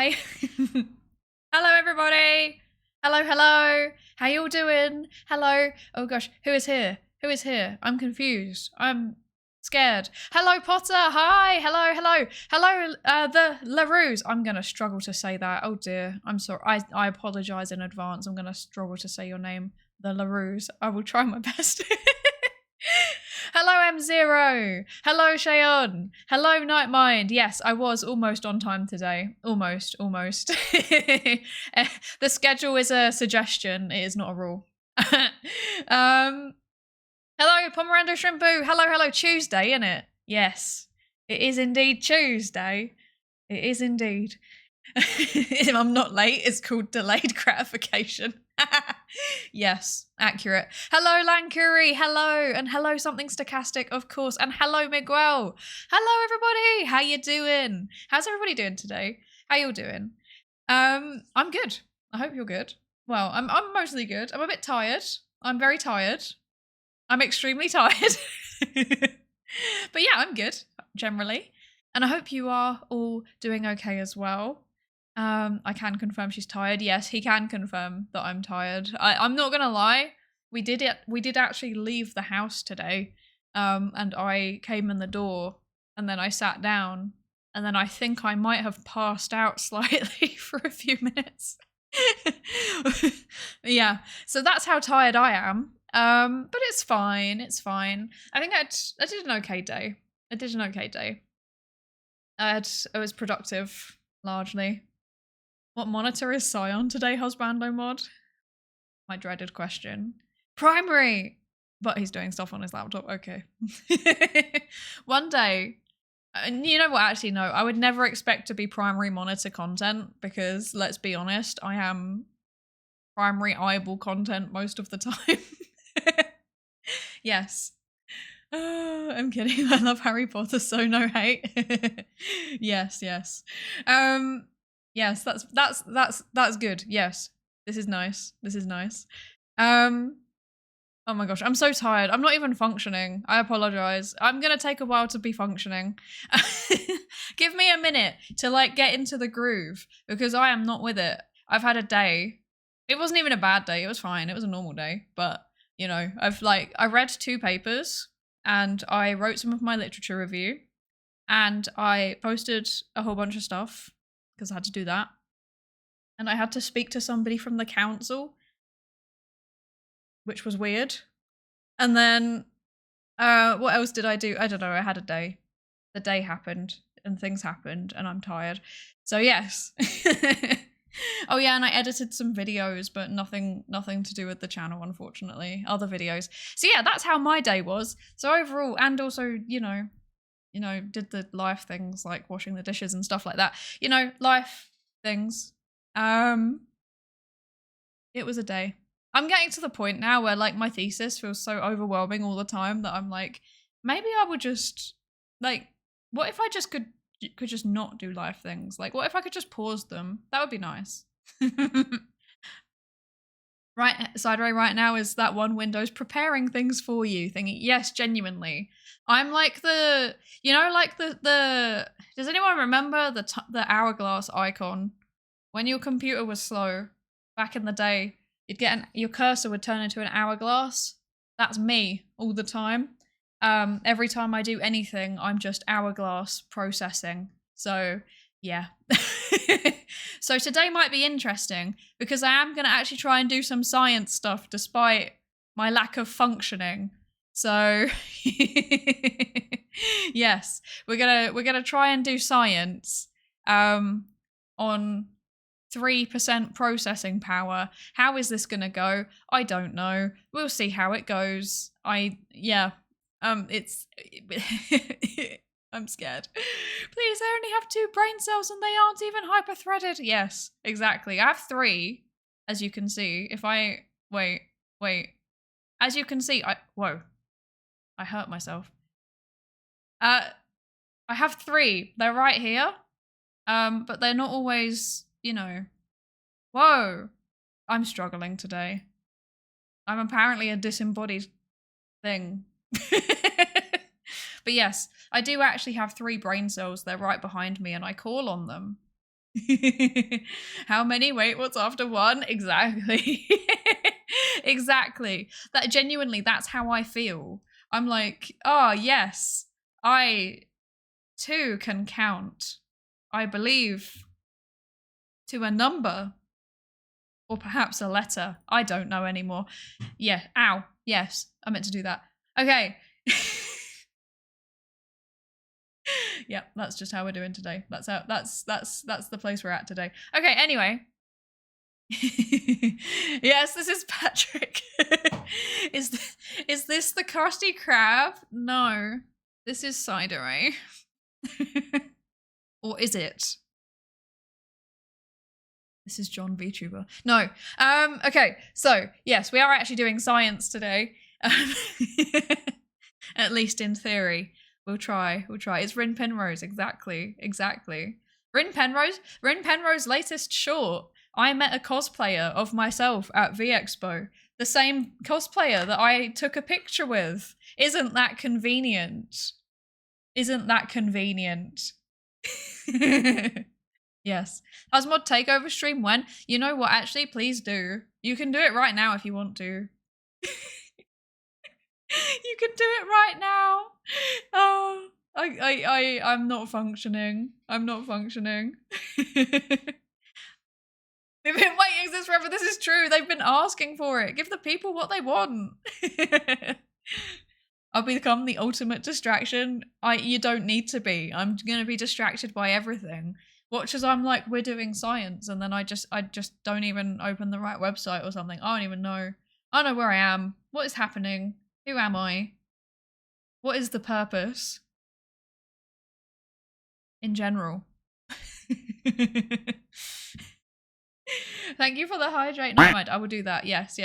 Hi. Hello, everybody. Hello, hello. How you all doing? Hello. Oh gosh, who is here? Who is here? I'm confused. I'm scared. Hello, Potter. Hi. Hello, hello. Hello, the LaRues. I'm going to struggle to say that. Oh dear. I'm sorry. I apologize in advance. I'm going to struggle to say your name. The LaRues. I will try my best. Hello, M0. Hello, Shayon. Hello, Nightmind. Yes, I was almost on time today. Almost. The schedule is a suggestion. It is not a rule. Hello, Pomerando Shrimpu. Hello, Tuesday, isn't it? Yes, it is indeed Tuesday. It is indeed. If I'm not late, it's called delayed gratification. Yes, accurate. Hello, Lancuri. Hello, and hello, something stochastic, of course, and hello, Miguel. Hello, everybody. How you doing? How's everybody doing today? How you all doing? I'm good. I hope you're good. Well, I'm mostly good. I'm a bit tired. I'm very tired. I'm extremely tired. But yeah, I'm good generally, and I hope you are all doing okay as well. I can confirm she's tired. Yes, he can confirm that I'm tired. I'm not gonna lie. We did actually leave the house today. And I came in the door and then I sat down and then I think I might have passed out slightly for a few minutes. Yeah, so that's how tired I am. But it's fine. It's fine. I think I did an okay day. I was productive largely. What monitor is Scion today, Husbando mod? My dreaded question. Primary! But he's doing stuff on his laptop, okay. One day, and you know what, actually no, I would never expect to be primary monitor content because, let's be honest, I am primary eyeball content most of the time. Yes. I'm kidding, I love Harry Potter, so no hate. Yes. Yes, that's good. Yes. This is nice. Oh my gosh, I'm so tired. I'm not even functioning. I apologize. I'm gonna take a while to be functioning. Give me a minute to like get into the groove because I am not with it. I've had a day. It wasn't even a bad day. It was fine. It was a normal day. But, you know, I read 2 papers and I wrote some of my literature review and I posted a whole bunch of stuff because I had to do that. And I had to speak to somebody from the council, which was weird. And then, what else did I do? I don't know, I had a day. The day happened, and things happened, and I'm tired. So yes. Oh yeah, and I edited some videos, but nothing to do with the channel, unfortunately. Other videos. So yeah, that's how my day was. So overall, and also, you know, did the life things like washing the dishes and stuff like that. You know, life things. It was a day. I'm getting to the point now where like my thesis feels so overwhelming all the time that I'm like, maybe I would just like, what if I just could just not do life things? Like, what if I could just pause them? That would be nice. Right, Psydere right now is that one Windows preparing things for you thingy. Yes, genuinely. I'm like the, you know, like the does anyone remember the hourglass icon? When your computer was slow back in the day, you'd get your cursor would turn into an hourglass. That's me all the time. Every time I do anything, I'm just hourglass processing. So yeah. So today might be interesting because I am going to actually try and do some science stuff despite my lack of functioning. So yes, we're gonna try and do science on 3% processing power. How is this gonna go? I don't know. We'll see how it goes. It's I'm scared. Please, I only have 2 brain cells and they aren't even hyper-threaded. Yes, exactly. I have 3, as you can see. If I wait. As you can see, whoa. I hurt myself. I have 3. They're right here. But they're not always, you know. Whoa. I'm struggling today. I'm apparently a disembodied thing. But yes, I do actually have 3 brain cells. They're right behind me and I call on them. How many? Wait, what's after one? Exactly. Exactly. That genuinely, that's how I feel. I'm like, oh yes, I too can count. I believe to a number. Or perhaps a letter. I don't know anymore. Yeah. Ow. Yes. I meant to do that. Okay. Yeah, that's just how we're doing today. That's the place we're at today. Okay, anyway. Yes, this is Patrick. Is this the Krusty Krab? No. This is Psydere. Or is it? This is John VTuber. No. Okay, so yes, we are actually doing science today. At least in theory. We'll try. It's Rin Penrose, exactly. Rin Penrose's latest short. I met a cosplayer of myself at V Expo. The same cosplayer that I took a picture with. Isn't that convenient? Yes. How's Mod Takeover stream when? You know what, actually, please do. You can do it right now if you want to. You can do it right now. Oh, I'm not functioning. We've been waiting this forever. This is true. They've been asking for it. Give the people what they want. I'll become the ultimate distraction. You don't need to be. I'm gonna be distracted by everything. Watch as I'm like, we're doing science, and then I just don't even open the right website or something. I don't even know. I don't know where I am. What is happening? Who am I? What is the purpose? In general. Thank you for the hydrate. No mind, I will do that. Yes.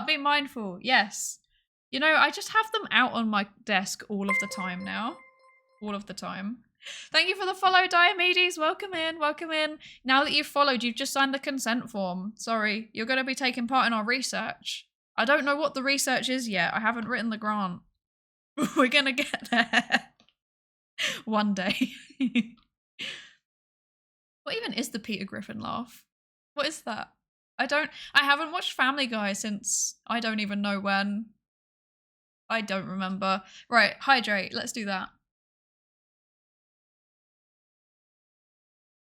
Be mindful. Yes. You know, I just have them out on my desk all of the time now. All of the time. Thank you for the follow, Diomedes. Welcome in. Now that you've followed, you've just signed the consent form. Sorry, you're going to be taking part in our research. I don't know what the research is yet. I haven't written the grant. We're going to get there. One day. What even is the Peter Griffin laugh? What is that? I haven't watched Family Guy since I don't even know when. I don't remember. Right, hydrate. Let's do that.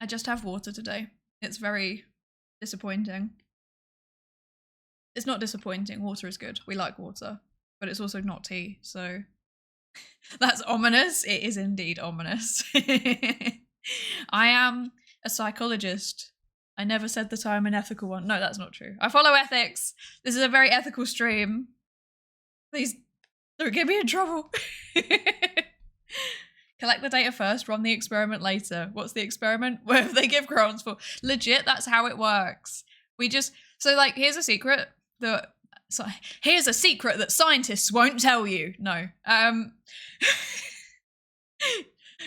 I just have water today. It's very disappointing. It's not disappointing. Water is good. We like water. But it's also not tea, so... That's ominous. It is indeed ominous. I am a psychologist. I never said that I'm an ethical one. No, that's not true. I follow ethics. This is a very ethical stream. Please don't get me in trouble. Collect the data first, run the experiment later. What's the experiment? Where they give grants for. Legit, that's how it works. We just, so like, here's a secret that scientists won't tell you. No.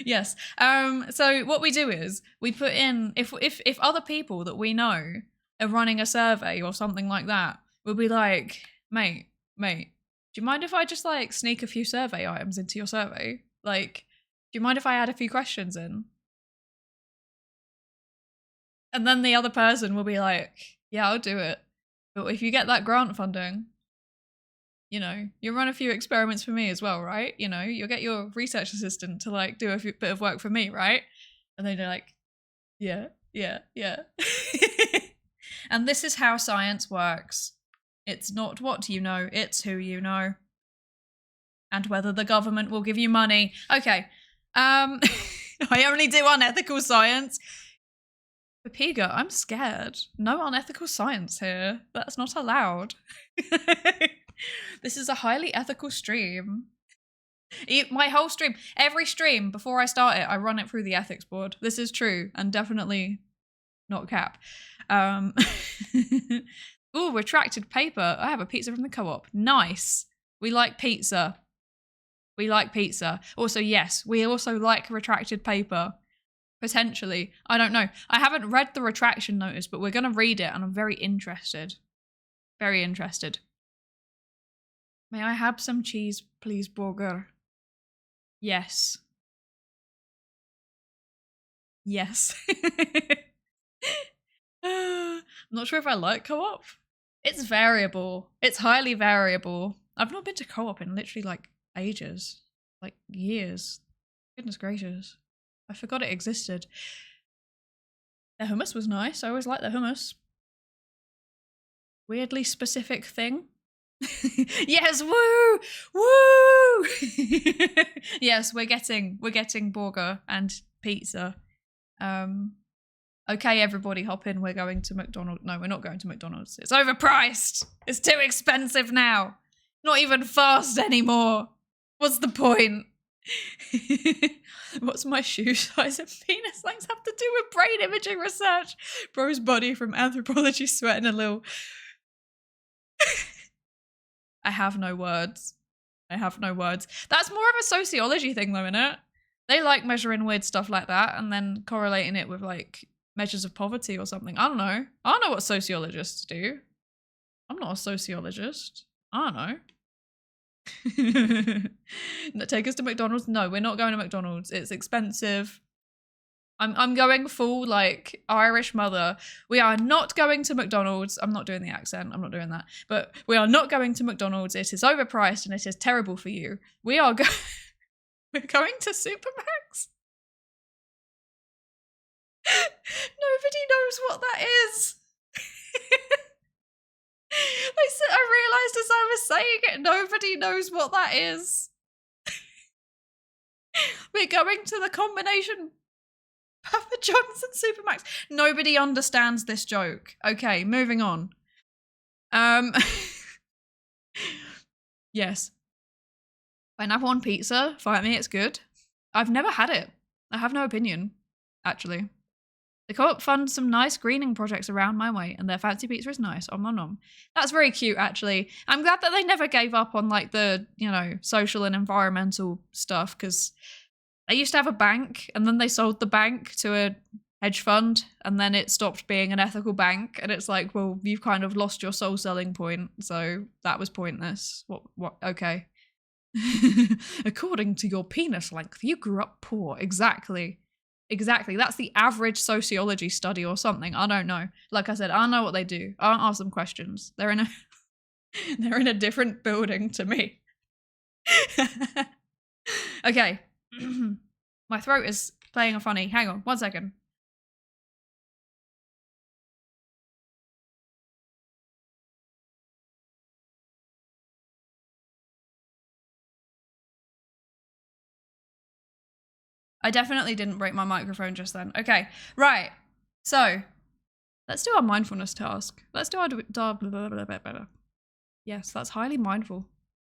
Yes. So what we do is we put in, if other people that we know are running a survey or something like that, we'll be like, mate, do you mind if I just like sneak a few survey items into your survey? Like, do you mind if I add a few questions in? And then the other person will be like, yeah, I'll do it. But if you get that grant funding, you know, you'll run a few experiments for me as well, right? You know, you'll get your research assistant to like do a bit of work for me, right? And then they're like, yeah. And this is how science works. It's not what you know, it's who you know. And whether the government will give you money. Okay. I only do unethical science. Papiga, I'm scared. No unethical science here. That's not allowed. This is a highly ethical stream. My whole stream, every stream before I start it, I run it through the ethics board. This is true and definitely not cap. Ooh, retracted paper. I have a pizza from the co-op. Nice. We like pizza. Also, yes, we also like retracted paper. Potentially. I don't know. I haven't read the retraction notice, but we're going to read it and I'm very interested. Very interested. May I have some cheese, please, burger? Yes. I'm not sure if I like co-op. It's variable. It's highly variable. I've not been to co-op in literally like ages, like years. Goodness gracious. I forgot it existed. Their hummus was nice. I always liked their hummus. Weirdly specific thing. Yes, woo! Woo! Yes, we're getting burger and pizza. Okay, everybody hop in. We're going to McDonald's. No, we're not going to McDonald's. It's overpriced. It's too expensive now. Not even fast anymore. What's the point? What's my shoe size and penis length have to do with brain imaging research? Bro's body from anthropology sweating a little. I have no words. I have no words. That's more of a sociology thing though, innit? They like measuring weird stuff like that and then correlating it with like measures of poverty or something. I don't know. I don't know what sociologists do. I'm not a sociologist. I don't know. Take us to McDonald's? No, we're not going to McDonald's. It's expensive. I'm going full like Irish mother. We are not going to McDonald's. I'm not doing the accent. I'm not doing that. But we are not going to McDonald's. It is overpriced and it is terrible for you. We are we're going to Supermax. Nobody knows what that is. I realised as I was saying it, nobody knows what that is. We're going to the combination Papa John's and Supermax. Nobody understands this joke. Okay, moving on. Yes. Pineapple on pizza, fight me, it's good. I've never had it. I have no opinion, actually. The co-op funds some nice greening projects around my way, and their fancy pizza is nice. Om nom nom. That's very cute, actually. I'm glad that they never gave up on like the, you know, social and environmental stuff, because they used to have a bank, and then they sold the bank to a hedge fund, and then it stopped being an ethical bank, and it's like, well, you've kind of lost your soul selling point, so that was pointless. What? Okay. According to your penis length, you grew up poor. Exactly. That's the average sociology study or something. I don't know. Like I said, I don't know what they do. I don't ask them questions. They're in a different building to me. Okay. My throat is playing a funny. Hang on, 1 second. I definitely didn't break my microphone just then. Okay, right. So, let's do our mindfulness task. Let's do our... Yes, that's highly mindful.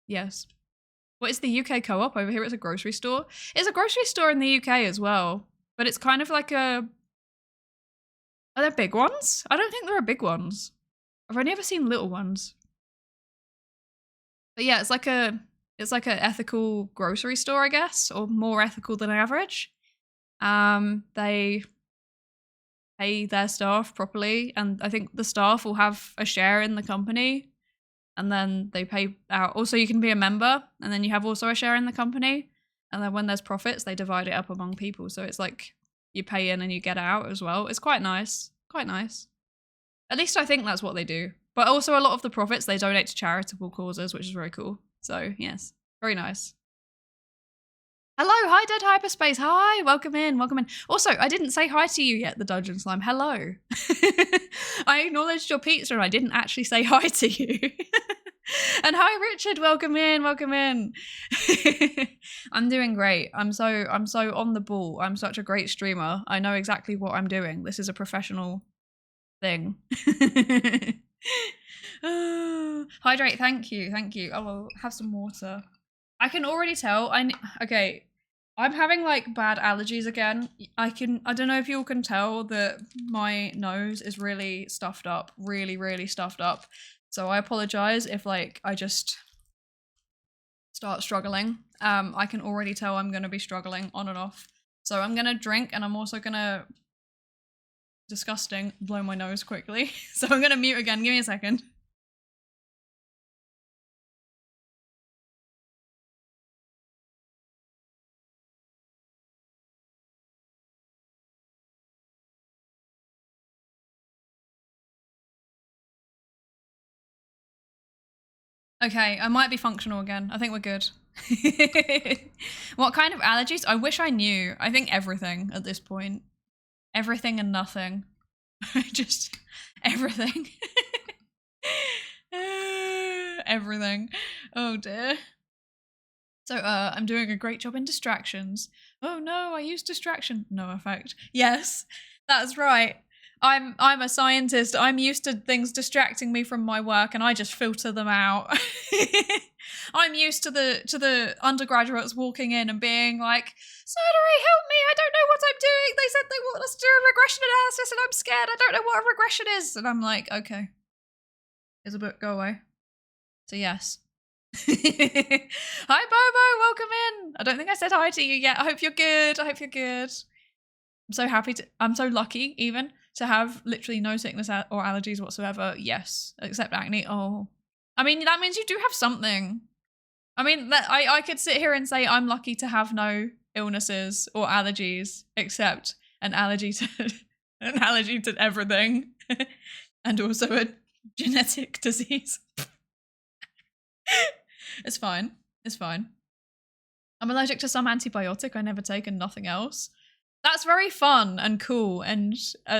Yes. What is the UK co-op? Over here it's a grocery store. It's a grocery store in the UK as well. But it's kind of like a... Are there big ones? I don't think there are big ones. I've only ever seen little ones. But yeah, it's like a ethical grocery store, I guess, or more ethical than average. They pay their staff properly, and I think the staff will have a share in the company, and then they pay out. Also, you can be a member, and then you have also a share in the company, and then when there's profits, they divide it up among people. So it's like you pay in and you get out as well. It's quite nice. Quite nice. At least I think that's what they do. But also a lot of the profits they donate to charitable causes, which is very cool. So yes, very nice. Hello, hi Dead Hyperspace. Hi, welcome in, welcome in. Also, I didn't say hi to you yet, the Dungeon Slime. Hello. I acknowledged your pizza and I didn't actually say hi to you. And hi Richard, welcome in, welcome in. I'm doing great. I'm so on the ball. I'm such a great streamer. I know exactly what I'm doing. This is a professional thing. Hydrate, thank you. I'll have some water. I can already tell. Okay, I'm having like bad allergies again. I don't know if you all can tell that my nose is really stuffed up, really stuffed up. So I apologize if like I just start struggling. I can already tell I'm gonna be struggling on and off. So I'm gonna drink, and I'm also gonna blow my nose quickly. So I'm gonna mute again. Give me a second. Okay, I might be functional again. I think we're good. What kind of allergies? I wish I knew. I think everything at this point. Everything and nothing. Just everything. Everything. Oh dear. So I'm doing a great job in distractions. Oh no, I use distraction. No effect. Yes, that's right. I'm a scientist. I'm used to things distracting me from my work, and I just filter them out. I'm used to the undergraduates walking in and being like, "Psydere, help me! I don't know what I'm doing. They said they want us to do a regression analysis, and I'm scared. I don't know what a regression is." And I'm like, "Okay, here's a book. Go away." So yes. Hi Bobo, welcome in. I don't think I said hi to you yet. I hope you're good. I hope you're good. I'm so happy I'm so lucky even to have literally no sickness or allergies whatsoever. Yes, except acne. Oh, I mean, that means you do have something. I mean, I could sit here and say I'm lucky to have no illnesses or allergies except an allergy to everything and also a genetic disease. It's fine. It's fine. I'm allergic to some antibiotic I never take and nothing else. That's very fun and cool and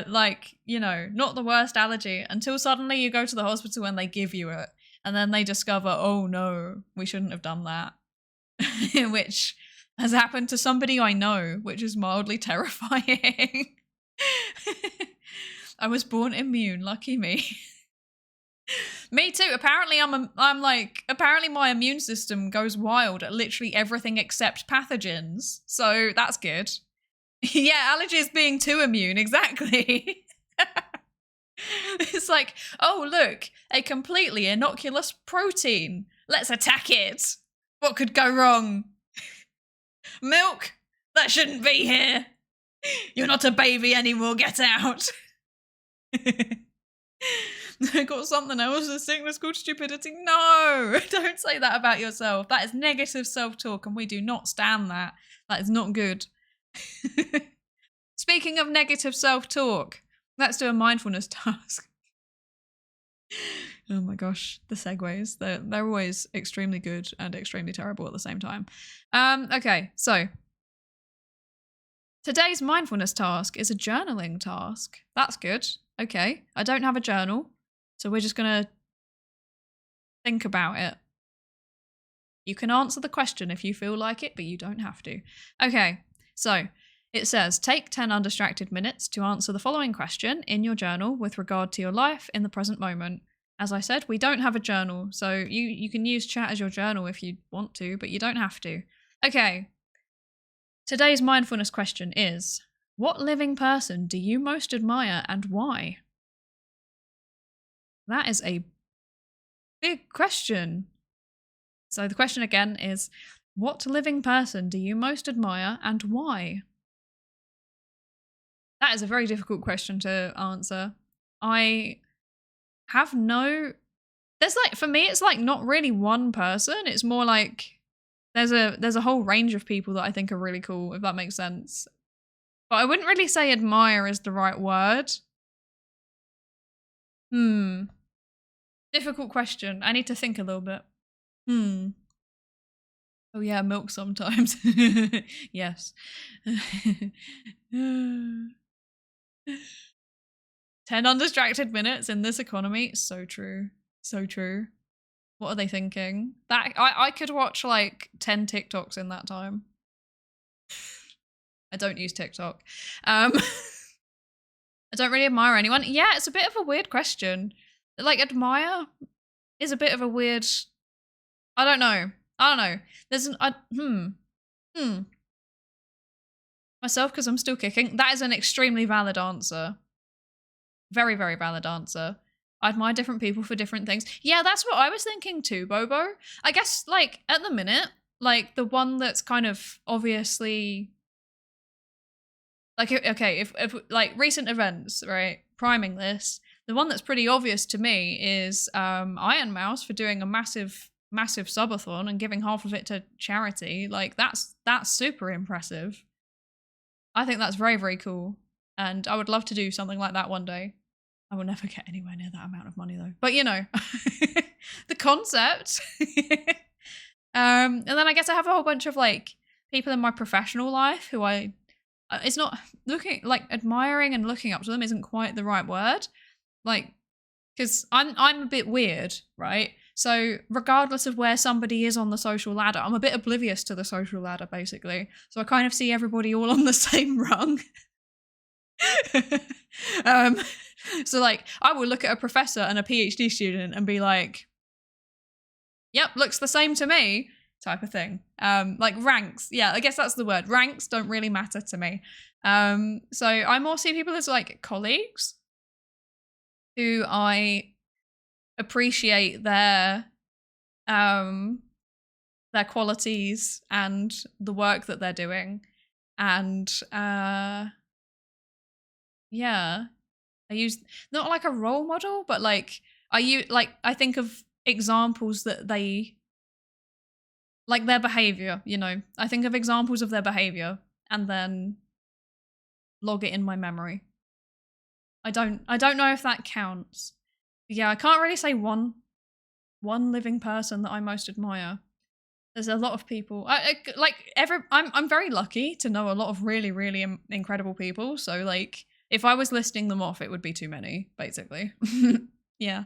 like, you know, not the worst allergy until suddenly you go to the hospital and they give you it. And then they discover, oh no, we shouldn't have done that. Which has happened to somebody I know, which is mildly terrifying. I was born immune, lucky me. Me too. Apparently apparently my immune system goes wild at literally everything except pathogens. So that's good. Yeah, allergies being too immune, exactly. It's like, oh look, a completely innocuous protein. Let's attack it. What could go wrong? Milk? That shouldn't be here. You're not a baby anymore, get out. I got something else, a sickness called stupidity. No, don't say that about yourself. That is negative self-talk and we do not stand that. That is not good. Speaking of negative self-talk, let's do a mindfulness task. Oh my gosh, the segues. They're always extremely good and extremely terrible at the same time. Okay, so today's mindfulness task is a journaling task. That's good. Okay, I don't have a journal, so we're just gonna think about it. You can answer the question if you feel like it, but you don't have to. Okay, so it says, take 10 undistracted minutes to answer the following question in your journal with regard to your life in the present moment. As I said, we don't have a journal, so you can use chat as your journal if you want to, but you don't have to. Okay, today's mindfulness question is, what living person do you most admire and why? That is a big question. So the question again is, what living person do you most admire and why? That is a very difficult question to answer. I have no... There's like, for me, it's like not really one person. It's more like there's a whole range of people that I think are really cool, if that makes sense. But I wouldn't really say admire is the right word. Difficult question. I need to think a little bit. Oh yeah, milk sometimes. Yes. 10 undistracted minutes in this economy. So true. So true. What are they thinking? That I could watch like 10 TikToks in that time. I don't use TikTok. I don't really admire anyone. Yeah, it's a bit of a weird question. Like, admire is a bit of a weird... I don't know. There's an... Myself, because I'm still kicking. That is an extremely valid answer. Very, very valid answer. I admire different people for different things. Yeah, that's what I was thinking too, Bobo. I guess, like, at the minute, like, the one that's kind of obviously... Like, okay, if like, recent events, right, priming this, the one that's pretty obvious to me is Iron Mouse for doing a massive subathon and giving half of it to charity. Like, that's super impressive. I think that's very, very cool. And I would love to do something like that one day. I will never get anywhere near that amount of money though. But you know, the concept. And then I guess I have a whole bunch of like people in my professional life who it's not looking like admiring and looking up to them isn't quite the right word. Like, because I'm a bit weird, right? So regardless of where somebody is on the social ladder, I'm a bit oblivious to the social ladder, basically. So I kind of see everybody all on the same rung. So like, I will look at a professor and a PhD student and be like, yep, looks the same to me, type of thing. Like ranks. Yeah, I guess that's the word. Ranks don't really matter to me. So I more see people as like colleagues who I appreciate their qualities and the work that they're doing. And yeah, I use not like a role model, but like I think of examples that they like their behavior, you know. I think of examples of their behavior and then log it in my memory. I don't know if that counts. Yeah, I can't really say one living person that I most admire. There's a lot of people. I'm very lucky to know a lot of really, really incredible people. So like, if I was listing them off, it would be too many, basically. Yeah.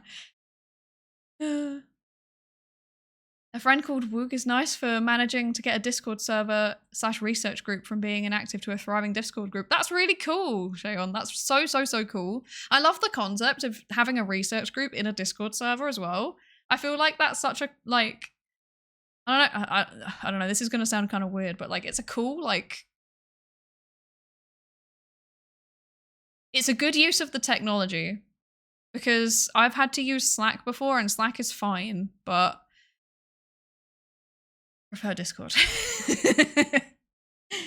A friend called Woog is nice for managing to get a Discord server / research group from being inactive to a thriving Discord group. That's really cool, Shayon. That's so cool. I love the concept of having a research group in a Discord server as well. I feel like that's such a, like, I don't know, this is going to sound kind of weird, but like, it's a cool, like, it's a good use of the technology, because I've had to use Slack before and Slack is fine, but I prefer Discord.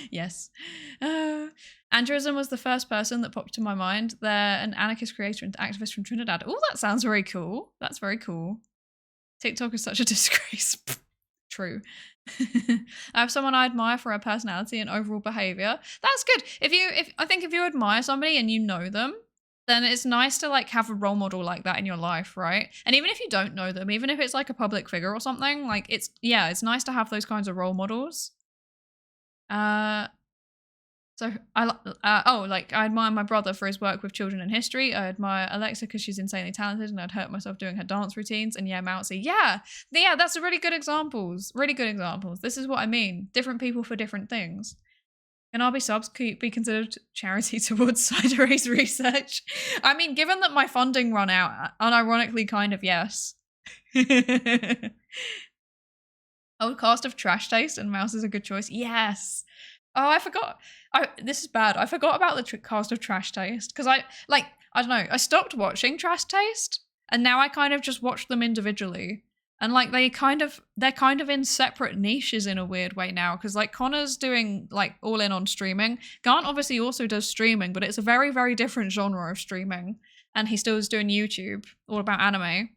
Yes. Andrewism was the first person that popped to my mind. They're an anarchist creator and activist from Trinidad. Oh, that sounds very cool. That's very cool. TikTok is such a disgrace. True. I have someone I admire for her personality and overall behavior. That's good. I think if you admire somebody and you know them, then it's nice to like have a role model like that in your life, right? And even if you don't know them, even if it's like a public figure or something, like it's nice to have those kinds of role models. So I admire my brother for his work with children in history. I admire Alexa because she's insanely talented and I'd hurt myself doing her dance routines. And yeah, Mousy. Yeah, that's a really good examples. Really good examples. This is what I mean. Different people for different things. Can RB subs be considered charity towards Psydere's research? I mean, given that my funding run out, unironically kind of yes. Old cast of Trash Taste and Mouse is a good choice. Yes. Oh, I forgot. This is bad. I forgot about the cast of Trash Taste because I don't know. I stopped watching Trash Taste and now I kind of just watch them individually. And like they're kind of in separate niches in a weird way now because like Connor's doing like all in on streaming. Garnt obviously also does streaming, but it's a very, very different genre of streaming. And he still is doing YouTube all about anime.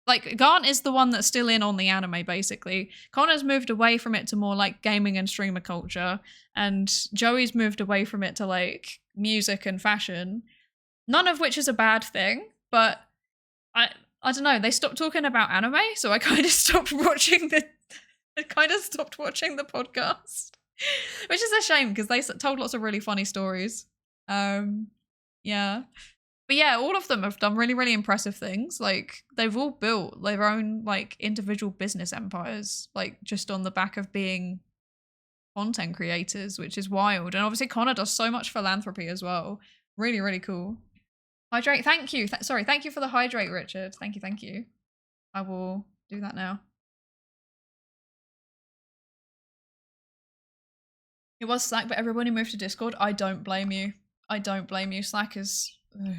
Like, Garnt is the one that's still in on the anime, basically. Connor's moved away from it to more, like, gaming and streamer culture. And Joey's moved away from it to, like, music and fashion. None of which is a bad thing, but I don't know. They stopped talking about anime, so I kind of stopped watching the podcast. Which is a shame, because they told lots of really funny stories. Yeah. But yeah, all of them have done really, really impressive things. Like, they've all built their own, like, individual business empires, like, just on the back of being content creators, which is wild. And obviously Connor does so much philanthropy as well. Really, really cool. Hydrate, thank you. Thank you for the hydrate, Richard. Thank you. I will do that now. It was Slack, but everybody moved to Discord. I don't blame you. Slack is... Ugh.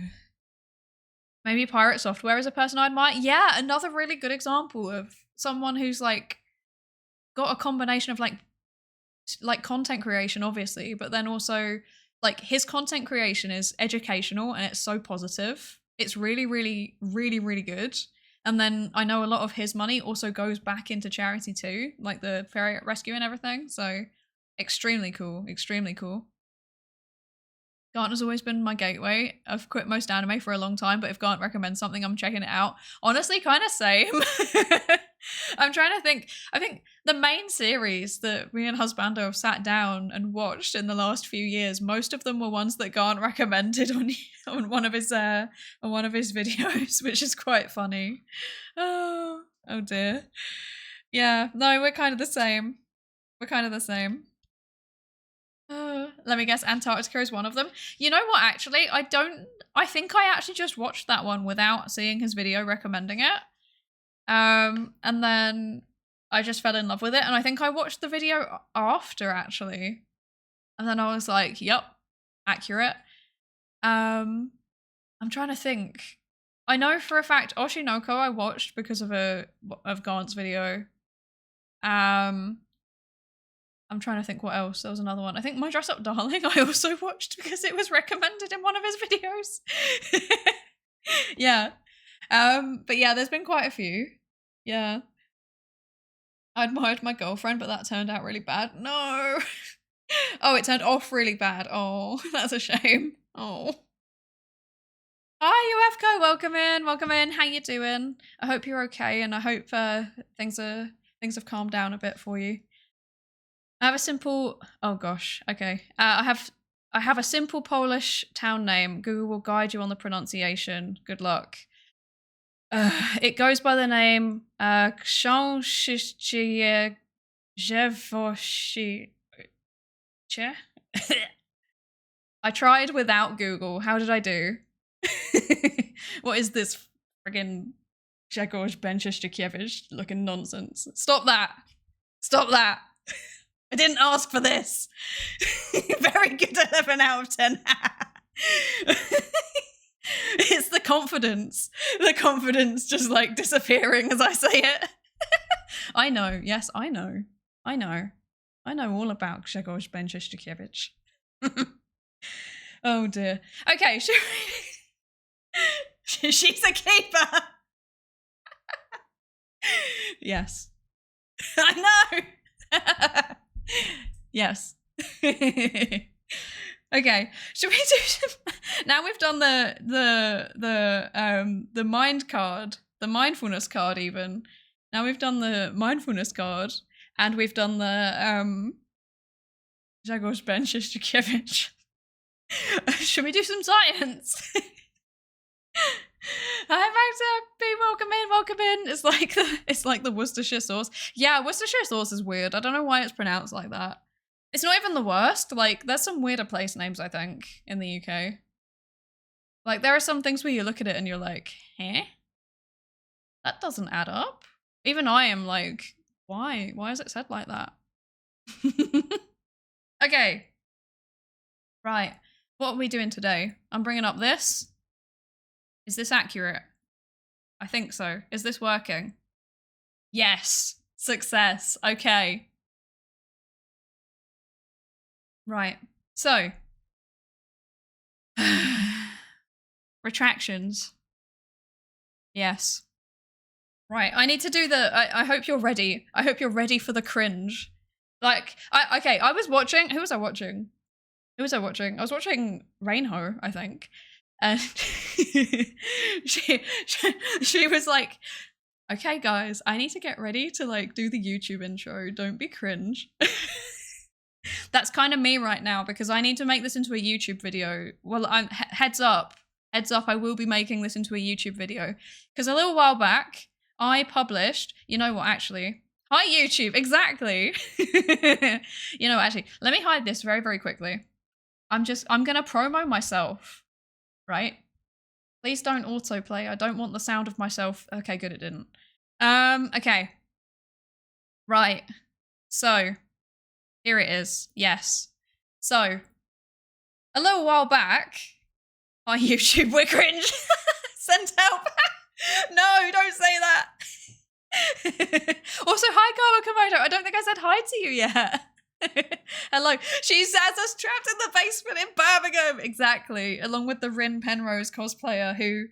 Maybe Pirate Software is a person I admire. Yeah, another really good example of someone who's like got a combination of like content creation, obviously, but then also like his content creation is educational and it's so positive. It's really, really, really, really good. And then I know a lot of his money also goes back into charity too, like the ferry rescue and everything. So extremely cool. Garnt has always been my gateway. I've quit most anime for a long time, but if Garnt recommends something, I'm checking it out. Honestly, kind of same. I'm trying to think. I think the main series that me and Husbando have sat down and watched in the last few years, most of them were ones that Garnt recommended on one of his videos, which is quite funny. Oh dear. Yeah, no, we're kind of the same. Let me guess, Antarctica is one of them. You know what, actually? I think I actually just watched that one without seeing his video recommending it. And then I just fell in love with it. And I think I watched the video after, actually. And then I was like, yep, accurate. I'm trying to think. I know for a fact Oshinoko I watched because of Garnt's video. I'm trying to think what else. There was another one. I think My Dress Up Darling I also watched because it was recommended in one of his videos. Yeah. But yeah, there's been quite a few. Yeah. I admired My Girlfriend, but that turned out really bad. No. Oh, it turned off really bad. Oh, that's a shame. Oh. Hi, UFCO. Welcome in. How you doing? I hope you're okay, and I hope things have calmed down a bit for you. I have a simple. Oh gosh. Okay. I have a simple Polish town name. Google will guide you on the pronunciation. Good luck. It goes by the name Książcie Jhove. I tried without Google. How did I do? What is this friggin' Grzegorz Benczyszczykiewicz looking nonsense? Stop that. I didn't ask for this. Very good 11 out of 10. It's the confidence. The confidence just like disappearing as I say it. I know. Yes, I know. I know all about Grzegorz Benczyszczykiewicz. Oh dear. Okay, she's a keeper. Yes. I know. Yes. Okay. Should we do some... Now we've done the mind card, the mindfulness card even. Now we've done the mindfulness card and we've done the Grzegorz Benczyszczykiewicz. Should we do some science? Hi Magda, B, welcome in. It's like the Worcestershire sauce. Yeah, Worcestershire sauce is weird. I don't know why it's pronounced like that. It's not even the worst. Like, there's some weirder place names, I think, in the UK. Like, there are some things where you look at it and you're like, eh? That doesn't add up. Even I am like, why? Why is it said like that? Okay. Right. What are we doing today? I'm bringing up this. Is this accurate? I think so. Is this working? Yes. Success. Okay. Right. So. Retractions. Yes. Right. I need to do the... I hope you're ready. I hope you're ready for the cringe. Like, okay, I was watching... Who was I watching? I was watching Rainho, I think. And she was like, okay, guys, I need to get ready to like do the YouTube intro. Don't be cringe. That's kind of me right now because I need to make this into a YouTube video. Well, heads up, I will be making this into a YouTube video because a little while back I published, you know what, actually, hi YouTube, exactly. You know, actually, let me hide this very, very quickly. I'm gonna promo myself, right? Please don't autoplay. I don't want the sound of myself. Okay, good, it didn't. Okay. Right. So, here it is. Yes. So, a little while back, on YouTube, we're cringe. Sent out. No, don't say that. Also, hi, Karma Komodo. I don't think I said hi to you yet. Hello. She has us trapped in the basement in Birmingham. Exactly. Along with the Rin Penrose cosplayer who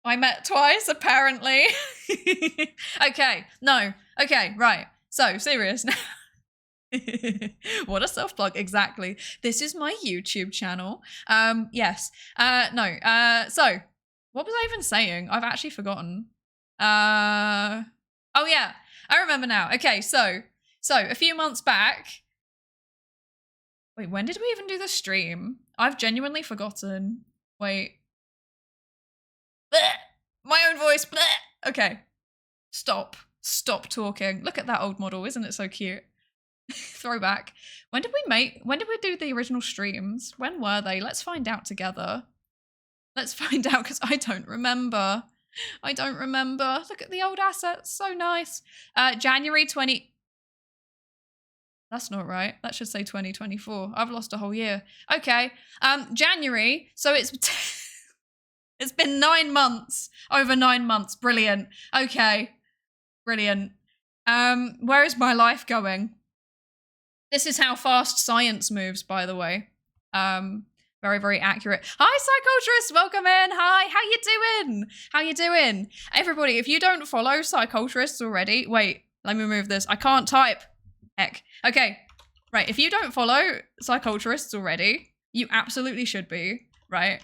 I met twice, apparently. Okay. No. Okay, right. So, serious now. What a self-plug, exactly. This is my YouTube channel. Yes. So what was I even saying? I've actually forgotten. Oh yeah, I remember now. Okay, so a few months back. Wait, when did we even do the stream? I've genuinely forgotten. Wait. Blech! My own voice. Blech! Okay. Stop talking. Look at that old model, isn't it so cute? Throwback. When did we do the original streams? When were they? Let's find out together. Let's find out, because I don't remember. Look at the old assets. So nice. January 20... That's not right. That should say 2024. I've lost a whole year. Okay. January. So it's... It's been 9 months. Over 9 months. Brilliant. Okay. Brilliant. Where is my life going? This is how fast science moves, by the way. Very, very accurate. Hi, Psychotrist. Welcome in. Hi. How you doing? Everybody, if you don't follow Psychotrists already... Wait, let me move this. I can't type. Heck. Okay. Right. If you don't follow Psychotrists already, you absolutely should be. Right?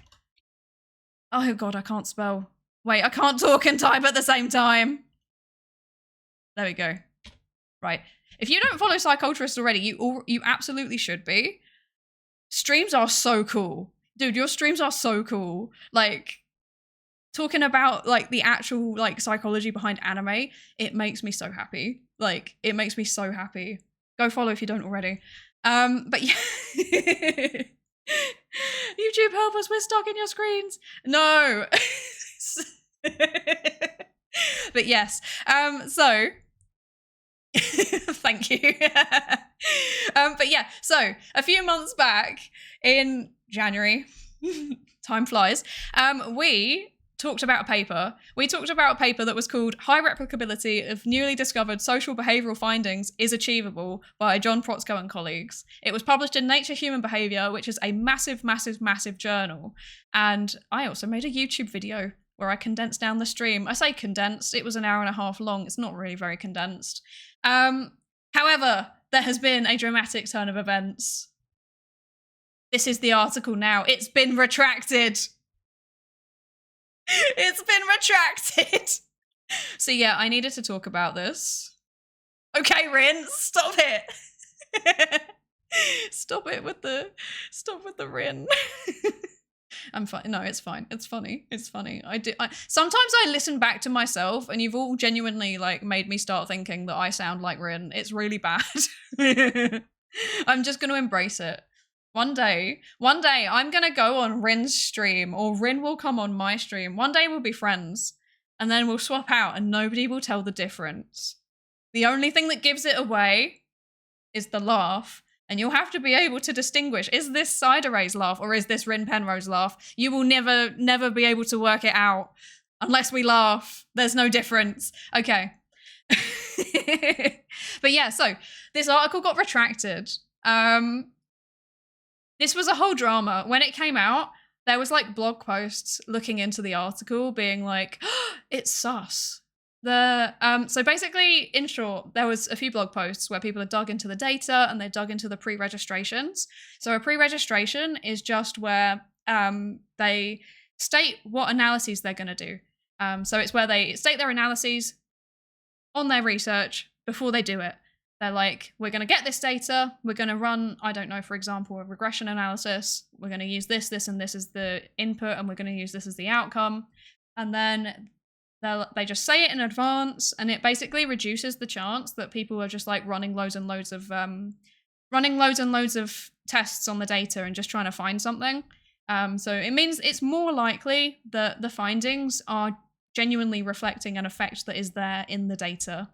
Oh, God, I can't spell. Wait, I can't talk and type at the same time. There we go. Right. If you don't follow Psychotrist already, you absolutely should be. Streams are so cool. Dude, your streams are so cool. Like, talking about, like, the actual, like, psychology behind anime, it makes me so happy. Like, it makes me so happy. Go follow if you don't already. But yeah. YouTube, help us, we're stuck in your screens. No. But yes. So... Thank you. But yeah, so a few months back in January, time flies, we talked about a paper. We talked about a paper that was called High Replicability of Newly Discovered Social Behavioral Findings is Achievable by John Protzko and colleagues. It was published in Nature Human Behavior, which is a massive, massive, massive journal. And I also made a YouTube video where I condensed down the stream. I say condensed, it was an hour and a half long. It's not really very condensed. However, there has been a dramatic turn of events. This is the article now. It's been retracted. It's been retracted. So yeah, I needed to talk about this. Okay, Rin, stop it. Stop with the Rin. I'm fine. No, it's fine. It's funny. It's funny. Sometimes I listen back to myself and you've all genuinely like made me start thinking that I sound like Rin. It's really bad. I'm just going to embrace it. One day I'm going to go on Rin's stream or Rin will come on my stream. One day we'll be friends and then we'll swap out and nobody will tell the difference. The only thing that gives it away is the laugh. And you'll have to be able to distinguish, is this Psydere's laugh or is this Rin Penrose's laugh? You will never be able to work it out unless we laugh. There's no difference. Okay. But yeah, so this article got retracted. This was a whole drama. When it came out, there was like blog posts looking into the article being like, oh, it's sus. So basically, in short, there was a few blog posts where people had dug into the data and they dug into the pre-registrations. So a pre-registration is just where they state what analyses they're going to do. So it's where they state their analyses on their research before they do it. They're like, we're going to get this data. We're going to run, I don't know, for example, a regression analysis. We're going to use this, and this as the input, and we're going to use this as the outcome. And then they just say it in advance, and it basically reduces the chance that people are just like running loads and loads of tests on the data and just trying to find something. So it means it's more likely that the findings are genuinely reflecting an effect that is there in the data.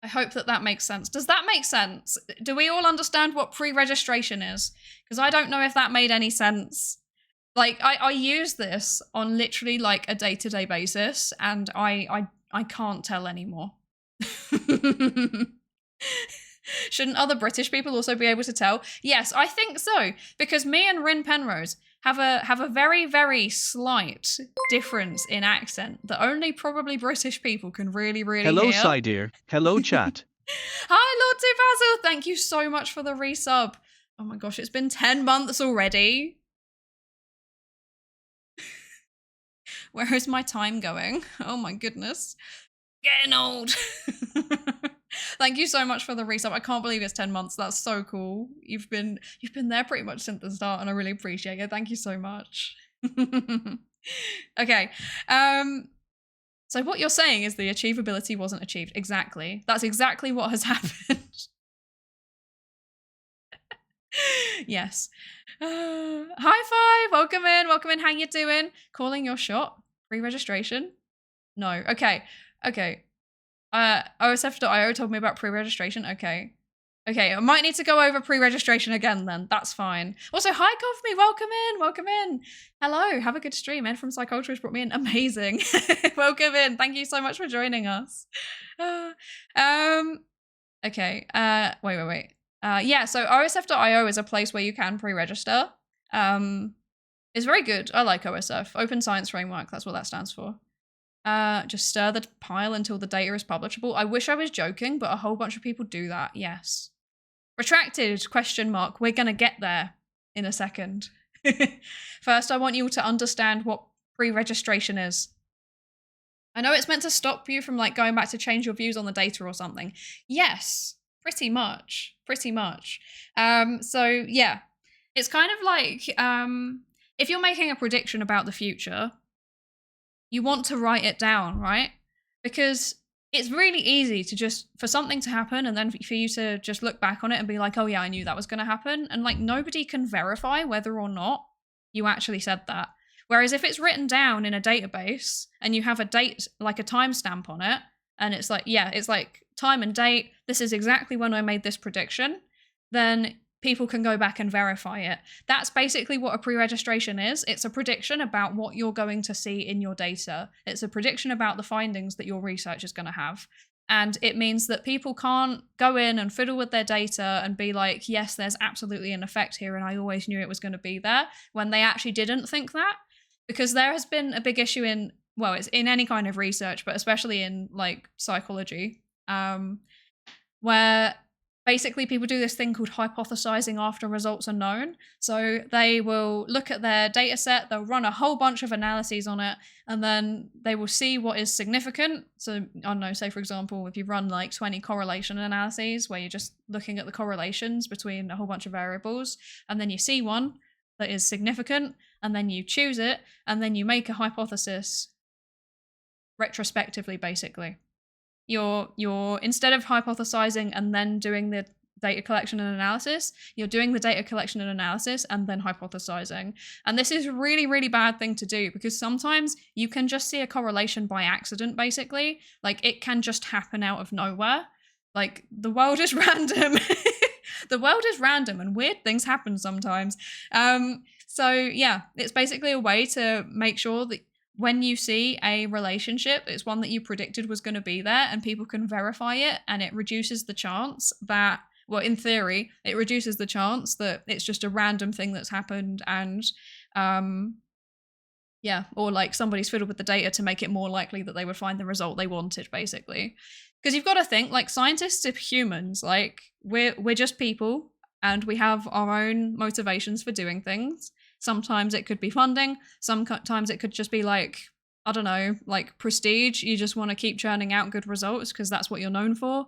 I hope that makes sense. Does that make sense? Do we all understand what pre-registration is? Because I don't know if that made any sense. Like, I use this on literally like a day-to-day basis, and I can't tell anymore. Shouldn't other British people also be able to tell? Yes, I think so, because me and Rin Penrose have a very, very slight difference in accent that only probably British people can really, really Hello, hear. Psydere. Hello, chat. Hi, Lord Two Basil. Thank you so much for the resub. Oh my gosh, it's been 10 months already. Where is my time going? Oh my goodness. Getting old. Thank you so much for the resub. I can't believe it's 10 months. That's so cool. You've been there pretty much since the start, and I really appreciate it. Thank you so much. Okay. So what you're saying is the achievability wasn't achieved. Exactly. That's exactly what has happened. Yes. High five. Welcome in. Welcome in. How you doing? Calling your shot. Pre-registration? No. Okay. Okay. OSF.io told me about pre-registration. Okay. Okay, I might need to go over pre-registration again then. That's fine. Also, hi Coffee, welcome in, welcome in. Hello, have a good stream. Ed from Psyculturist brought me in. Amazing. Welcome in. Thank you so much for joining us. Okay, wait. Yeah, so OSF.io is a place where you can pre-register. It's very good. I like OSF. Open Science Framework, that's what that stands for. Just stir the pile until the data is publishable. I wish I was joking, but a whole bunch of people do that, yes. Retracted, question mark. We're gonna get there in a second. First, I want you to understand what pre-registration is. I know it's meant to stop you from like going back to change your views on the data or something. Yes, pretty much. So yeah, it's kind of like if you're making a prediction about the future, you want to write it down, right? Because it's really easy to just, for something to happen and then for you to just look back on it and be like, oh yeah, I knew that was going to happen. And like nobody can verify whether or not you actually said that. Whereas if it's written down in a database and you have a date, like a timestamp on it, and it's like, yeah, it's like time and date, this is exactly when I made this prediction, then people can go back and verify it. That's basically what a pre-registration is. It's a prediction about what you're going to see in your data. It's a prediction about the findings that your research is going to have. And it means that people can't go in and fiddle with their data and be like, yes, there's absolutely an effect here and I always knew it was going to be there, when they actually didn't think that. Because there has been a big issue in, well, it's in any kind of research, but especially in like psychology, where basically people do this thing called hypothesizing after results are known. So they will look at their data set, they'll run a whole bunch of analyses on it, and then they will see what is significant. So I don't know, say for example, if you run like 20 correlation analyses where you're just looking at the correlations between a whole bunch of variables, and then you see one that is significant, and then you choose it, and then you make a hypothesis retrospectively, basically. You're instead of hypothesizing and then doing the data collection and analysis, you're doing the data collection and analysis and then hypothesizing. And this is a really, really bad thing to do, because sometimes you can just see a correlation by accident, basically. Like it can just happen out of nowhere. Like the world is random. The world is random and weird things happen sometimes. So yeah, it's basically a way to make sure that when you see a relationship, it's one that you predicted was going to be there and people can verify it, and it reduces the chance that, well, in theory, it reduces the chance that it's just a random thing that's happened and, yeah, or like somebody's fiddled with the data to make it more likely that they would find the result they wanted, basically. Because you've got to think, like, scientists are humans, like, we're just people and we have our own motivations for doing things. Sometimes it could be funding. Sometimes it could just be like, I don't know, like prestige. You just want to keep churning out good results because that's what you're known for.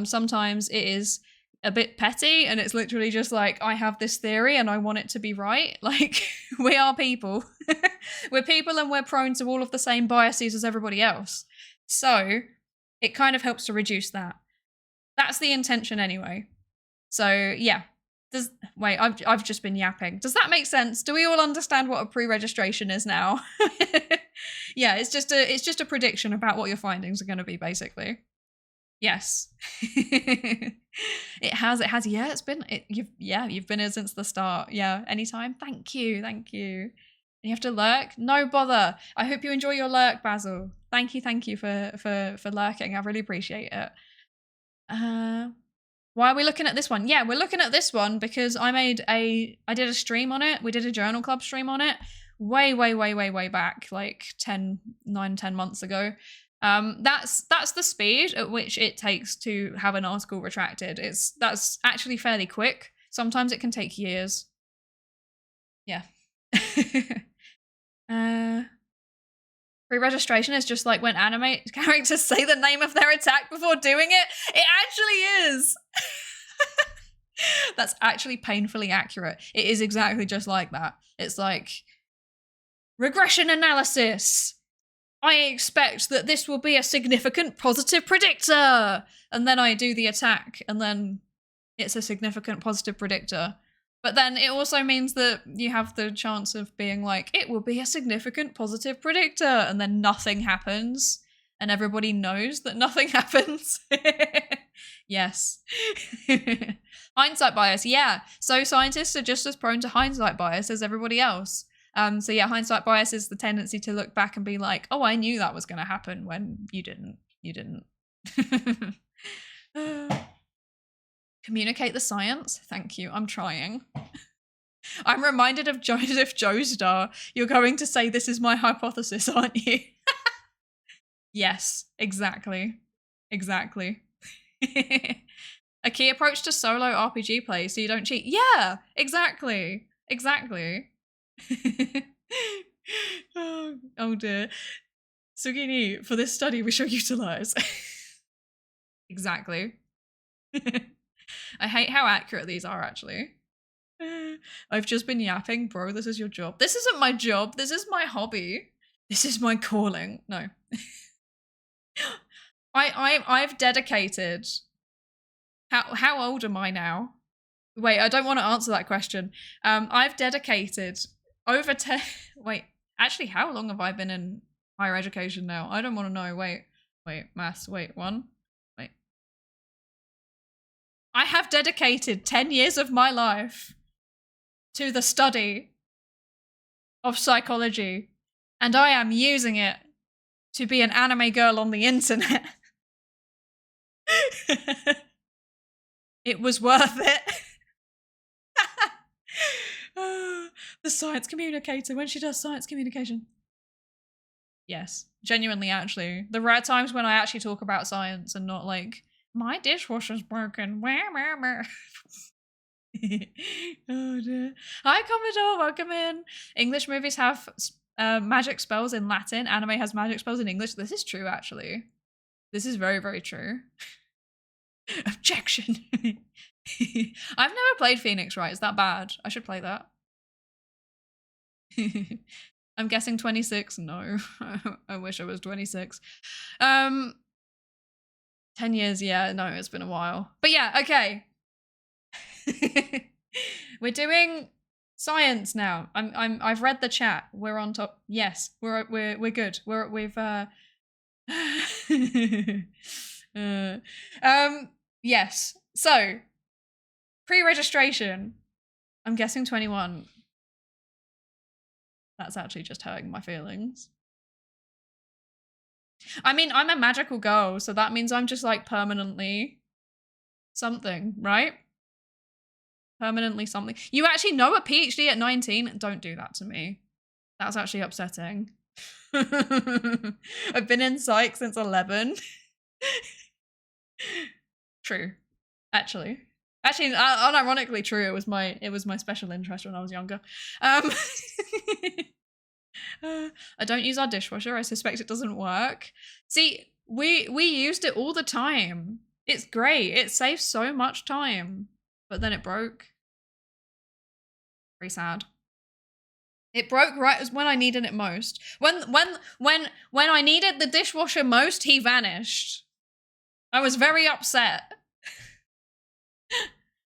Sometimes it is a bit petty and it's literally just like, I have this theory and I want it to be right. Like, we are people. We're people and we're prone to all of the same biases as everybody else. So it kind of helps to reduce that. That's the intention anyway. So yeah. Wait, I've just been yapping. Does that make sense? Do we all understand what a pre-registration is now? Yeah, it's just a prediction about what your findings are going to be, basically. Yes. It has. Yeah, you've been here since the start. Yeah, anytime. Thank you. And you have to lurk? No bother. I hope you enjoy your lurk, Basil. Thank you for lurking. I really appreciate it. Why are we looking at this one? Yeah, we're looking at this one because I did a stream on it. We did a journal club stream on it way back, like 10 months ago. That's the speed at which it takes to have an article retracted. That's actually fairly quick. Sometimes it can take years. Yeah. Pre-registration is just like when anime characters say the name of their attack before doing it. It actually is. That's actually painfully accurate. It is exactly just like that. It's like, regression analysis. I expect that this will be a significant positive predictor. And then I do the attack, and then it's a significant positive predictor. But then it also means that you have the chance of being like, it will be a significant positive predictor, and then nothing happens. And everybody knows that nothing happens. Yes. Hindsight bias, yeah. So scientists are just as prone to hindsight bias as everybody else. So yeah, hindsight bias is the tendency to look back and be like, oh, I knew that was going to happen when you didn't. You didn't. Communicate the science. Thank you. I'm trying. I'm reminded of Joseph Joestar. You're going to say this is my hypothesis, aren't you? Yes, exactly. Exactly. A key approach to solo RPG play so you don't cheat. Yeah, exactly. Exactly. Oh dear. Sugini, for this study we shall utilize. Exactly. I hate how accurate these are, actually. I've just been yapping, bro. This is your job. This isn't my job. This is my hobby. This is my calling. No. I've dedicated. How old am I now? Wait, I don't want to answer that question. I've dedicated over 10. Wait, actually, how long have I been in higher education now? I don't want to know. Wait, maths. Wait, 1. Wait. I have dedicated 10 years of my life to the study of psychology, and I am using it to be an anime girl on the internet. It was worth it. The science communicator, when she does science communication. Yes, genuinely, actually. The rare times when I actually talk about science and not like, my dishwasher's broken. Oh dear. Hi, Commodore, welcome in. English movies have magic spells in Latin. Anime has magic spells in English. This is true, actually. This is very, very true. Objection. I've never played Phoenix Wright. Is that bad? I should play that. I'm guessing 26. No. I wish I was 26. 10 years, yeah. No, it's been a while. But yeah, okay. We're doing science now. I've read the chat. We're on top. Yes, we're good. We've yes. So, pre-registration. I'm guessing 21. That's actually just hurting my feelings. I mean, I'm a magical girl, so that means I'm just like permanently something, right? Permanently something. You actually know a PhD at 19? Don't do that to me. That's actually upsetting. I've been in psych since 11. True. Actually, unironically true. It was my special interest when I was younger. I don't use our dishwasher. I suspect it doesn't work. See, we used it all the time. It's great. It saves so much time. But then it broke. Very sad. It broke right as when I needed it most. When I needed the dishwasher most, he vanished. I was very upset.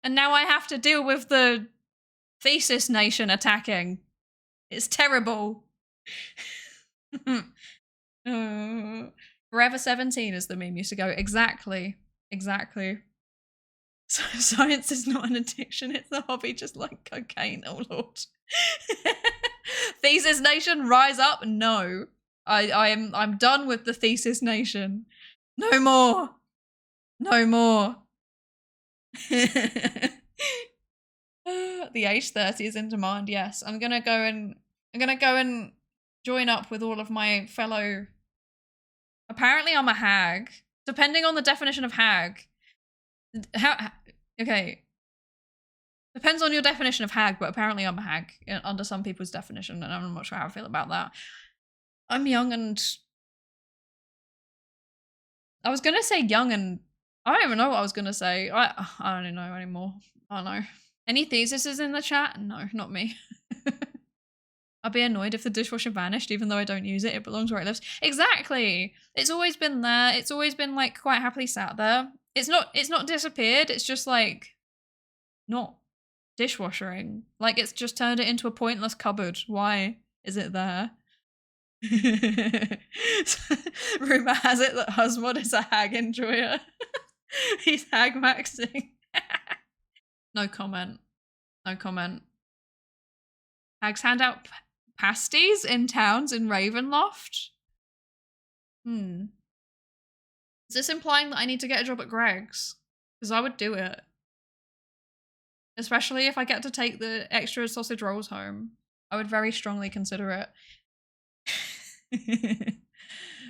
And now I have to deal with the Thesis Nation attacking. It's terrible. Forever 17 as the meme used to go. Exactly. Exactly. So science is not an addiction, it's a hobby just like cocaine, oh lord. Thesis Nation, rise up. No. I'm done with the Thesis Nation. No more. No more. The age 30 is in demand, yes. I'm gonna go and join up with all of my fellow Apparently I'm a hag. Depending on the definition of hag. Okay. Depends on your definition of hag, but apparently I'm a hag under some people's definition, and I'm not sure how I feel about that. I'm young and... I was gonna say young and... I don't even know what I was gonna say. I don't even know anymore. I don't know. Any theses in the chat? No, not me. I'd be annoyed if the dishwasher vanished, even though I don't use it. It belongs where it lives. Exactly. It's always been there. It's always been like quite happily sat there. It's not disappeared. It's just like not dishwashering. Like it's just turned it into a pointless cupboard. Why is it there? Rumor has it that Husmod is a hag enjoyer. He's hag maxing. No comment. No comment. Hags hand out pasties in towns in Ravenloft? Is this implying that I need to get a job at Greg's? Because I would do it. Especially if I get to take the extra sausage rolls home. I would very strongly consider it.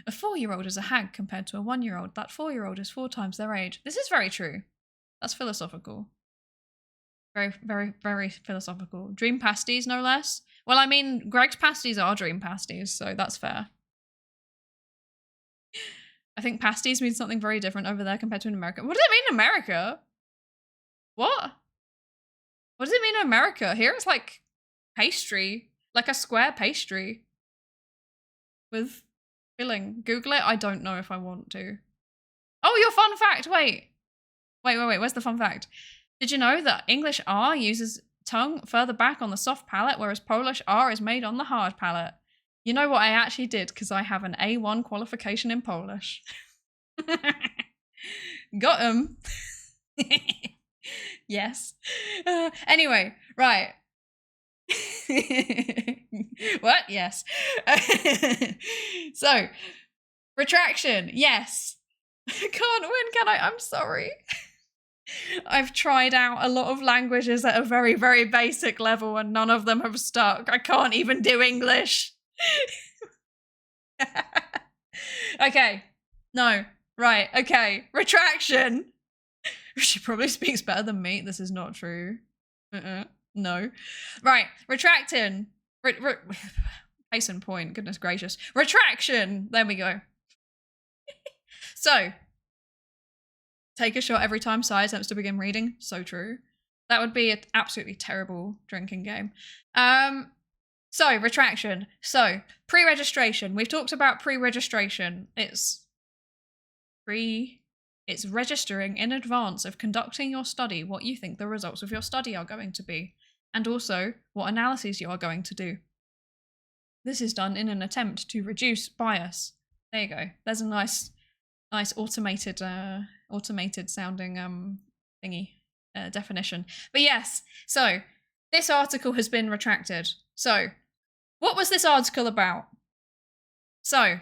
A 4-year-old is a hag compared to a 1-year-old. That 4-year-old is 4 times their age. This is very true. That's philosophical. Very, very, very philosophical. Dream pasties, no less. Well, I mean, Greg's pasties are dream pasties, so that's fair. I think pasties means something very different over there compared to in America. What does it mean in America? What? What does it mean in America? Here it's like pastry, like a square pastry with filling. Google it. I don't know if I want to. Oh, your fun fact. Wait. Where's the fun fact? Did you know that English R uses tongue further back on the soft palate, whereas Polish R is made on the hard palate? You know what I actually did, because I have an A1 qualification in Polish. Got him. Yes. Anyway, right. What? Yes. So, retraction. Yes. Can't win, can I? I'm sorry. I've tried out a lot of languages at a very, very basic level and none of them have stuck. I can't even do English. Okay. No. Right. Okay. Retraction. She probably speaks better than me. This is not true. No. Right. Retracting. Case in point. Goodness gracious. Retraction. There we go. So. Take a shot every time Sai attempts to begin reading. So true. That would be an absolutely terrible drinking game. So, retraction. So, pre-registration. We've talked about pre-registration. It's registering in advance of conducting your study what you think the results of your study are going to be, and also what analyses you are going to do. This is done in an attempt to reduce bias. There you go. There's a nice automated sounding thingy definition. But yes, so this article has been retracted. So, what was this article about? So,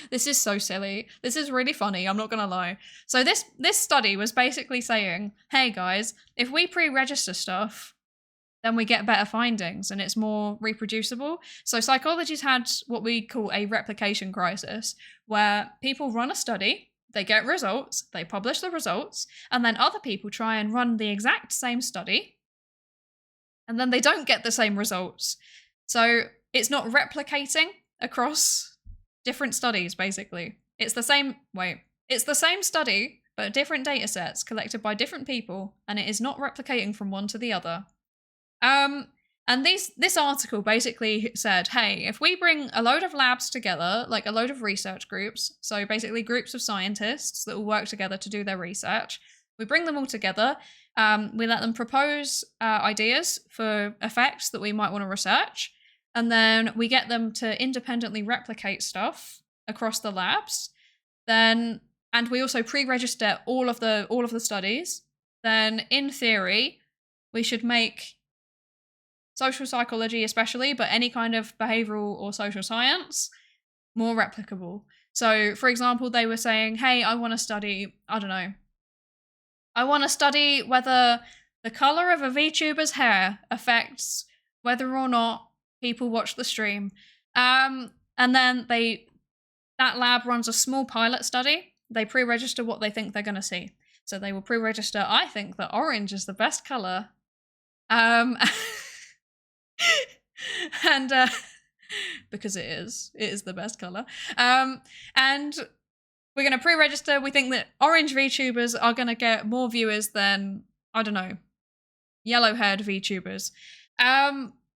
this is so silly. This is really funny, I'm not gonna lie. So this study was basically saying, hey guys, if we pre-register stuff, then we get better findings and it's more reproducible. So psychology's had what we call a replication crisis, where people run a study, they get results, they publish the results, and then other people try and run the exact same study, and then they don't get the same results. So it's not replicating across different studies, basically. It's the same study, but different data sets collected by different people, and it is not replicating from one to the other. And this article basically said, hey, if we bring a load of labs together, like a load of research groups, so basically groups of scientists that will work together to do their research, we bring them all together, we let them propose ideas for effects that we might want to research, and then we get them to independently replicate stuff across the labs, and we also pre-register all of the studies, then in theory, we should make social psychology especially, but any kind of behavioral or social science, more replicable. So, for example, they were saying, hey, I want to study, I want to study whether the color of a VTuber's hair affects whether or not people watch the stream. And then that lab runs a small pilot study. They pre-register what they think they're going to see. So they will pre-register, I think that orange is the best color. And because it is the best color. And we're going to pre-register. We think that orange VTubers are going to get more viewers than, I don't know, yellow-haired VTubers.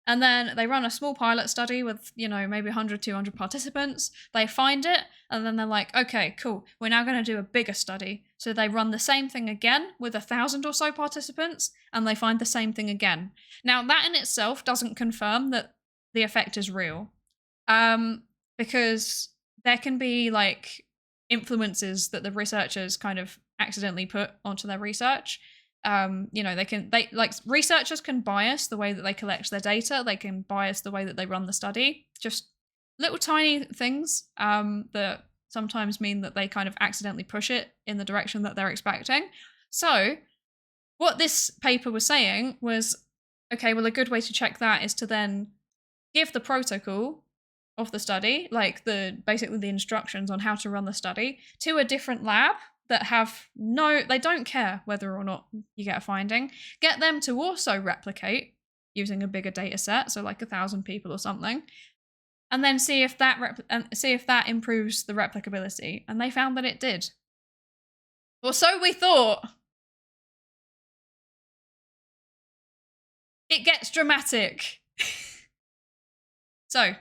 And then they run a small pilot study with, you know, maybe 100, 200 participants. They find it, and then they're like, okay, cool. We're now going to do a bigger study. So they run the same thing again with 1,000 or so participants, and they find the same thing again. Now, that in itself doesn't confirm that the effect is real. Because there can be, like, influences that the researchers kind of accidentally put onto their research. You know, researchers can bias the way that they collect their data. They can bias the way that they run the study. Just little tiny things that sometimes mean that they kind of accidentally push it in the direction that they're expecting. So what this paper was saying was, okay, well, a good way to check that is to then give the protocol of the study, like basically the instructions on how to run the study, to a different lab that they don't care whether or not you get a finding. Get them to also replicate using a bigger data set, so like 1,000 people or something, and then see if that improves the replicability. And they found that it did. Or so we thought. It gets dramatic. So,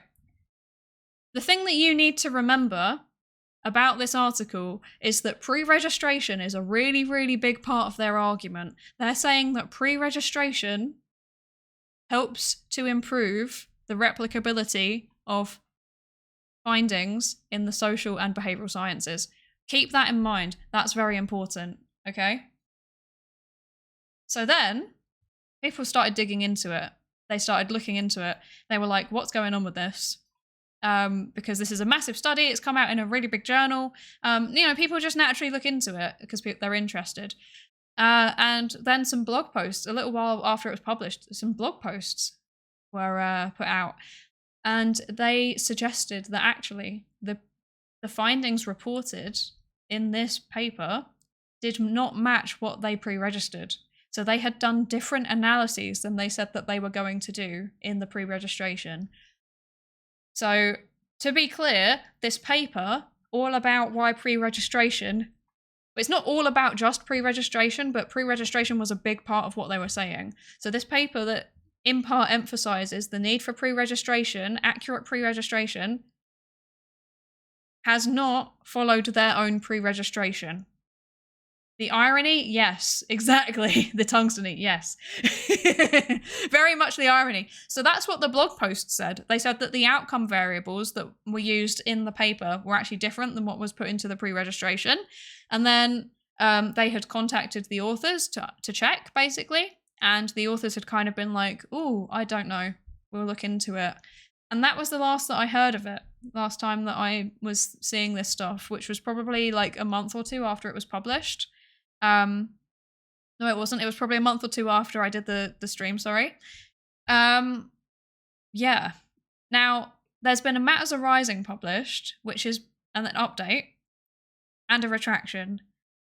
the thing that you need to remember about this article is that pre-registration is a really, really big part of their argument. They're saying that pre-registration helps to improve the replicability of findings in the social and behavioral sciences. Keep that in mind. That's very important, okay? So then, people started digging into it. They started looking into it. They were like, what's going on with this? Because this is a massive study. It's come out in a really big journal. You know, people just naturally look into it because they're interested. And then some blog posts, a little while after it was published, some blog posts were put out. And they suggested that actually the findings reported in this paper did not match what they pre-registered. So they had done different analyses than they said that they were going to do in the pre-registration. So, to be clear, this paper, all about why pre-registration, it's not all about just pre-registration, but pre-registration was a big part of what they were saying. So this paper that in part emphasizes the need for pre-registration, accurate pre-registration, has not followed their own pre-registration. The irony? Yes, exactly. The tungsteny, yes. Very much the irony. So that's what the blog post said. They said that the outcome variables that were used in the paper were actually different than what was put into the pre-registration. And then they had contacted the authors to check, basically. And the authors had kind of been like, oh, I don't know. We'll look into it. And that was the last that I heard of it. Last time that I was seeing this stuff, which was probably like a month or two after it was published. No, it wasn't. It was probably a month or two after I did the stream, sorry. Yeah. Now, there's been a Matters Arising published, which is an update and a retraction.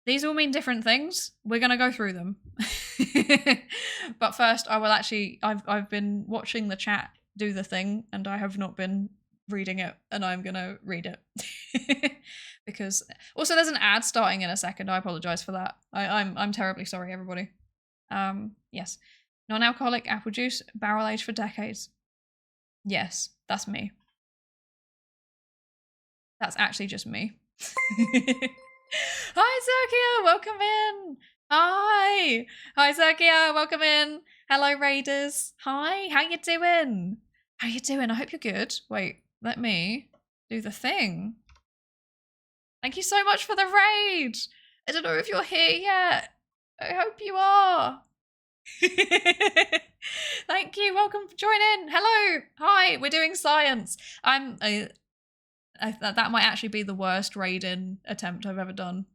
These all mean different things. We're going to go through them. But first, I've been watching the chat do the thing, and I have not been reading it, and I'm going to read it. Because also there's an ad starting in a second. I apologize for that. I'm terribly sorry, everybody. Yes. Non-alcoholic apple juice, barrel aged for decades. Yes, that's me. That's actually just me. Hi, Zerkia, welcome in. Hi, Zerkia, welcome in. Hello, Raiders. Hi, how you doing? How you doing? I hope you're good. Wait, let me do the thing. Thank you so much for the raid. I don't know if you're here yet. I hope you are. Thank you. Welcome. Join in. Hello. Hi. We're doing science. That might actually be the worst raid-in attempt I've ever done.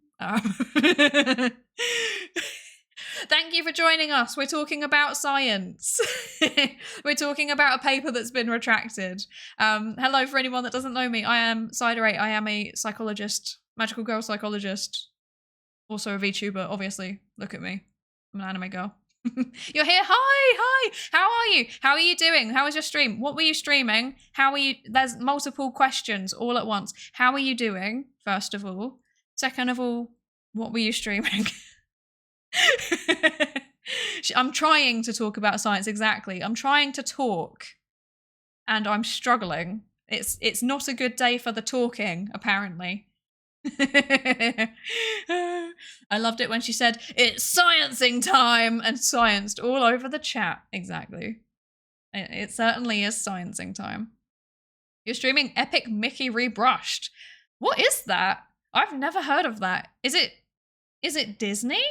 Thank you for joining us. We're talking about science. We're talking about a paper that's been retracted. Hello for anyone that doesn't know me. I am Psydere. I am a psychologist, magical girl psychologist. Also a VTuber, obviously. Look at me. I'm an anime girl. You're here. Hi. How are you? How are you doing? How was your stream? What were you streaming? How are you? There's multiple questions all at once. How are you doing? First of all. Second of all, what were you streaming? I'm trying to talk about science, exactly. I'm trying to talk and I'm struggling. It's not a good day for the talking, apparently. I loved it when she said, "It's sciencing time," and scienced all over the chat. Exactly. It certainly is sciencing time. You're streaming Epic Mickey Rebrushed. What is that? I've never heard of that. Is it Disney?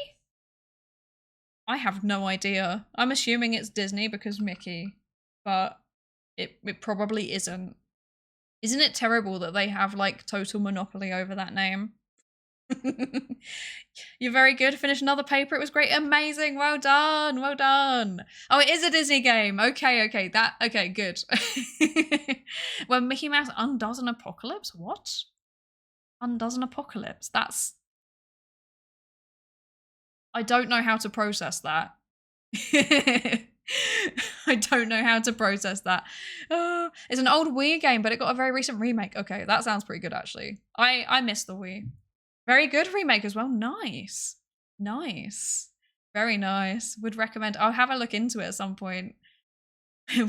I have no idea. I'm assuming it's Disney because Mickey, but it probably isn't. Isn't it terrible that they have like total monopoly over that name? You're very good. Finish another paper. It was great. Amazing. Well done. Well done. Oh, it is a Disney game. Okay. Okay, good. When Mickey Mouse undoes an apocalypse? What? Undoes an apocalypse? That's... I don't know how to process that. I don't know how to process that. It's an old Wii game, but it got a very recent remake. Okay, that sounds pretty good, actually. I miss the Wii. Very good remake as well. Nice. Nice. Very nice. Would recommend. I'll have a look into it at some point.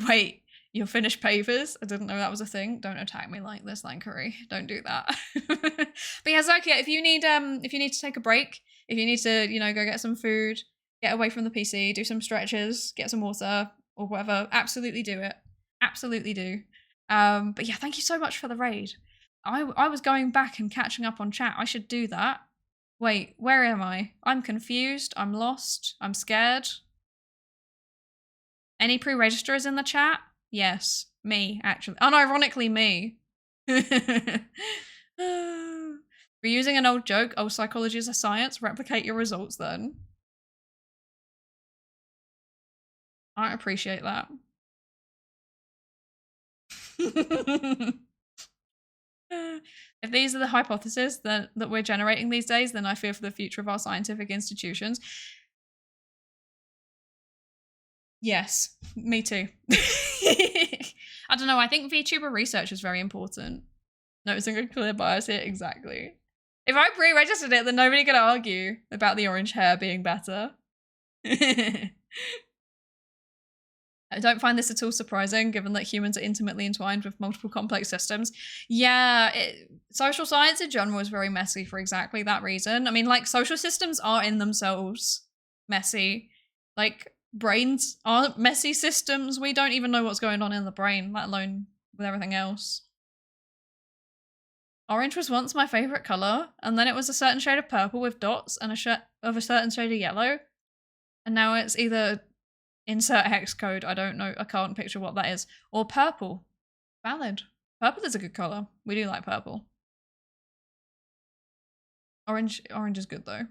Wait, you'll finish papers? I didn't know that was a thing. Don't attack me like this, Lankery. Don't do that. But yeah, Zokia, if you need to take a break, if you need to, go get some food, get away from the PC, do some stretches, get some water or whatever, absolutely do it. Absolutely do. But yeah, thank you so much for the raid. I was going back and catching up on chat. I should do that. Wait, where am I? I'm confused. I'm lost. I'm scared. Any pre-registerers in the chat? Yes, me, actually. Unironically, me. We're using an old joke. Oh, psychology is a science. Replicate your results then. I appreciate that. If these are the hypotheses that we're generating these days, then I fear for the future of our scientific institutions. Yes, me too. I don't know, I think VTuber research is very important. Noticing a clear bias here, exactly. If I pre-registered it, then nobody could argue about the orange hair being better. I don't find this at all surprising, given that humans are intimately entwined with multiple complex systems. Yeah, social science in general is very messy for exactly that reason. I mean, like, social systems are in themselves messy. Like, brains aren't messy systems. We don't even know what's going on in the brain, let alone with everything else. Orange was once my favorite color, and then it was a certain shade of purple with dots and a certain shade of yellow. And now it's either insert hex code, I don't know, I can't picture what that is, or purple. Valid. Purple is a good color. We do like purple. Orange is good though.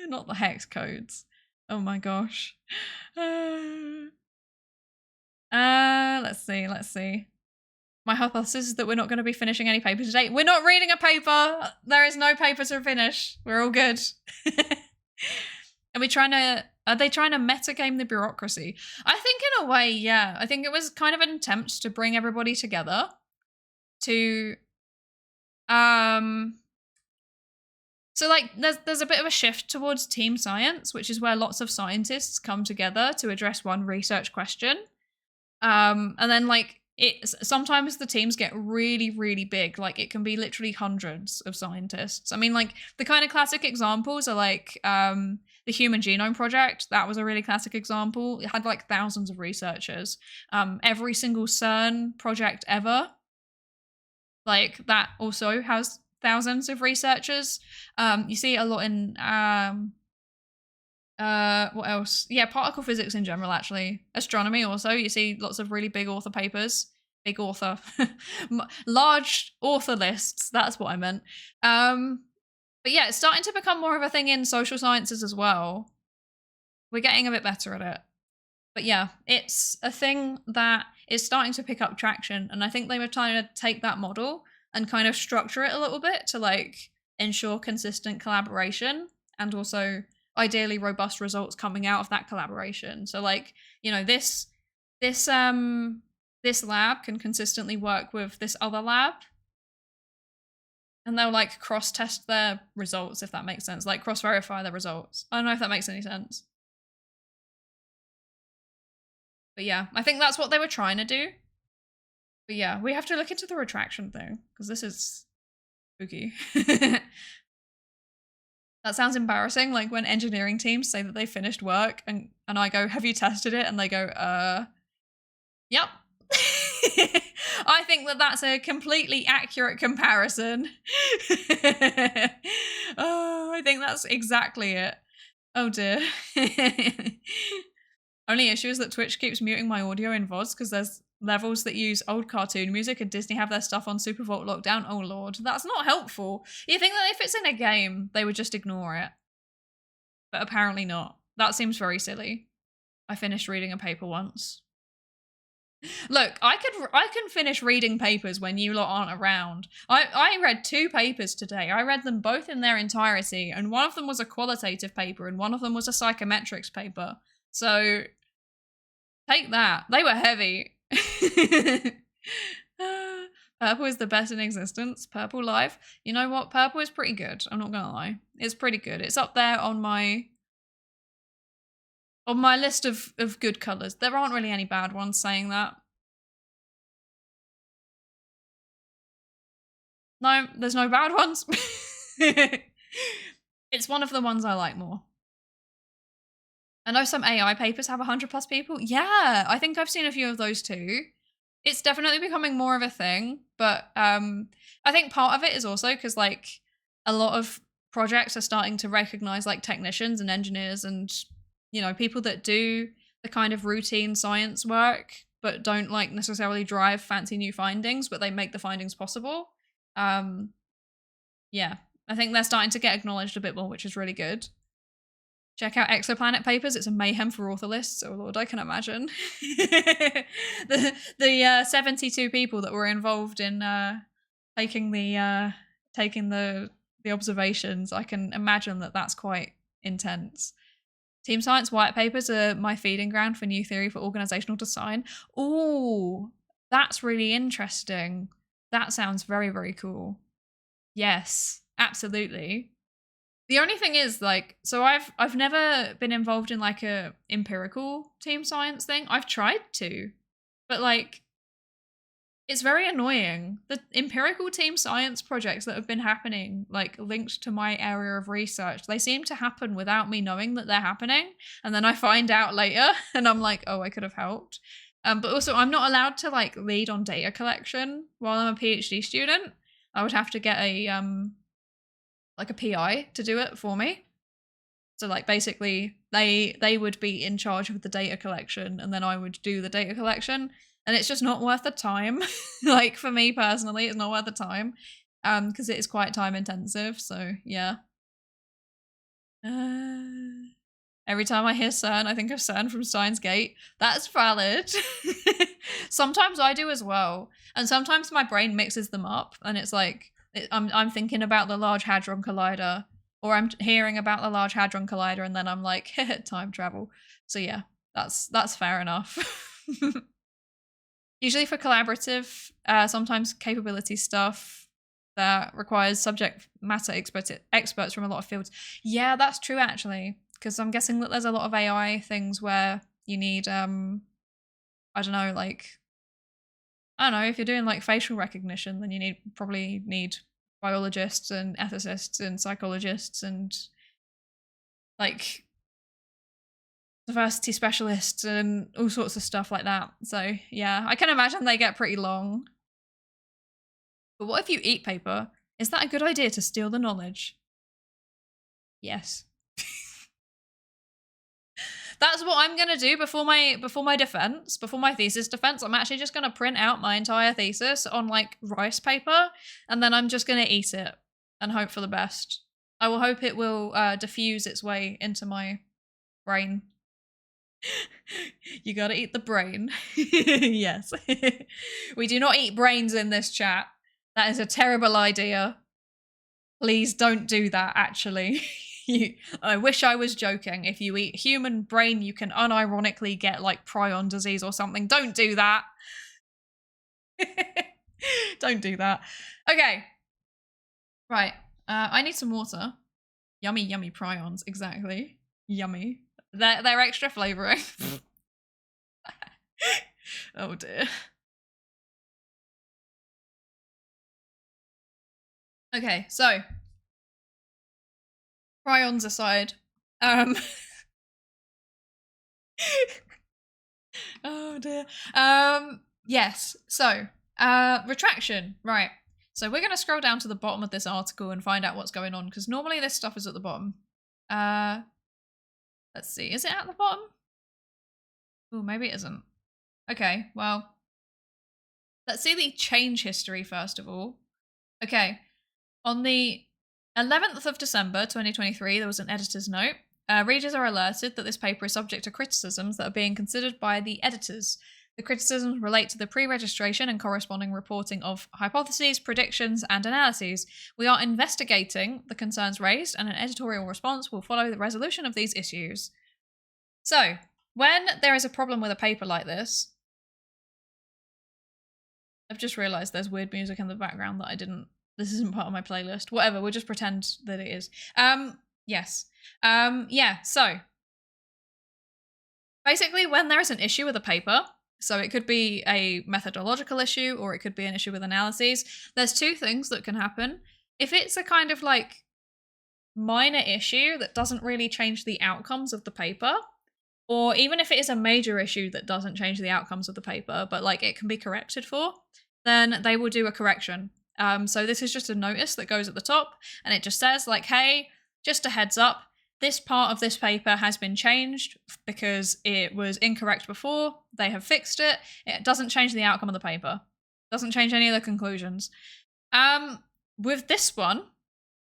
Not the hex codes. Oh my gosh. Let's see. My hypothesis is that we're not going to be finishing any paper today. We're not reading a paper. There is no paper to finish. We're all good. Are they trying to metagame the bureaucracy? I think in a way, yeah. I think it was kind of an attempt to bring everybody together to, so like there's a bit of a shift towards team science, which is where lots of scientists come together to address one research question. And then like sometimes the teams get really, really big. Like it can be literally hundreds of scientists. I mean, like the kind of classic examples are like the Human Genome Project. That was a really classic example. It had like thousands of researchers. Every single CERN project ever, like that also has thousands of researchers. You see it a lot in what else? Yeah, particle physics in general, actually. Astronomy also, you see lots of really big author papers. Big author. Large author lists, that's what I meant. But But yeah, it's starting to become more of a thing in social sciences as well. We're getting a bit better at it. But yeah, it's a thing that is starting to pick up traction. And I think they were trying to take that model and kind of structure it a little bit to like ensure consistent collaboration and also ideally robust results coming out of that collaboration. So like, you know, this lab can consistently work with this other lab. And they'll like cross-test their results, if that makes sense. Like cross-verify their results. I don't know if that makes any sense. But yeah, I think that's what they were trying to do. But yeah, we have to look into the retraction thing, because this is spooky. That sounds embarrassing, like when engineering teams say that they finished work and I go, have you tested it? And they go, yep. I think that that's a completely accurate comparison. Oh, I think that's exactly it. Oh dear. Only issue is that Twitch keeps muting my audio in VODs because there's levels that use old cartoon music and Disney have their stuff on Super Vault Lockdown. Oh lord, that's not helpful. You think that if it's in a game, they would just ignore it. But apparently not. That seems very silly. I finished reading a paper once. Look, I can finish reading papers when you lot aren't around. I read 2 papers today. I read them both in their entirety, and one of them was a qualitative paper and one of them was a psychometrics paper. So take that. They were heavy. Purple is the best in existence. Purple Live. You know what? Purple is pretty good. I'm not gonna lie. It's pretty good. It's up there on my list of good colours. There aren't really any bad ones saying that. No, there's no bad ones. It's one of the ones I like more. I know some AI papers have 100+ people. Yeah, I think I've seen a few of those too. It's definitely becoming more of a thing, but I think part of it is also because like a lot of projects are starting to recognize like technicians and engineers and, you know, people that do the kind of routine science work but don't like necessarily drive fancy new findings, but they make the findings possible. Yeah, I think they're starting to get acknowledged a bit more, which is really good. Check out Exoplanet papers. It's a mayhem for author lists. Oh lord, I can imagine. the 72 people that were involved in taking the observations. I can imagine that that's quite intense. Team science white papers are my feeding ground for new theory for organizational design. Oh, that's really interesting. That sounds very, very cool. Yes, absolutely. The only thing is, like, so I've never been involved in like a empirical team science thing. I've tried to, but like, it's very annoying. The empirical team science projects that have been happening, like linked to my area of research, they seem to happen without me knowing that they're happening. And then I find out later and I'm like, oh, I could have helped. But also I'm not allowed to like lead on data collection while I'm a PhD student. I would have to get a like a PI to do it for me. So like basically they would be in charge of the data collection and then I would do the data collection, and it's just not worth the time. Like for me personally, it's not worth the time because it is quite time intensive. So yeah. Every time I hear CERN, I think of CERN from Steins Gate. That's valid. Sometimes I do as well. And sometimes my brain mixes them up and it's like, I'm thinking about the Large Hadron Collider, or I'm hearing about the Large Hadron Collider and then I'm like, time travel. So yeah, that's fair enough. Usually for collaborative, sometimes capability stuff that requires subject matter experts from a lot of fields. Yeah, that's true actually. Because I'm guessing that there's a lot of AI things where you need, I don't know, like, I don't know, if you're doing like facial recognition, then you probably need biologists and ethicists and psychologists and like diversity specialists and all sorts of stuff like that. So yeah, I can imagine they get pretty long. But what if you eat paper? Is that a good idea to steal the knowledge? Yes. That's what I'm going to do before my defense, before my thesis defense. I'm actually just going to print out my entire thesis on like rice paper, and then I'm just going to eat it and hope for the best. I will hope it will diffuse its way into my brain. You gotta eat the brain. Yes. We do not eat brains in this chat. That is a terrible idea. Please don't do that, actually. I wish I was joking. If you eat human brain, you can unironically get like prion disease or something. Don't do that. Don't do that. Okay. Right. I need some water. Yummy, yummy prions. Exactly. Yummy. They're extra flavoring. Oh dear. Okay, so prions aside, oh dear. Yes. So, retraction. Right. So we're going to scroll down to the bottom of this article and find out what's going on, because normally this stuff is at the bottom. Let's see. Is it at the bottom? Oh, maybe it isn't. Okay, well, let's see the change history first of all. Okay. On the 11th of December 2023, there was an editor's note. Readers are alerted that this paper is subject to criticisms that are being considered by the editors. The criticisms relate to the pre-registration and corresponding reporting of hypotheses, predictions, and analyses. We are investigating the concerns raised, and an editorial response will follow the resolution of these issues. So, when there is a problem with a paper like this, I've just realised there's weird music in the background that I didn't. This isn't part of my playlist. Whatever, we'll just pretend that it is. Yes. Yeah, so basically when there is an issue with a paper, so it could be a methodological issue or it could be an issue with analyses, there's two things that can happen. If it's a kind of like minor issue that doesn't really change the outcomes of the paper, or even if it is a major issue that doesn't change the outcomes of the paper, but like it can be corrected for, then they will do a correction. So this is just a notice that goes at the top, and it just says like, hey, just a heads up, this part of this paper has been changed because it was incorrect before. They have fixed it. It doesn't change the outcome of the paper. Doesn't change any of the conclusions. With this one,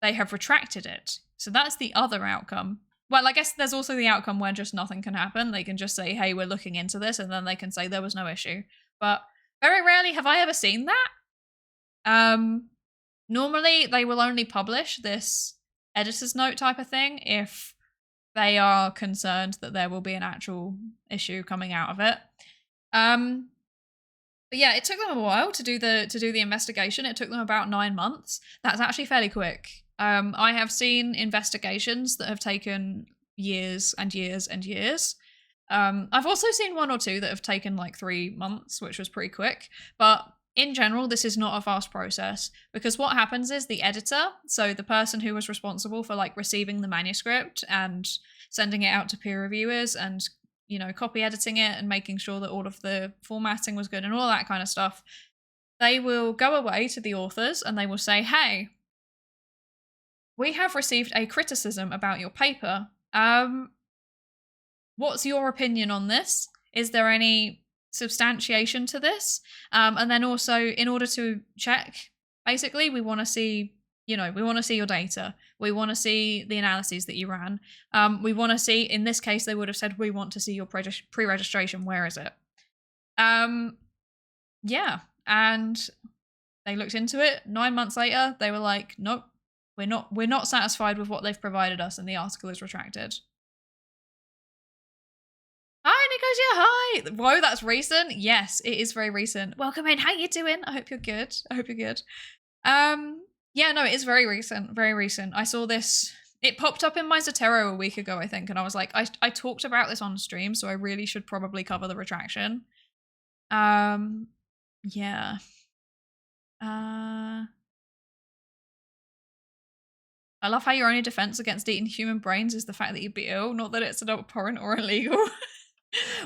they have retracted it. So that's the other outcome. Well, I guess there's also the outcome where just nothing can happen. They can just say, hey, we're looking into this, and then they can say there was no issue. But very rarely have I ever seen that. Normally, they will only publish this editor's note type of thing if they are concerned that there will be an actual issue coming out of it. But yeah, it took them a while to do the investigation. It took them about 9 months. That's actually fairly quick. I have seen investigations that have taken years and years and years. I've also seen one or two that have taken like 3 months, which was pretty quick. But in general, this is not a fast process, because what happens is the editor, so the person who was responsible for like receiving the manuscript and sending it out to peer reviewers and, you know, copy editing it and making sure that all of the formatting was good and all that kind of stuff, they will go away to the authors and they will say, hey, we have received a criticism about your paper. What's your opinion on this? Is there any substantiation to this? And then also, in order to check, basically, we want to see, you know, we want to see your data. We want to see the analyses that you ran. We want to see, in this case, they would have said, we want to see your pre-registration. Where is it? Yeah. And they looked into it. 9 months later, they were like, nope, we're not satisfied with what they've provided us, and the article is retracted. Hi, Nicosia, hi! Whoa, that's recent? Yes, it is very recent. Welcome in, how you doing? I hope you're good. Yeah, no, it is very recent, very recent. I saw this, it popped up in my Zotero a week ago, I think, and I was like, I talked about this on stream, so I really should probably cover the retraction. Yeah. I love how your only defense against eating human brains is the fact that you'd be ill, not that it's an abhorrent or illegal.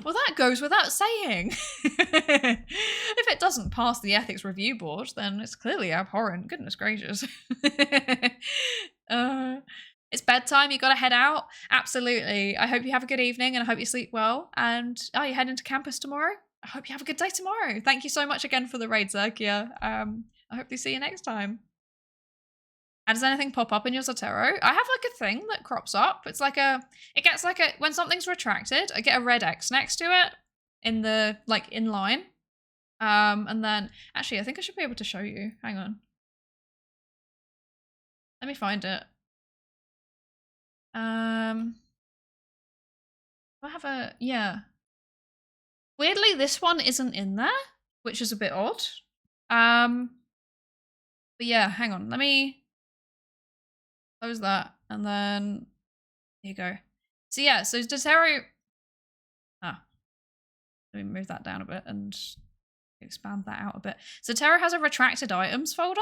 Well, that goes without saying. If it doesn't pass the ethics review board, then it's clearly abhorrent. Goodness gracious. It's bedtime. You got to head out. Absolutely. I hope you have a good evening and I hope you sleep well. And you're heading to campus tomorrow. I hope you have a good day tomorrow. Thank you so much again for the raid, Zerkia. I hope to see you next time. How does anything pop up in your Zotero? I have like a thing that crops up. It's like it gets like when something's retracted, I get a red X next to it in the, like, in line. And then, actually, I think I should be able to show you. Hang on. Let me find it. I have a, yeah. Weirdly, this one isn't in there, which is a bit odd. But yeah, hang on. Let me close that, and then there you go. So yeah, so Zotero. Let me move that down a bit and expand that out a bit. Zotero has a retracted items folder.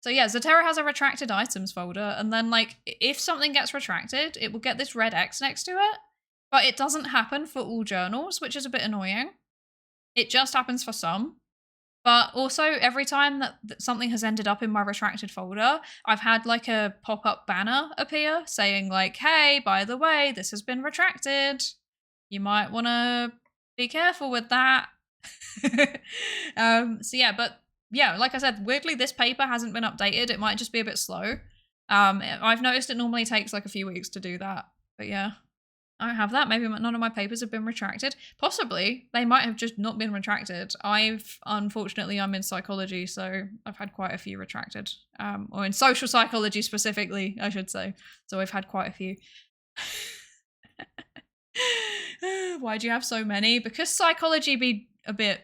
So yeah, Zotero has a retracted items folder, and then like if something gets retracted, it will get this red X next to it. But it doesn't happen for all journals, which is a bit annoying. It just happens for some. But also, every time that something has ended up in my retracted folder, I've had like a pop-up banner appear saying like, hey, by the way, this has been retracted. You might want to be careful with that. So yeah, but yeah, like I said, weirdly, this paper hasn't been updated. It might just be a bit slow. I've noticed it normally takes like a few weeks to do that. But yeah. I don't have that. Maybe none of my papers have been retracted. Possibly. They might have just not been retracted. Unfortunately, I'm in psychology, so I've had quite a few retracted. Or in social psychology specifically, I should say. So I've had quite a few. Why do you have so many? Because psychology be a bit,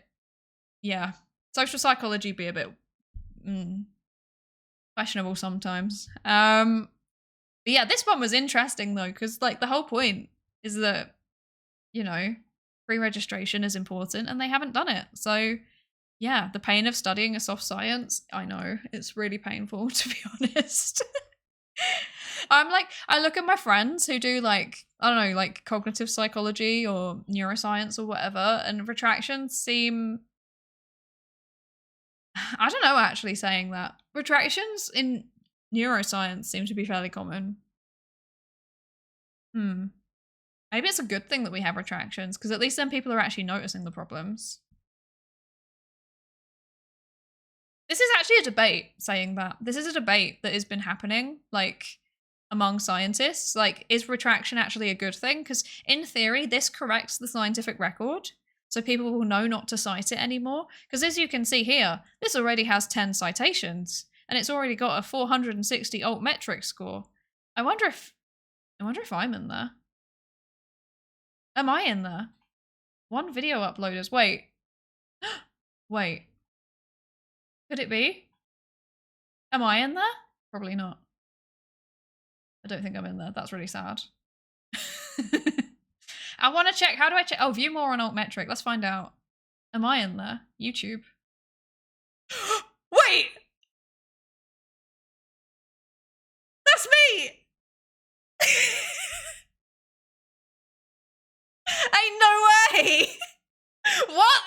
yeah. Social psychology be a bit questionable sometimes. But yeah, this one was interesting though, because like the whole point is that, you know, pre-registration is important and they haven't done it. So yeah, the pain of studying a soft science, I know, it's really painful to be honest. I look at my friends who do like, I don't know, like cognitive psychology or neuroscience or whatever, and retractions seem, I don't know actually saying that. Retractions in neuroscience seem to be fairly common. Maybe it's a good thing that we have retractions, because at least then people are actually noticing the problems. This is actually a debate saying that. This is a debate that has been happening, like, among scientists. Like, is retraction actually a good thing? Because in theory, this corrects the scientific record, so people will know not to cite it anymore. Because as you can see here, this already has 10 citations, and it's already got a 460 altmetric score. I wonder if I'm in there. Am I in there? One video uploaders. Wait. Wait. Could it be? Am I in there? Probably not. I don't think I'm in there. That's really sad. I want to check. How do I check? Oh, view more on altmetric. Let's find out. Am I in there? YouTube. Wait! That's me! Ain't no way! What?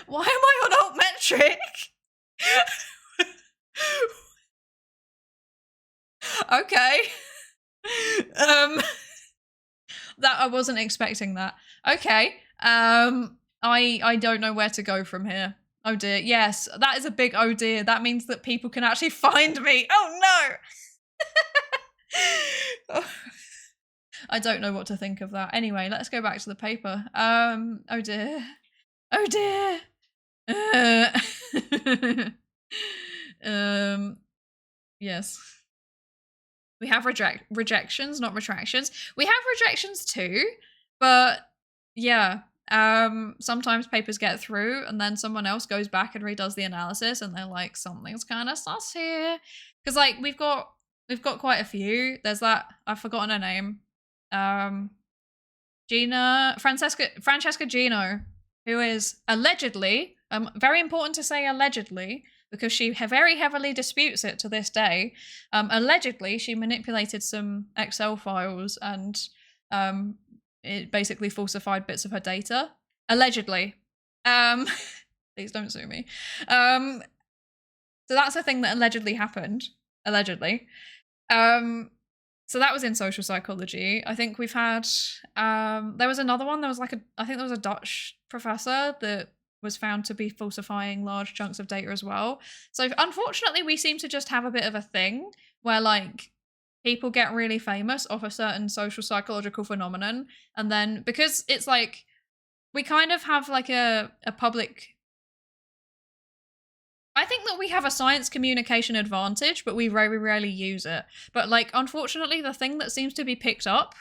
Why am I on altmetric? Okay. That I wasn't expecting that. Okay. I don't know where to go from here. Oh dear. Yes, that is a big oh dear. That means that people can actually find me. Oh no. I don't know what to think of that. Anyway, let's go back to the paper. Oh dear. Oh dear. Yes. We have rejections, not retractions. We have rejections too, but yeah. Sometimes papers get through and then someone else goes back and redoes the analysis and they're like, something's kind of sus here. Because like we've got quite a few. There's that, I've forgotten her name. Francesca Gino, who is allegedly, very important to say allegedly, because she very heavily disputes it to this day. Allegedly, she manipulated some Excel files and it basically falsified bits of her data. Allegedly. Please don't sue me. So that's a thing that allegedly happened. Allegedly. So that was in social psychology. I think we've had, there was another one, there was like I think there was a Dutch professor that was found to be falsifying large chunks of data as well. So unfortunately, we seem to just have a bit of a thing where like people get really famous off a certain social psychological phenomenon, and then because it's like we kind of have like a public, I think that we have a science communication advantage, but we very rarely use it. But like, unfortunately, the thing that seems to be picked up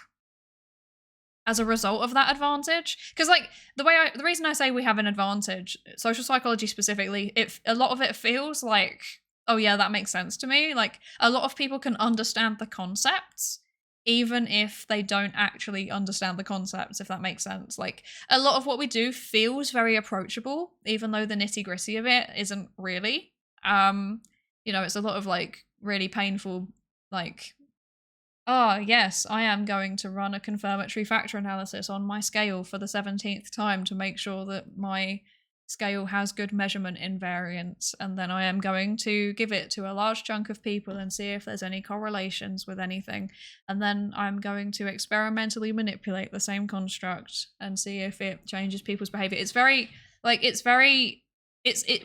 as a result of that advantage, because like the reason I say we have an advantage, social psychology specifically, a lot of it feels like, oh yeah, that makes sense to me. Like a lot of people can understand the concepts, even if they don't actually understand the concepts, if that makes sense. Like a lot of what we do feels very approachable, even though the nitty-gritty of it isn't really. It's a lot of like really painful, like, oh yes, I am going to run a confirmatory factor analysis on my scale for the 17th time to make sure that my scale has good measurement invariance, and then I am going to give it to a large chunk of people and see if there's any correlations with anything, and then I'm going to experimentally manipulate the same construct and see if it changes people's behavior.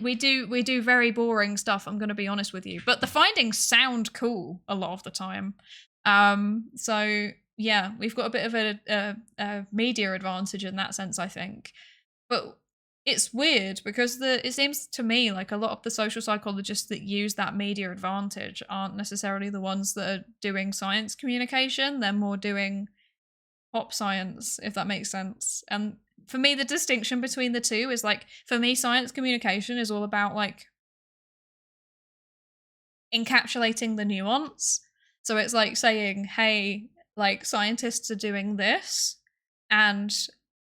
We do very boring stuff, I'm going to be honest with you, but the findings sound cool a lot of the time. So yeah, we've got a bit of a media advantage in that sense, I think. But it's weird because it seems to me like a lot of the social psychologists that use that media advantage aren't necessarily the ones that are doing science communication. They're more doing pop science, if that makes sense. And for me, the distinction between the two is like, for me, science communication is all about like encapsulating the nuance. So it's like saying, hey, like scientists are doing this and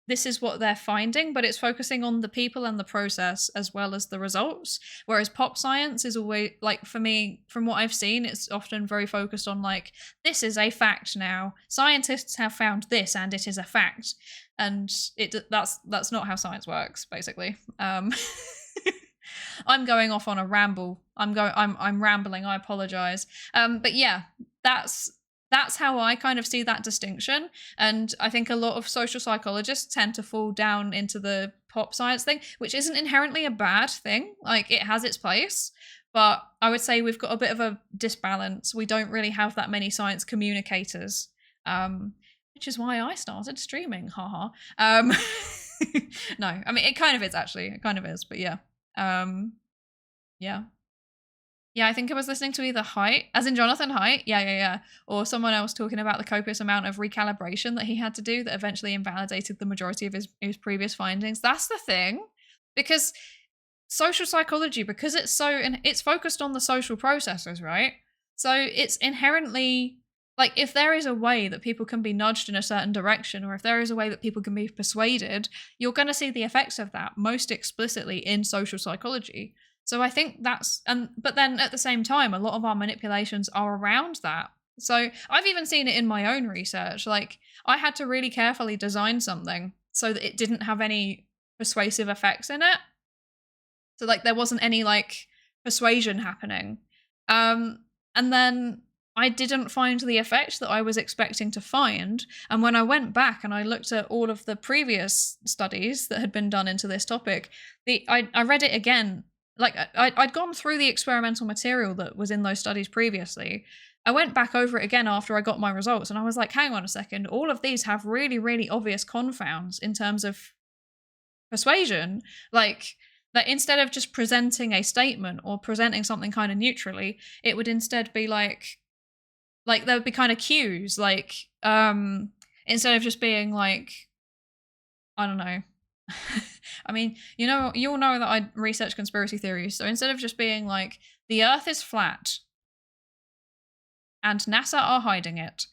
this is what they're finding, but it's focusing on the people and the process as well as the results. Whereas pop science is always, like, for me, from what I've seen, it's often very focused on like, this is a fact now. Scientists have found this and it is a fact. And that's not how science works, basically. I'm going off on a ramble. I'm rambling, I apologize. But yeah, that's how I kind of see that distinction. And I think a lot of social psychologists tend to fall down into the pop science thing, which isn't inherently a bad thing. Like, it has its place. But I would say we've got a bit of a disbalance. We don't really have that many science communicators, which is why I started streaming. Haha. No, I mean, it kind of is, actually. It kind of is, but yeah. Yeah. Yeah, I think I was listening to either Haidt, as in Jonathan Haidt, yeah, or someone else talking about the copious amount of recalibration that he had to do that eventually invalidated the majority of his previous findings. That's the thing, because social psychology, because it's focused on the social processes, right? So it's inherently, like, if there is a way that people can be nudged in a certain direction, or if there is a way that people can be persuaded, you're going to see the effects of that most explicitly in social psychology. So I think but then at the same time, a lot of our manipulations are around that. So I've even seen it in my own research. Like, I had to really carefully design something so that it didn't have any persuasive effects in it. So like there wasn't any like persuasion happening. And then I didn't find the effect that I was expecting to find. And when I went back and I looked at all of the previous studies that had been done into this topic, I read it again. Like, I'd gone through the experimental material that was in those studies previously. I went back over it again after I got my results, and I was like, hang on a second, all of these have really, really obvious confounds in terms of persuasion. Like, that instead of just presenting a statement or presenting something kind of neutrally, it would instead be like there would be kind of cues, like, instead of just being like, I don't know. I mean, you'll know that I research conspiracy theories. So instead of just being like, the Earth is flat and NASA are hiding it,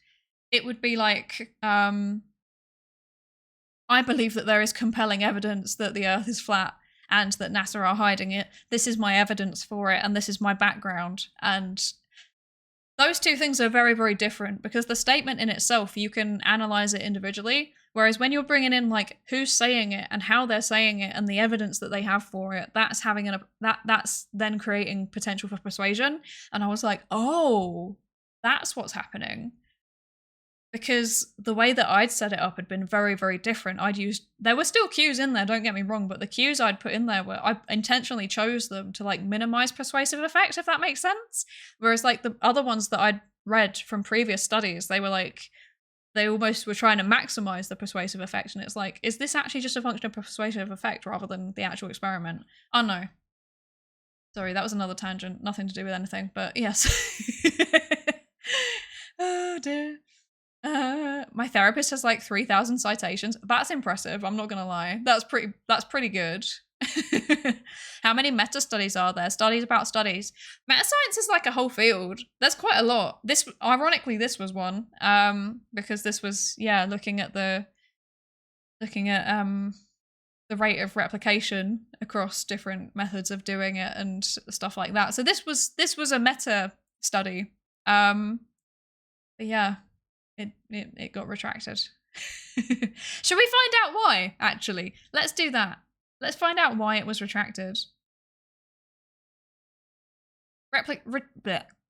it would be like, I believe that there is compelling evidence that the Earth is flat and that NASA are hiding it. This is my evidence for it, and this is my background. And those two things are very, very different, because the statement in itself, you can analyze it individually. Whereas when you're bringing in like who's saying it and how they're saying it and the evidence that they have for it, that's then creating potential for persuasion. And I was like, oh, that's what's happening. because the way that I'd set it up had been very, very different. There were still cues in there, don't get me wrong, but the cues I'd put in there I intentionally chose them to like minimize persuasive effect, if that makes sense. Whereas like the other ones that I'd read from previous studies, they almost were trying to maximize the persuasive effect. And it's like, is this actually just a function of persuasive effect rather than the actual experiment? Oh no. Sorry, that was another tangent, nothing to do with anything, but yes. Oh dear. My therapist has like 3,000 citations. That's impressive. I'm not gonna lie. That's pretty good. How many meta studies are there? Studies about studies. Meta science is like a whole field. There's quite a lot. Ironically, this was one. Because this was looking at the rate of replication across different methods of doing it and stuff like that. So this was a meta study. But yeah. It got retracted. Should we find out why, actually? Let's do that. Let's find out why it was retracted.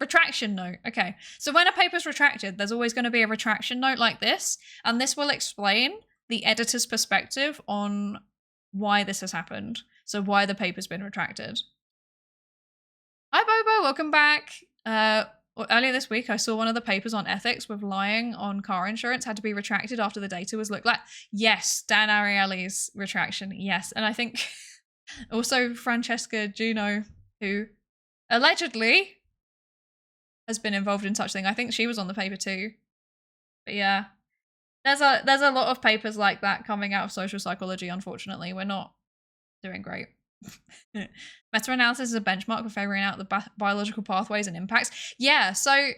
Retraction note. Okay. So when a paper's retracted, there's always going to be a retraction note like this, and this will explain the editor's perspective on why this has happened. So why the paper's been retracted. Hi, Bobo. Welcome back. Earlier this week, I saw one of the papers on ethics with lying on car insurance had to be retracted after the data was looked at. Yes, Dan Ariely's retraction, yes. And I think also Francesca Juno, who allegedly has been involved in such thing. I think she was on the paper too. But yeah, there's a lot of papers like that coming out of social psychology, unfortunately. We're not doing great. Meta-analysis is a benchmark for figuring out the biological pathways and impacts. Yeah, so I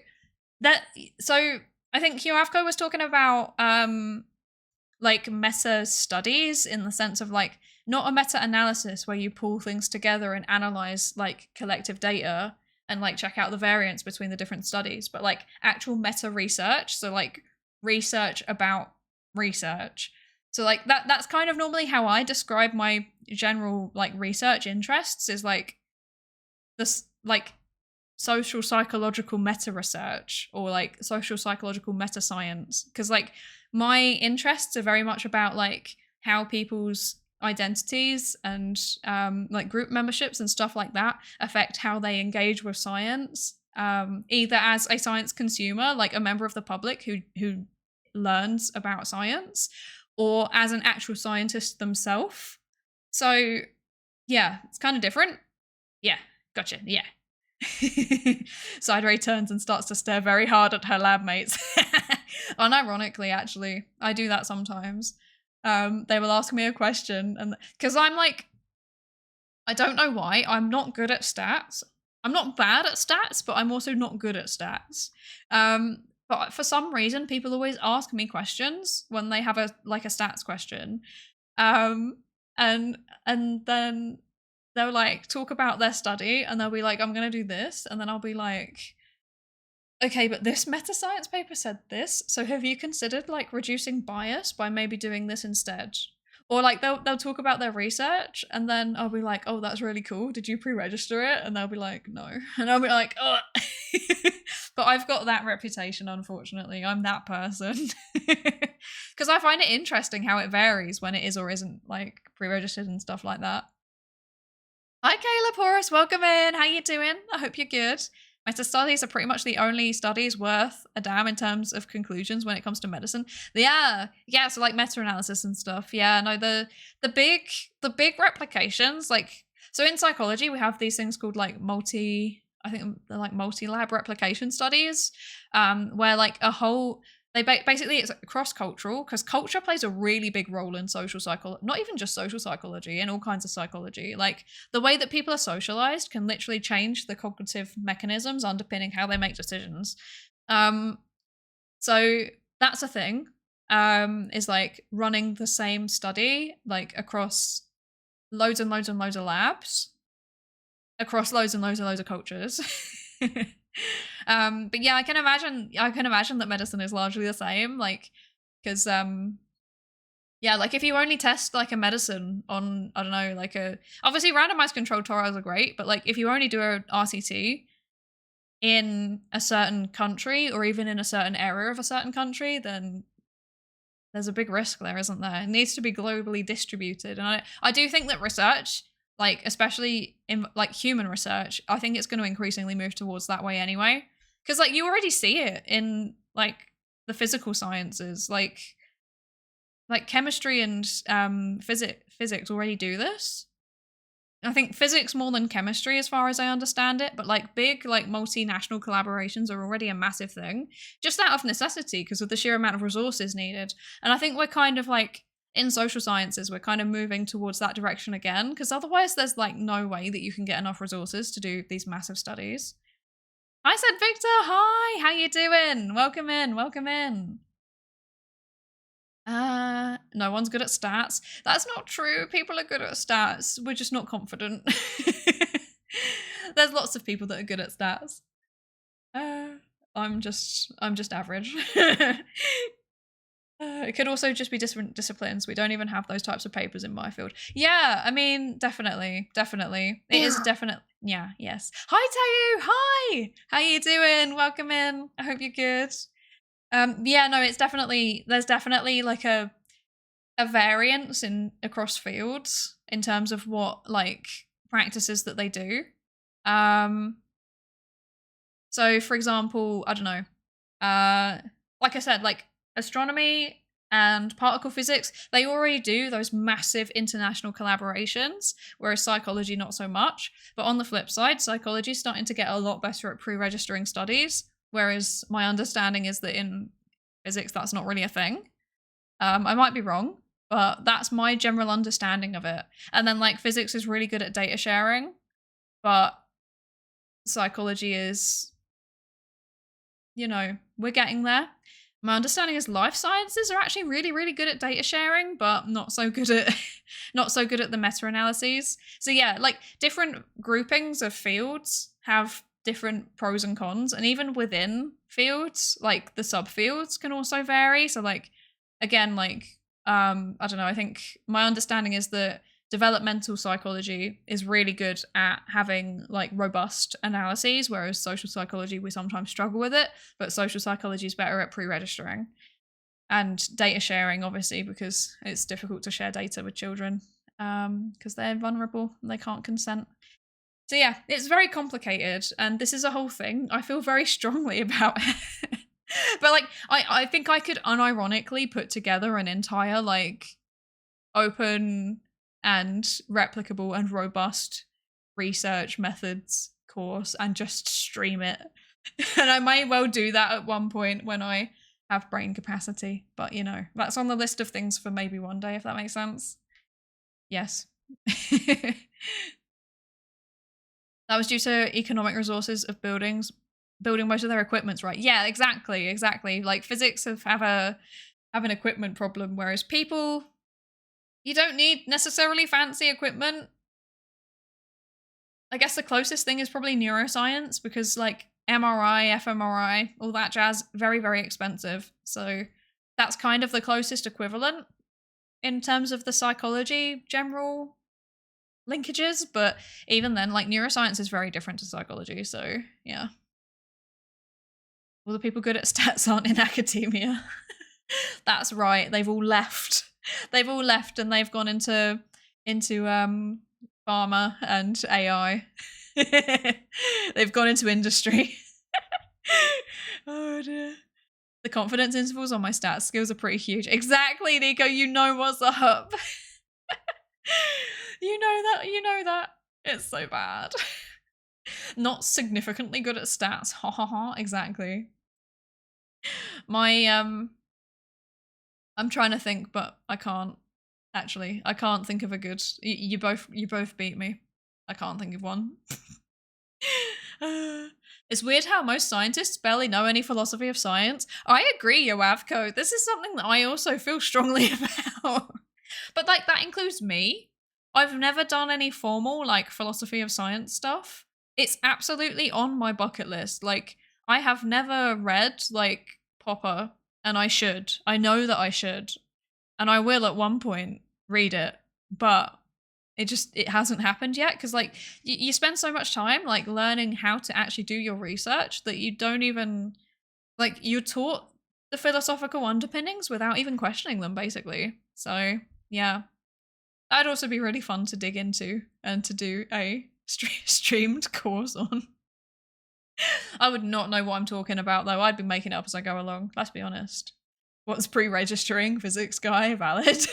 think Huavko was talking about like meta studies in the sense of like not a meta-analysis where you pull things together and analyze like collective data and like check out the variance between the different studies, but like actual meta research, so like research about research. So like that's kind of normally how I describe my general like research interests, is like this like social psychological meta research or like social psychological meta science, because like my interests are very much about like how people's identities and like group memberships and stuff like that affect how they engage with science, either as a science consumer, like a member of the public who learns about science, or as an actual scientist themselves. So yeah, it's kind of different. Yeah, gotcha, yeah. Psydere turns and starts to stare very hard at her lab mates. Unironically, actually, I do that sometimes. They will ask me a question, and because I'm like, I don't know why, I'm not good at stats. I'm not bad at stats, but I'm also not good at stats. But for some reason, people always ask me questions when they have a stats question. And then they'll like talk about their study and they'll be like, I'm going to do this. And then I'll be like, okay, but this meta science paper said this. So have you considered like reducing bias by maybe doing this instead? Or like they'll talk about their research and then I'll be like, oh, that's really cool. Did you pre-register it? And they'll be like, no. And I'll be like, oh. But I've got that reputation, unfortunately. I'm that person. Because I find it interesting how it varies when it is or isn't like pre-registered and stuff like that. Hi, Kayla Porus. Welcome in. How you doing? I hope you're good. Meta studies are pretty much the only studies worth a damn in terms of conclusions when it comes to medicine. Yeah, so like meta-analysis and stuff. Yeah, no, the big replications, like, so in psychology we have these things called like multi-lab replication studies, where like basically it's cross-cultural, because culture plays a really big role in social psychology, not even just social psychology, in all kinds of psychology. Like the way that people are socialized can literally change the cognitive mechanisms underpinning how they make decisions. So that's a thing, is like running the same study like across loads and loads and loads of labs, across loads and loads and loads of cultures. But yeah, I can imagine that medicine is largely the same, like, because yeah, like if you only test like a medicine on, I don't know, like obviously randomized controlled trials are great, but like if you only do a RCT, in a certain country or even in a certain area of a certain country, then there's a big risk there, isn't there? It needs to be globally distributed. And I do think that research, like especially in like human research, I think it's going to increasingly move towards that way anyway. Because like you already see it in like the physical sciences, like chemistry and physics already do this. I think physics more than chemistry as far as I understand it, but like big like multinational collaborations are already a massive thing just out of necessity because of the sheer amount of resources needed. And I think we're kind of like in social sciences, we're kind of moving towards that direction again because otherwise there's like no way that you can get enough resources to do these massive studies. I said Victor, hi, how you doing? Welcome in, welcome in. No one's good at stats. That's not true. People are good at stats. We're just not confident. There's lots of people that are good at stats. I'm just average. It could also just be different disciplines. We don't even have those types of papers in my field. Yeah, I mean, definitely. It is definitely, yeah, yes. Hi, Tayu, hi! How you doing? Welcome in. I hope you're good. Yeah, no, it's definitely, there's definitely like a variance in across fields in terms of what like practices that they do. So for example, I don't know, like I said, like astronomy and particle physics, they already do those massive international collaborations, whereas psychology not so much. But on the flip side, psychology is starting to get a lot better at pre-registering studies, whereas my understanding is that in physics that's not really a thing. I might be wrong, but that's my general understanding of it. And then like physics is really good at data sharing, but psychology is, you know, we're getting there. My understanding is life sciences are actually really, really good at data sharing, but not so good at the meta-analyses. So yeah, like different groupings of fields have different pros and cons, and even within fields, like the subfields can also vary. So like again, like I don't know, I think my understanding is that developmental psychology is really good at having like robust analyses, whereas social psychology, we sometimes struggle with it, but social psychology is better at pre-registering and data sharing, obviously, because it's difficult to share data with children because they're vulnerable and they can't consent. So yeah, it's very complicated, and this is a whole thing. I feel very strongly about it. But like I think I could unironically put together an entire like open and replicable and robust research methods course and just stream it. And I might well do that at one point when I have brain capacity, but you know, that's on the list of things for maybe one day, if that makes sense. Yes. That was due to economic resources of building most of their equipments, right? Yeah, exactly. Like physics have an equipment problem, whereas people, you don't need necessarily fancy equipment. I guess the closest thing is probably neuroscience, because like MRI, fMRI, all that jazz, very, very expensive. So that's kind of the closest equivalent in terms of the psychology general linkages, but even then, like neuroscience is very different to psychology, so yeah. All the people good at stats aren't in academia. That's right, they've all left and they've gone into pharma and AI. They've gone into industry. Oh dear. The confidence intervals on my stats skills are pretty huge. Exactly, Nico, you know what's up. You know that. It's so bad. Not significantly good at stats. Ha ha ha, exactly. My I'm trying to think, but I can't. Actually, I can't think of a good. You both beat me. I can't think of one. It's weird how most scientists barely know any philosophy of science. I agree, Yoavko. This is something that I also feel strongly about. But like that includes me. I've never done any formal like philosophy of science stuff. It's absolutely on my bucket list. Like I have never read like Popper, and I should. I know that I should. And I will at one point read it, but It hasn't happened yet, because like you spend so much time like learning how to actually do your research that you don't even like, you're taught the philosophical underpinnings without even questioning them, basically. So yeah, that'd also be really fun to dig into and to do a streamed course on. I would not know what I'm talking about though. I'd be making it up as I go along. Let's be honest. What's pre-registering? Physics guy, valid.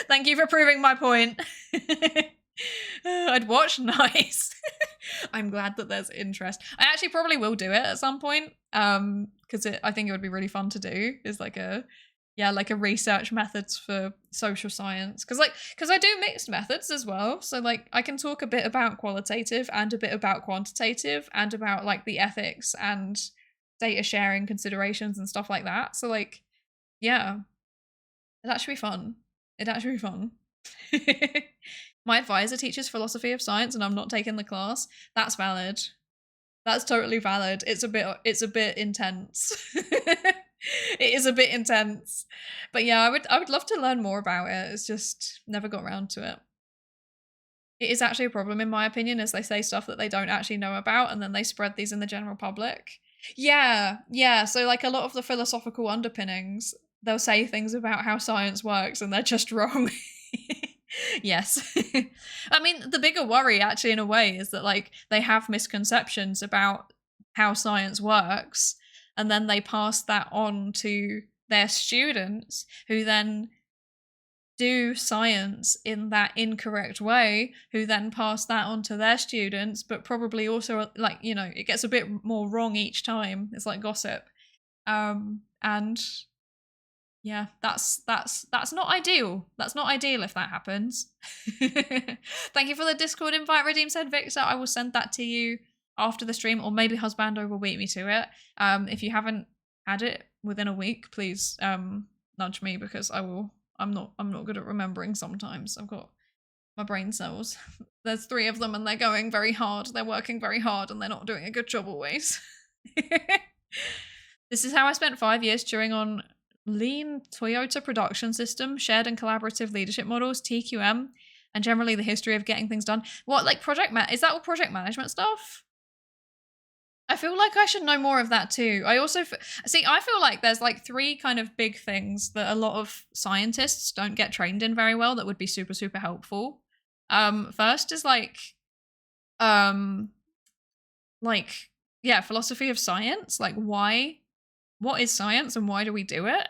Thank you for proving my point. I'd watch. Nice. I'm glad that there's interest. I actually probably will do it at some point. Because I think it would be really fun to do. Is like a research methods for social science. Because I do mixed methods as well. So like I can talk a bit about qualitative and a bit about quantitative and about like the ethics and data sharing considerations and stuff like that. So like, yeah, it'd actually be fun. My advisor teaches philosophy of science and I'm not taking the class. That's valid. That's totally valid. It's a bit intense. It is a bit intense. But yeah, I would love to learn more about it. It's just never got around to it. It is actually a problem in my opinion, as they say stuff that they don't actually know about and then they spread these in the general public. Yeah. So like a lot of the philosophical underpinnings, they'll say things about how science works and they're just wrong. Yes. I mean, the bigger worry actually in a way is that like they have misconceptions about how science works and then they pass that on to their students who then do science in that incorrect way, who then pass that on to their students, but probably also like, you know, it gets a bit more wrong each time. It's like gossip. And yeah, that's not ideal. That's not ideal if that happens. Thank you for the Discord invite, Redeem said Victor. I will send that to you after the stream, or maybe Husbando will beat me to it. If you haven't had it within a week, please nudge me, because I'm not good at remembering sometimes. I've got my brain cells. There's 3 of them and they're going very hard. They're working very hard and they're not doing a good job always. This is how I spent 5 years chewing on Lean Toyota production system, shared and collaborative leadership models, TQM, and generally the history of getting things done. What, like is that all project management stuff? I feel like I should know more of that too. I also I feel like there's like 3 kind of big things that a lot of scientists don't get trained in very well that would be super, super helpful. First is philosophy of science. Like what is science and why do we do it?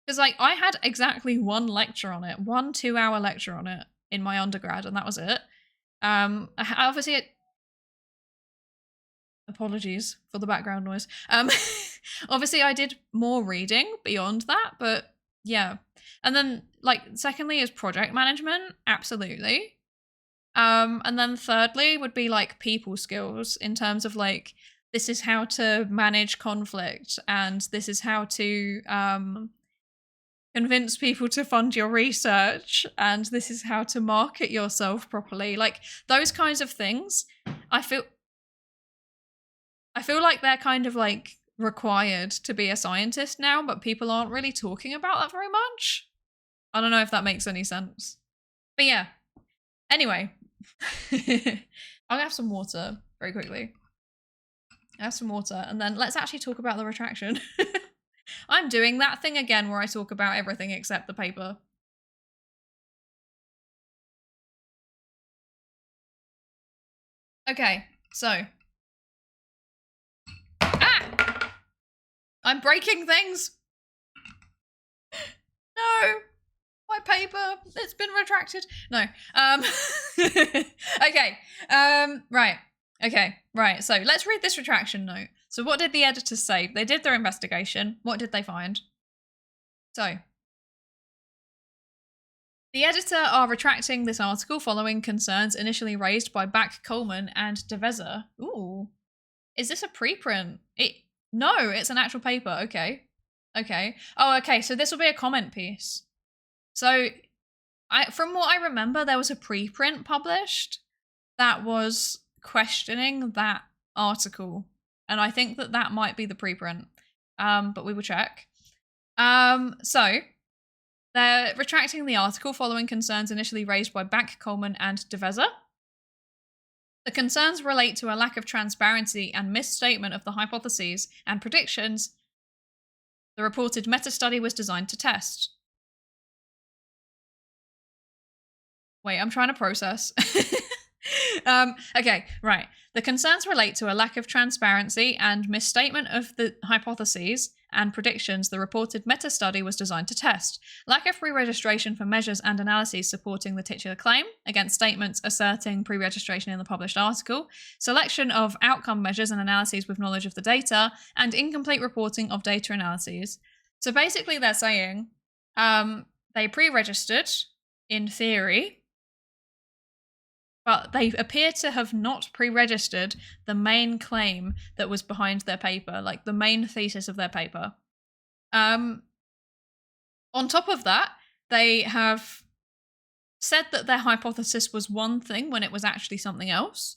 Because like I had exactly 1 lecture on it, 1 2-hour lecture on it in my undergrad, and that was it. Obviously apologies for the background noise. Obviously I did more reading beyond that, but yeah. And then like secondly is project management, absolutely. And then thirdly would be like people skills, in terms of like, this is how to manage conflict and this is how to convince people to fund your research and this is how to market yourself properly. Like those kinds of things, I feel like they're kind of like required to be a scientist now, but people aren't really talking about that very much. I don't know if that makes any sense. But yeah. Anyway. I'll have some water very quickly. Have some water and then let's actually talk about the retraction. I'm doing that thing again where I talk about everything except the paper. Okay, so. Ah! I'm breaking things. No, my paper, it's been retracted. No, okay, right. Okay, right, so let's read this retraction note. So what did the editors say? They did their investigation. What did they find? So, the editor are retracting this article following concerns initially raised by Bcalm and Towerz. Ooh, is this a preprint? No, it's an actual paper, okay. Okay, oh, okay, so this will be a comment piece. So, from what I remember, there was a preprint published that was questioning that article, and I think that might be the preprint, but we will check. So They're retracting the article following concerns initially raised by Bcalm and Deveza. The concerns relate to a lack of transparency and misstatement of the hypotheses and predictions the reported meta-study was designed to test. Wait, I'm trying to process. Okay, right. The concerns relate to a lack of transparency and misstatement of the hypotheses and predictions the reported meta-study was designed to test, lack of pre-registration for measures and analyses supporting the titular claim against statements asserting pre-registration in the published article, selection of outcome measures and analyses with knowledge of the data, and incomplete reporting of data analyses. So basically they're saying they pre-registered, in theory, but they appear to have not pre-registered the main claim that was behind their paper, like the main thesis of their paper. On top of that, they have said that their hypothesis was one thing when it was actually something else.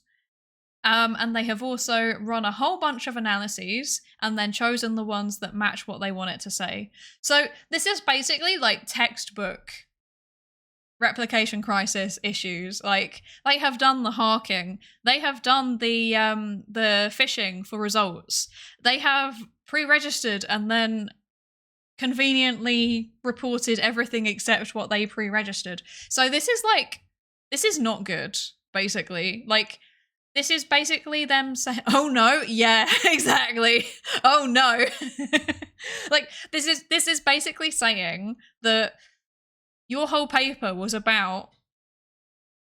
And they have also run a whole bunch of analyses and then chosen the ones that match what they want it to say. So this is basically like textbook replication crisis issues. Like, they have done the harking, they have done the phishing for results, they have pre-registered and then conveniently reported everything except what they pre-registered. So this is not good, basically. Like, this is basically them saying, oh no, yeah, exactly, oh no. Like, this is basically saying that your whole paper was about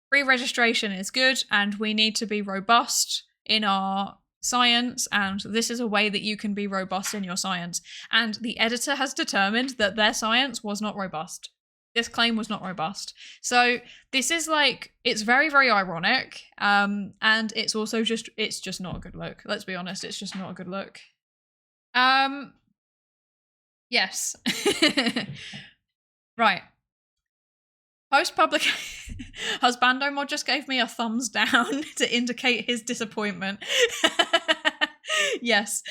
pre-registration is good and we need to be robust in our science, and this is a way that you can be robust in your science. And the editor has determined that their science was not robust. This claim was not robust. So this is like, it's very, very ironic. And it's also it's just not a good look. Let's be honest, it's just not a good look. Yes. Right. Post-publication, Husbando Mod just gave me a thumbs down to indicate his disappointment. Yes.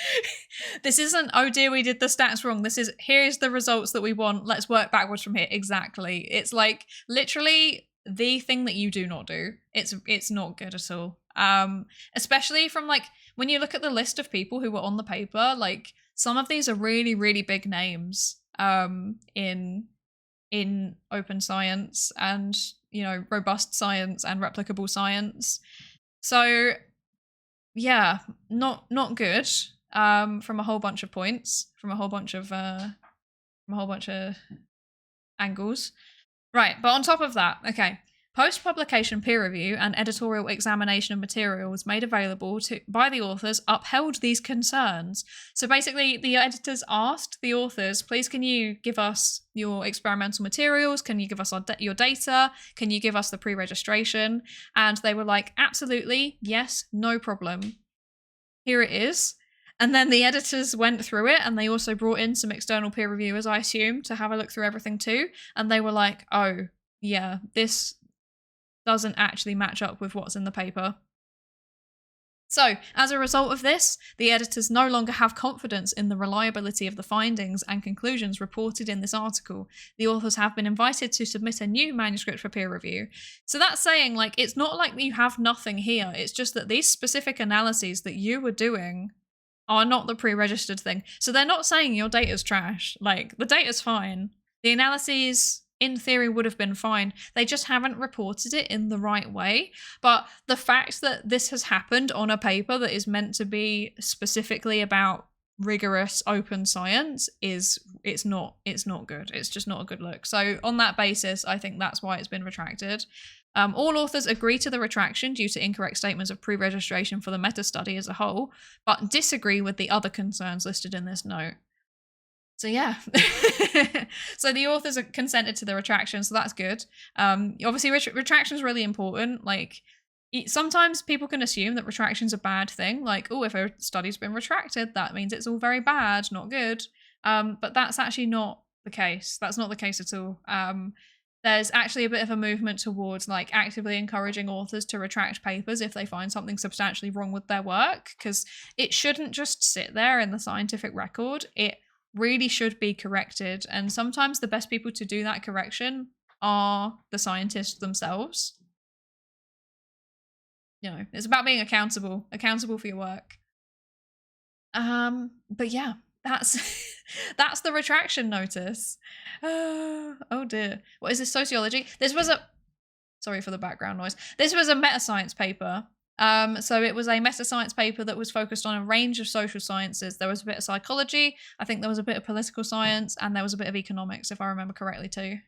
This isn't, oh dear, we did the stats wrong. This is, here's the results that we want. Let's work backwards from here. Exactly. It's like literally the thing that you do not do. It's not good at all. Especially from like, when you look at the list of people who were on the paper, like some of these are really, really big names in open science and, you know, robust science and replicable science. So yeah, not good from a whole bunch of points, from a whole bunch of angles. Right, but on top of that, okay, post-publication peer review and editorial examination of materials made available by the authors upheld these concerns. So basically, the editors asked the authors, please can you give us your experimental materials? Can you give us your data? Can you give us the pre-registration? And they were like, absolutely, yes, no problem. Here it is. And then the editors went through it, and they also brought in some external peer reviewers, I assume, to have a look through everything too. And they were like, oh, yeah, this doesn't actually match up with what's in the paper. So, as a result of this, the editors no longer have confidence in the reliability of the findings and conclusions reported in this article. The authors have been invited to submit a new manuscript for peer review. So that's saying, like, it's not like you have nothing here, it's just that these specific analyses that you were doing are not the pre-registered thing. So they're not saying your data's trash. Like, the data's fine. The analyses, in theory, would have been fine. They just haven't reported it in the right way. But the fact that this has happened on a paper that is meant to be specifically about rigorous open science it's not good. It's just not a good look. So on that basis, I think that's why it's been retracted. All authors agree to the retraction due to incorrect statements of pre-registration for the meta-study as a whole, but disagree with the other concerns listed in this note. So yeah, so the authors are consented to the retraction, so that's good. Obviously, retraction is really important. Like, sometimes people can assume that retraction's a bad thing. Like, oh, if a study's been retracted, that means it's all very bad, not good. But that's actually not the case. That's not the case at all. There's actually a bit of a movement towards like actively encouraging authors to retract papers if they find something substantially wrong with their work, because it shouldn't just sit there in the scientific record. It really should be corrected. And sometimes the best people to do that correction are the scientists themselves. You know, it's about being accountable for your work. But yeah, that's that's the retraction notice. Oh dear. What is this, sociology? This was a, sorry for the background noise. This was a meta-science paper. So it was a meta-science paper that was focused on a range of social sciences. There was a bit of psychology, I think there was a bit of political science, and there was a bit of economics, if I remember correctly too.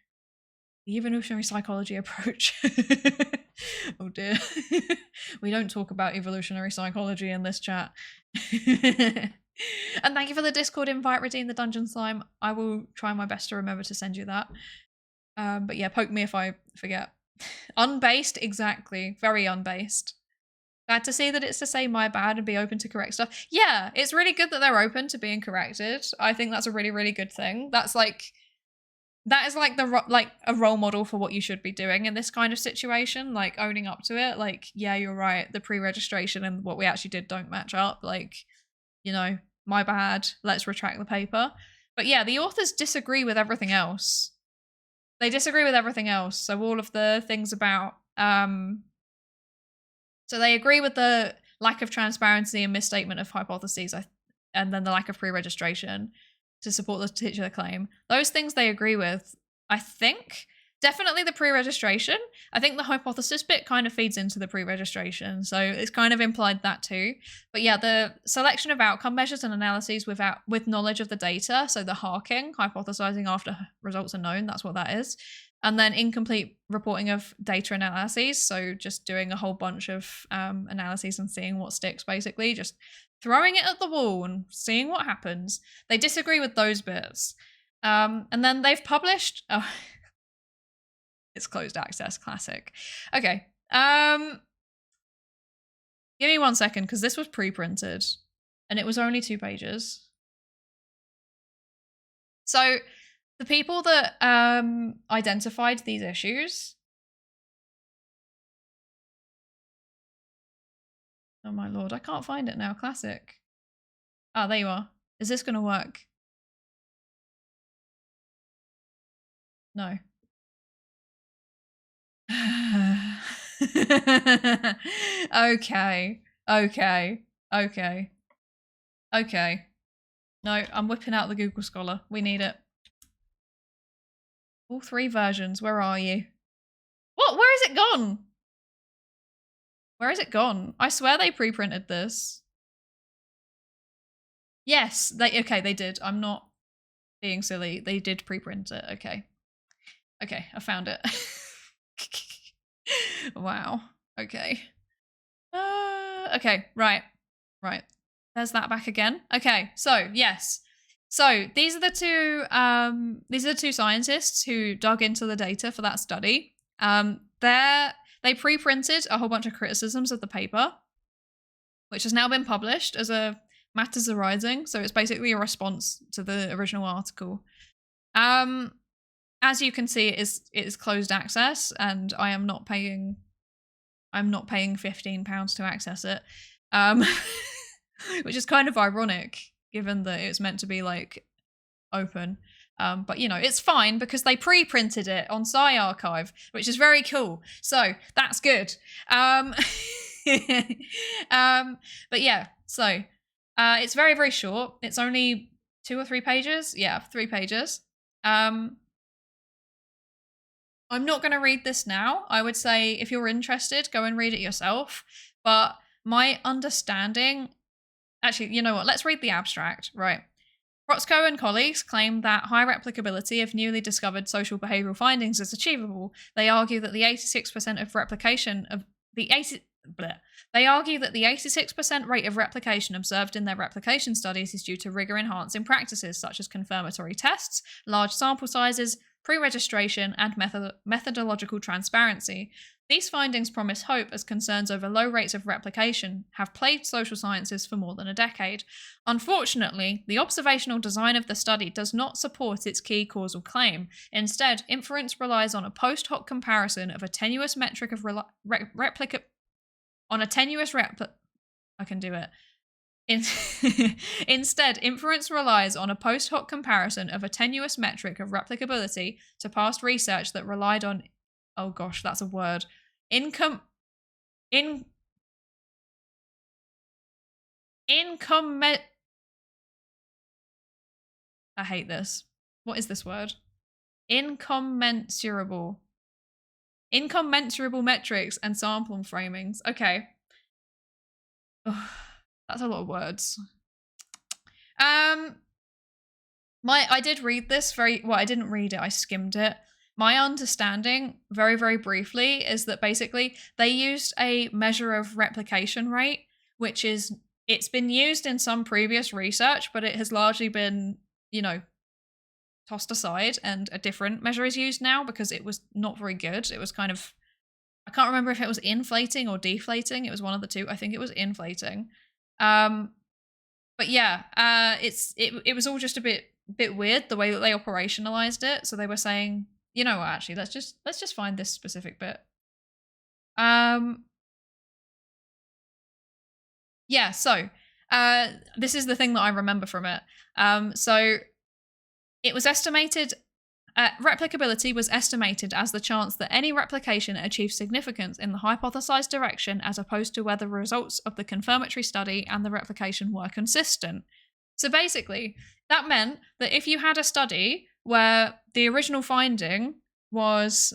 The evolutionary psychology approach. Oh dear. We don't talk about evolutionary psychology in this chat. And thank you for the Discord invite, Redeem the Dungeon Slime. I will try my best to remember to send you that. But yeah, poke me if I forget. Unbased, exactly. Very unbased. Glad to see that it's to say my bad and be open to correct stuff. Yeah, it's really good that they're open to being corrected. I think that's a really, really good thing. That is like a role model for what you should be doing in this kind of situation, like owning up to it. Like, yeah, you're right. The pre-registration and what we actually did don't match up. Like, you know, my bad. Let's retract the paper. But yeah, the authors disagree with everything else. They disagree with everything else. So all of the things about, so they agree with the lack of transparency and misstatement of hypotheses, and then the lack of pre-registration to support the titular claim. Those things they agree with, I think. Definitely the pre-registration. I think the hypothesis bit kind of feeds into the pre-registration, so it's kind of implied that too. But yeah, the selection of outcome measures and analyses with knowledge of the data, so the harking, hypothesizing after results are known, that's what that is. And then incomplete reporting of data analyses, so just doing a whole bunch of analyses and seeing what sticks, basically, just throwing it at the wall and seeing what happens. They disagree with those bits. And then they've published... Oh, it's closed access, classic. Okay. Give me 1 second, because this was pre-printed and it was only 2 pages. So the people that identified these issues... Oh my lord, I can't find it now. Classic. Ah, there you are. Is this going to work? No. Okay. No, I'm whipping out the Google Scholar. We need it. All 3 versions. Where are you? What? Where is it gone? Where is it gone? I swear they pre-printed this. Yes, they did. I'm not being silly. They did pre-print it. Okay, I found it. Wow. Okay. Okay, right. There's that back again. Okay, so yes. So these are the two scientists who dug into the data for that study. They pre-printed a whole bunch of criticisms of the paper, which has now been published as a Matters Arising. So it's basically a response to the original article. As you can see, it is closed access, and I'm not paying £15 to access it, which is kind of ironic given that it's meant to be like open. But you know, it's fine because they pre-printed it on PsyArchive, which is very cool. So that's good. But yeah, so it's very, very short. It's only 2 or 3 pages. Yeah, 3 pages. I'm not going to read this now. I would say if you're interested, go and read it yourself. But my understanding... Actually, you know what? Let's read the abstract. Right. Rotzko and colleagues claim that high replicability of newly discovered social behavioural findings is achievable. They argue that the 86% of replication of the 80... They argue that the 86% rate of replication observed in their replication studies is due to rigor-enhancing practices such as confirmatory tests, large sample sizes, pre-registration, and methodological transparency. These findings promise hope as concerns over low rates of replication have plagued social sciences for more than a decade. Unfortunately, the observational design of the study does not support its key causal claim. Instead, inference relies on a post hoc comparison of a tenuous metric of I can do it. Instead, inference relies on a post hoc comparison of a tenuous metric of replicability to past research that relied on, oh gosh, that's a word, income. I hate this. What is this word? Incommensurable metrics and sample framings. Okay. Ugh, that's a lot of words. I did read this I didn't read it, I skimmed it. My understanding, very, very briefly, is that basically they used a measure of replication rate, which is, it's been used in some previous research, but it has largely been, you know, tossed aside, and a different measure is used now because it was not very good. It was kind of, I can't remember if it was inflating or deflating. It was one of the two. I think it was inflating. But yeah, it was all just a bit weird the way that they operationalized it. So they were saying, you know what, actually, let's just find this specific bit. Yeah, so this is the thing that I remember from it. So it was estimated, replicability was estimated as the chance that any replication achieves significance in the hypothesized direction as opposed to whether results of the confirmatory study and the replication were consistent. So basically, that meant that if you had a study where the original finding was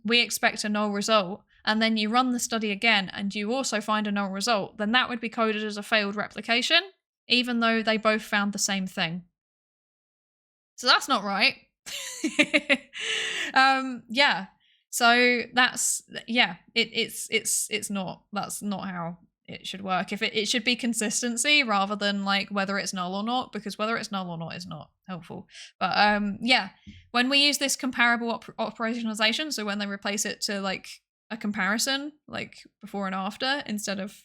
we expect a null result, and then you run the study again and you also find a null result, then that would be coded as a failed replication, even though they both found the same thing. So that's not right. Yeah. So that's, yeah, it's not, that's not how it should work. If it should be consistency rather than like whether it's null or not, because whether it's null or not is not helpful. But yeah, when we use this comparable operationalization, so when they replace it to like a comparison, like before and after, instead of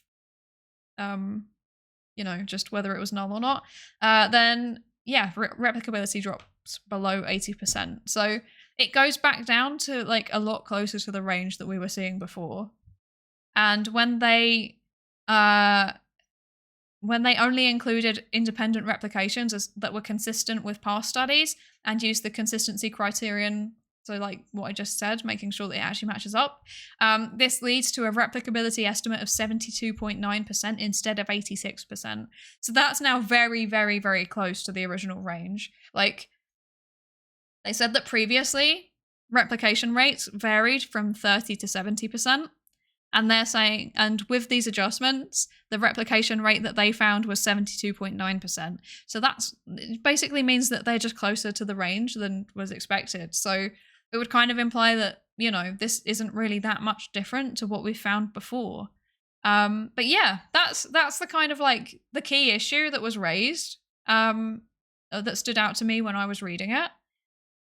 you know, just whether it was null or not, then yeah, replicability drops below 80%. So it goes back down to like a lot closer to the range that we were seeing before. And when they only included independent replications that were consistent with past studies and used the consistency criterion, so like what I just said, making sure that it actually matches up, this leads to a replicability estimate of 72.9% instead of 86%. So that's now very, very, very close to the original range. Like, they said that previously replication rates varied from 30 to 70%. And they're saying, and with these adjustments, the replication rate that they found was 72.9%. So that's basically means that they're just closer to the range than was expected. So it would kind of imply that, you know, this isn't really that much different to what we found before. But yeah, that's the kind of like the key issue that was raised, that stood out to me when I was reading it.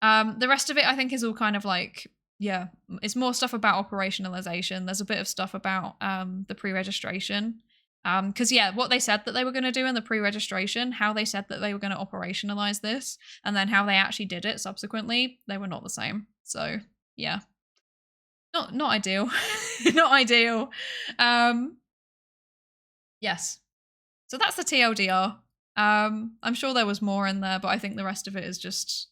The rest of it, I think, is all kind of like, yeah, it's more stuff about operationalization. There's a bit of stuff about the pre-registration. Because, yeah, what they said that they were going to do in the pre-registration, how they said that they were going to operationalize this, and then how they actually did it subsequently, they were not the same. So, yeah. Not ideal. Not ideal. Yes. So that's the TLDR. I'm sure there was more in there, but I think the rest of it is just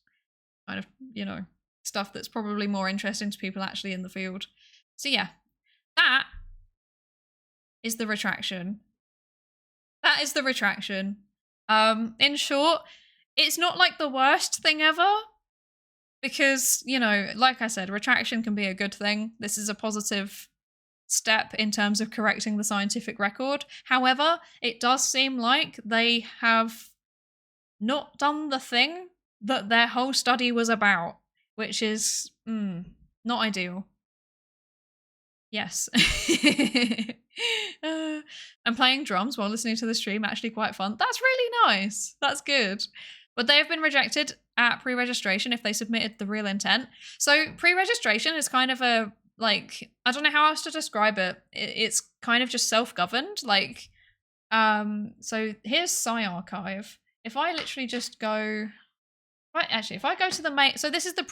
kind of, you know, stuff that's probably more interesting to people actually in the field. So yeah, that is the retraction. That is the retraction. In short, it's not like the worst thing ever, because, you know, like I said, retraction can be a good thing. This is a positive step in terms of correcting the scientific record. However, it does seem like they have not done the thing that their whole study was about, which is not ideal. Yes. I'm playing drums while listening to the stream, actually quite fun. That's really nice. That's good. But they have been rejected at pre-registration if they submitted the real intent. So pre-registration is kind of a, like, I don't know how else to describe it. It's kind of just self-governed. Like, so here's PsyArchive. If I literally just go, right, actually, if I go to the main, so this is the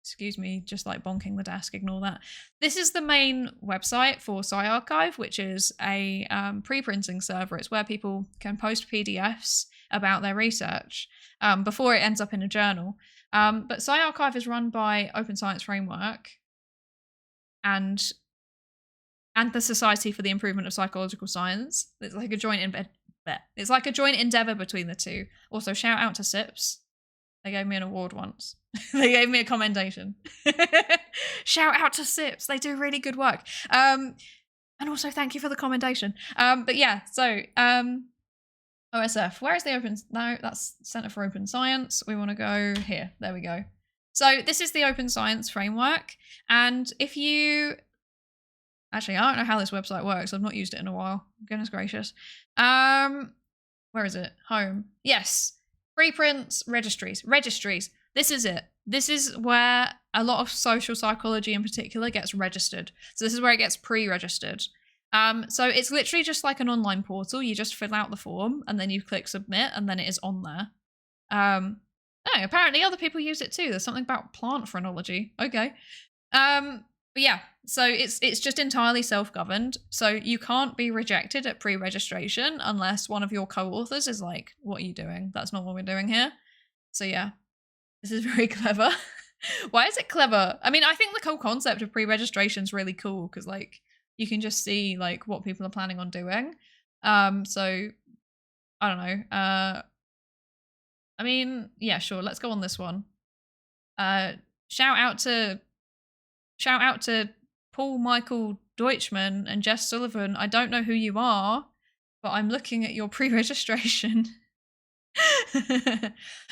Excuse me, just like bonking the desk, ignore that. This is the main website for PsyArchive, which is a pre-printing server. It's where people can post PDFs about their research before it ends up in a journal. But PsyArchive is run by Open Science Framework and the Society for the Improvement of Psychological Science. It's like a joint endeavor between the two. Also, shout out to SIPS. They gave me an award once. They gave me a commendation. Shout out to SIPS. They do really good work. And also thank you for the commendation. But yeah, so OSF. Where is the open? No, that's Center for Open Science. We want to go here. There we go. So this is the Open Science Framework. And if you... Actually, I don't know how this website works. I've not used it in a while. Goodness gracious. Where is it? Home. Yes. Preprints, registries. This is it. This is where a lot of social psychology in particular gets registered. So this is where it gets pre-registered. So it's literally just like an online portal. You just fill out the form and then you click submit and then it is on there. No, apparently other people use it too. There's something about plant phrenology. Okay. But yeah, so it's just entirely self-governed. So you can't be rejected at pre-registration unless one of your co-authors is like, what are you doing? That's not what we're doing here. So yeah, this is very clever. Why is it clever? I mean, I think the whole concept of pre-registration is really cool because like you can just see like what people are planning on doing. So I don't know. I mean, yeah, sure. Let's go on this one. Shout out to Paul Michael Deutschman and Jess Sullivan. I don't know who you are, but I'm looking at your pre-registration.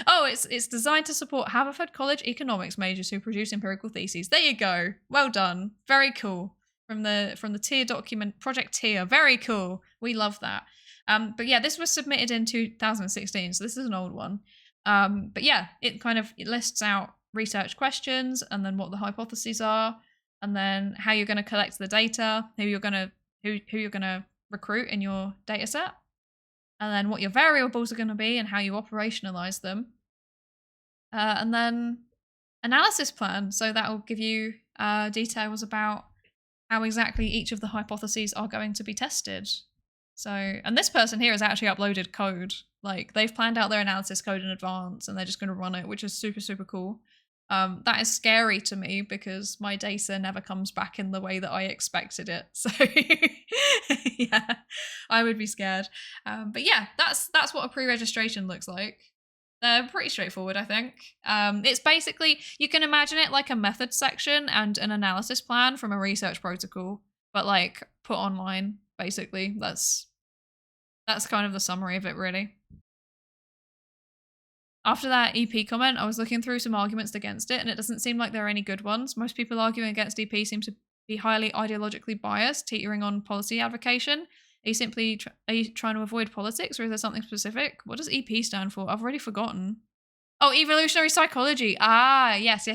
Oh, it's designed to support Haverford College economics majors who produce empirical theses. There you go. Well done. Very cool. From the tier document, Project Tier. Very cool. We love that. But yeah, this was submitted in 2016, so this is an old one. But yeah, it lists out research questions and then what the hypotheses are, and then how you're going to collect the data, who you're going to recruit in your data set, and then what your variables are going to be and how you operationalize them. And then analysis plan. So that will give you details about how exactly each of the hypotheses are going to be tested. So, and this person here has actually uploaded code. Like they've planned out their analysis code in advance and they're just going to run it, which is super, super cool. That is scary to me because my data never comes back in the way that I expected it. So yeah, I would be scared. But yeah, that's what a pre-registration looks like. They're pretty straightforward, I think. It's basically, you can imagine it like a method section and an analysis plan from a research protocol, but like put online, basically. That's kind of the summary of it, really. After that EP comment, I was looking through some arguments against it, and it doesn't seem like there are any good ones. Most people arguing against EP seem to be highly ideologically biased, teetering on policy advocation. Are you trying to avoid politics, or is there something specific? What does EP stand for? I've already forgotten. Oh, evolutionary psychology. Ah, yes.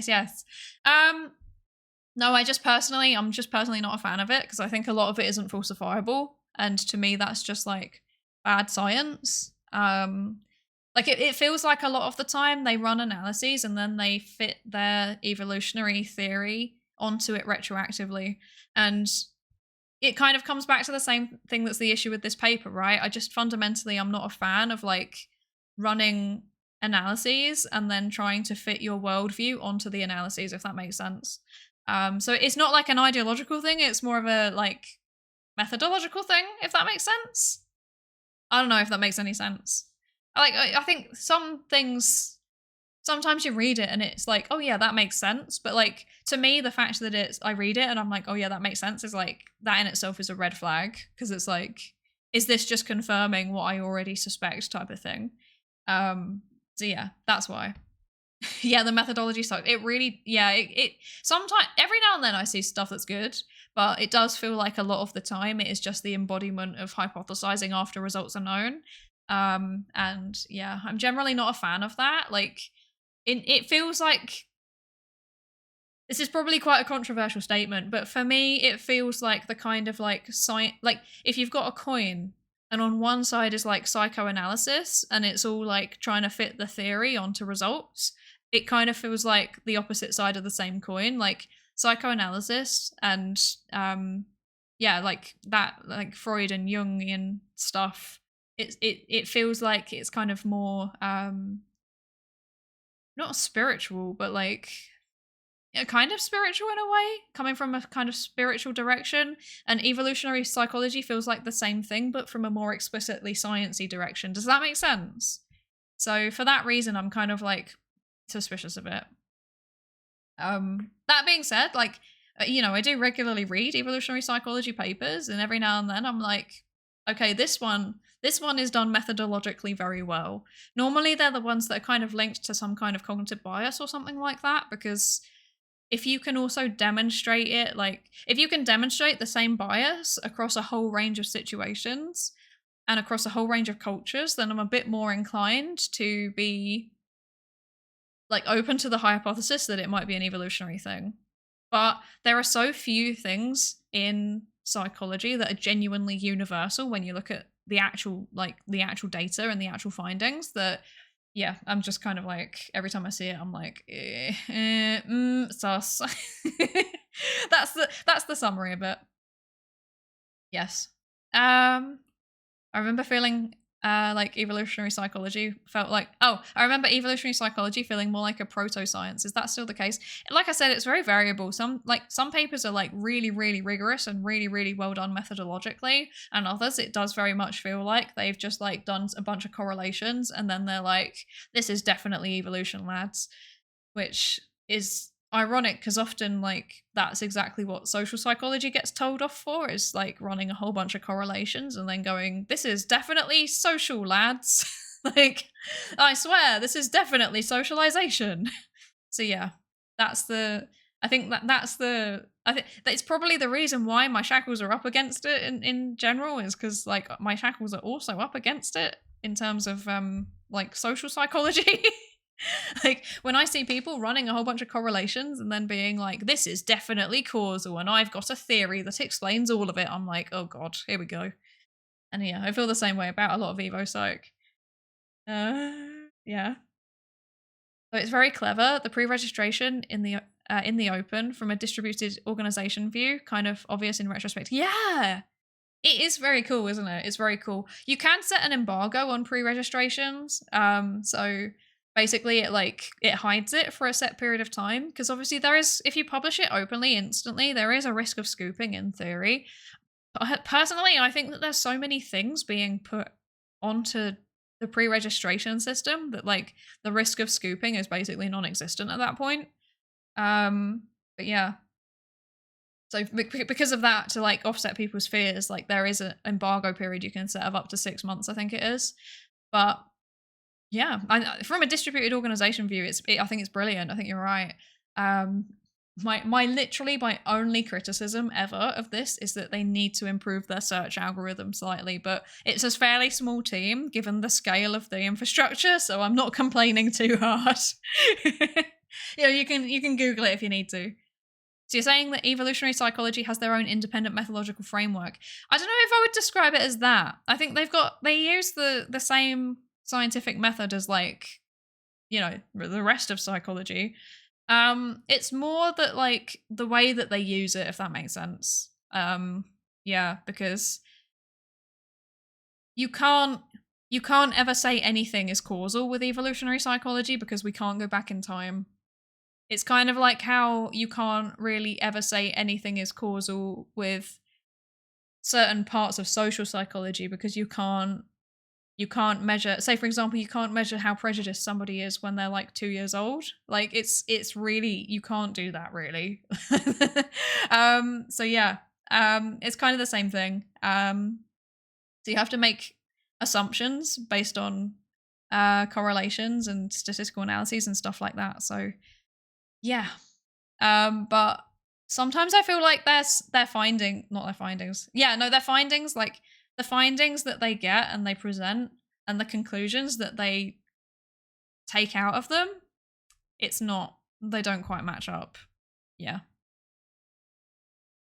No, I'm just personally not a fan of it because I think a lot of it isn't falsifiable, and to me, that's just like bad science. Like it feels like a lot of the time they run analyses and then they fit their evolutionary theory onto it retroactively. And it kind of comes back to the same thing that's the issue with this paper, right? I'm not a fan of like running analyses and then trying to fit your worldview onto the analyses, if that makes sense. So it's not like an ideological thing, it's more of a like methodological thing, if that makes sense. I don't know if that makes any sense. Like, I think some things, sometimes you read it and it's like, oh yeah, that makes sense. But like, to me, the fact that I read it and I'm like, oh yeah, that makes sense is like, that in itself is a red flag. Because it's like, is this just confirming what I already suspect type of thing? So yeah, that's why. Yeah, the methodology sucks. It really, yeah, it sometimes, every now and then I see stuff that's good, but it does feel like a lot of the time it is just the embodiment of hypothesizing after results are known. And yeah, I'm generally not a fan of that. Like, it feels like, this is probably quite a controversial statement, but for me, it feels like the kind of like like if you've got a coin and on one side is like psychoanalysis and it's all like trying to fit the theory onto results, it kind of feels like the opposite side of the same coin. Like psychoanalysis and yeah, like that, like Freud and Jungian stuff. It feels like it's kind of more not spiritual, but like kind of spiritual in a way, coming from a kind of spiritual direction. And evolutionary psychology feels like the same thing, but from a more explicitly sciencey direction. Does that make sense? So for that reason, I'm kind of like suspicious of it. That being said, like, you know, I do regularly read evolutionary psychology papers, and every now and then I'm like, okay, this one is done methodologically very well. Normally they're the ones that are kind of linked to some kind of cognitive bias or something like that, because if you can also demonstrate it, like if you can demonstrate the same bias across a whole range of situations and across a whole range of cultures, then I'm a bit more inclined to be like open to the hypothesis that it might be an evolutionary thing. But there are so few things in psychology that are genuinely universal when you look at the actual data and the actual findings that, yeah, I'm just kind of like, every time I see it, I'm like, sus. That's the summary of it. Yes. I remember feeling like evolutionary psychology felt like, I remember evolutionary psychology feeling more like a proto-science. Is that still the case? Like I said, it's very variable. Some papers are like really, really rigorous and really, really well done methodologically, and others it does very much feel like they've just like done a bunch of correlations and then they're like, this is definitely evolution, lads, which is ironic because often like that's exactly what social psychology gets told off for, is like running a whole bunch of correlations and then going, this is definitely social, lads. Like, I swear this is definitely socialization. So yeah, I think that's probably the reason why my shackles are up against it in general, is because like my shackles are also up against it in terms of like social psychology. Like when I see people running a whole bunch of correlations and then being like, this is definitely causal and I've got a theory that explains all of it, I'm like, oh god, here we go. And yeah, I feel the same way about a lot of Evo Psych. Yeah. So it's very clever. The pre-registration in the open from a distributed organization view, kind of obvious in retrospect. Yeah, it is very cool, isn't it? It's very cool. You can set an embargo on pre-registrations. So basically it hides it for a set period of time, because obviously there is, if you publish it openly instantly, there is a risk of scooping in theory. But personally, I think that there's so many things being put onto the pre-registration system that like the risk of scooping is basically non-existent at that point. But yeah. So because of that, to like offset people's fears, like there is an embargo period you can set of up to 6 months, I think it is. But yeah, from a distributed organization view, I think it's brilliant. I think you're right. My only criticism ever of this is that they need to improve their search algorithm slightly, but it's a fairly small team given the scale of the infrastructure, so I'm not complaining too hard. You know, you can Google it if you need to. So you're saying that evolutionary psychology has their own independent methodological framework. I don't know if I would describe it as that. I think they use the same scientific method as like, you know, the rest of psychology. It's more that like the way that they use it, if that makes sense. Yeah, because you can't ever say anything is causal with evolutionary psychology because we can't go back in time. It's kind of like how you can't really ever say anything is causal with certain parts of social psychology because you can't measure, say for example, you can't measure how prejudiced somebody is when they're like 2 years old. Like it's really, you can't do that really. So yeah, it's kind of the same thing. So you have to make assumptions based on correlations and statistical analyses and stuff like that. So yeah. But sometimes I feel like their findings, like the findings that they get and they present and the conclusions that they take out of them, they don't quite match up. Yeah.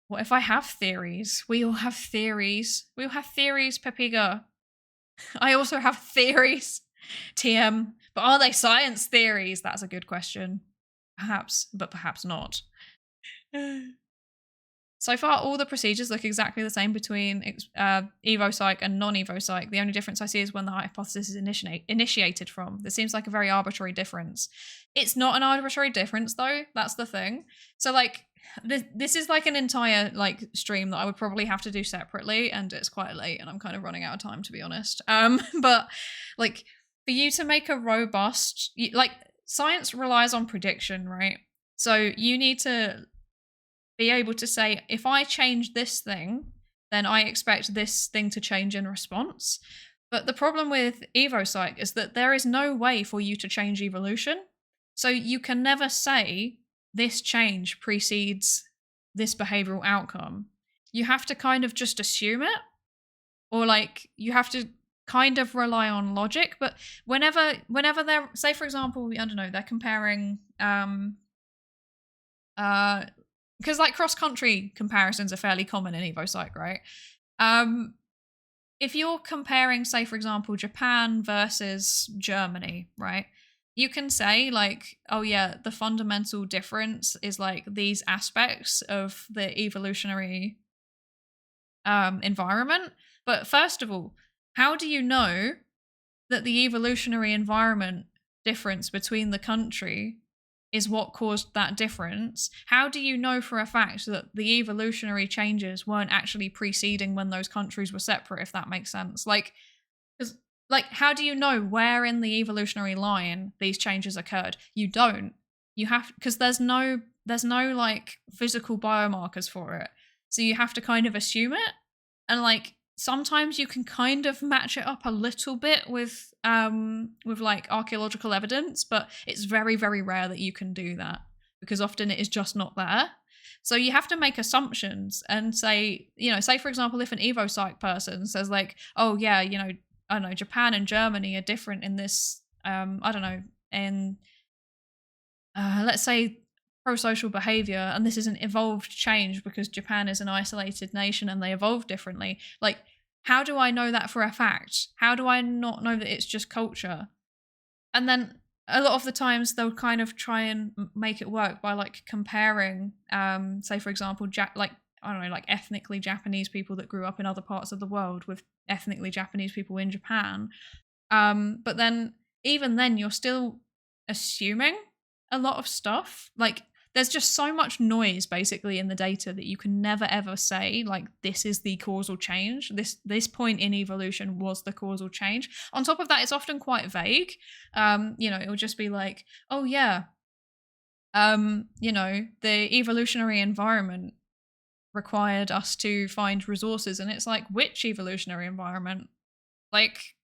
What if I have theories? We all have theories. We all have theories, Pepiga. I also have theories. TM. But are they science theories? That's a good question. Perhaps, but perhaps not. So far, all the procedures look exactly the same between EvoPsych and non-EvoPsych. The only difference I see is when the hypothesis is initiated from. This seems like a very arbitrary difference. It's not an arbitrary difference, though. That's the thing. So, like, this is like an entire like stream that I would probably have to do separately, and it's quite late, and I'm kind of running out of time, to be honest. But like, for you to make a robust, like, science relies on prediction, right? So you need to be able to say, if I change this thing, then I expect this thing to change in response. But the problem with EvoPsych is that there is no way for you to change evolution. So you can never say this change precedes this behavioral outcome. You have to kind of just assume it, or like you have to kind of rely on logic. But whenever they're, say for example, I don't know, they're comparing because like cross-country comparisons are fairly common in EvoPsych, right? If you're comparing, say, for example, Japan versus Germany, right? You can say like, oh yeah, the fundamental difference is like these aspects of the evolutionary environment. But first of all, how do you know that the evolutionary environment difference between the country is what caused that difference? How do you know for a fact that the evolutionary changes weren't actually preceding when those countries were separate, if that makes sense? Like, because like, how do you know where in the evolutionary line these changes occurred? You don't. You have, because there's no like physical biomarkers for it. So you have to kind of assume it. And like, sometimes you can kind of match it up a little bit with like archaeological evidence, but it's very, very rare that you can do that because often it is just not there. So you have to make assumptions and say, you know, say for example, if an EvoPsych person says like, oh yeah, you know, I don't know, Japan and Germany are different in this, I don't know, in let's say pro-social behavior, and this is an evolved change because Japan is an isolated nation and they evolved differently. Like, how do I know that for a fact? How do I not know that it's just culture? And then a lot of the times they'll kind of try and make it work by like comparing, say for example, like, I don't know, like ethnically Japanese people that grew up in other parts of the world with ethnically Japanese people in Japan. But then even then you're still assuming a lot of stuff. Like, there's just so much noise basically in the data that you can never ever say like this is the causal change. This point in evolution was the causal change. On top of that, it's often quite vague. You know, it will just be like, oh yeah, you know, the evolutionary environment required us to find resources, and it's like, which evolutionary environment? Like,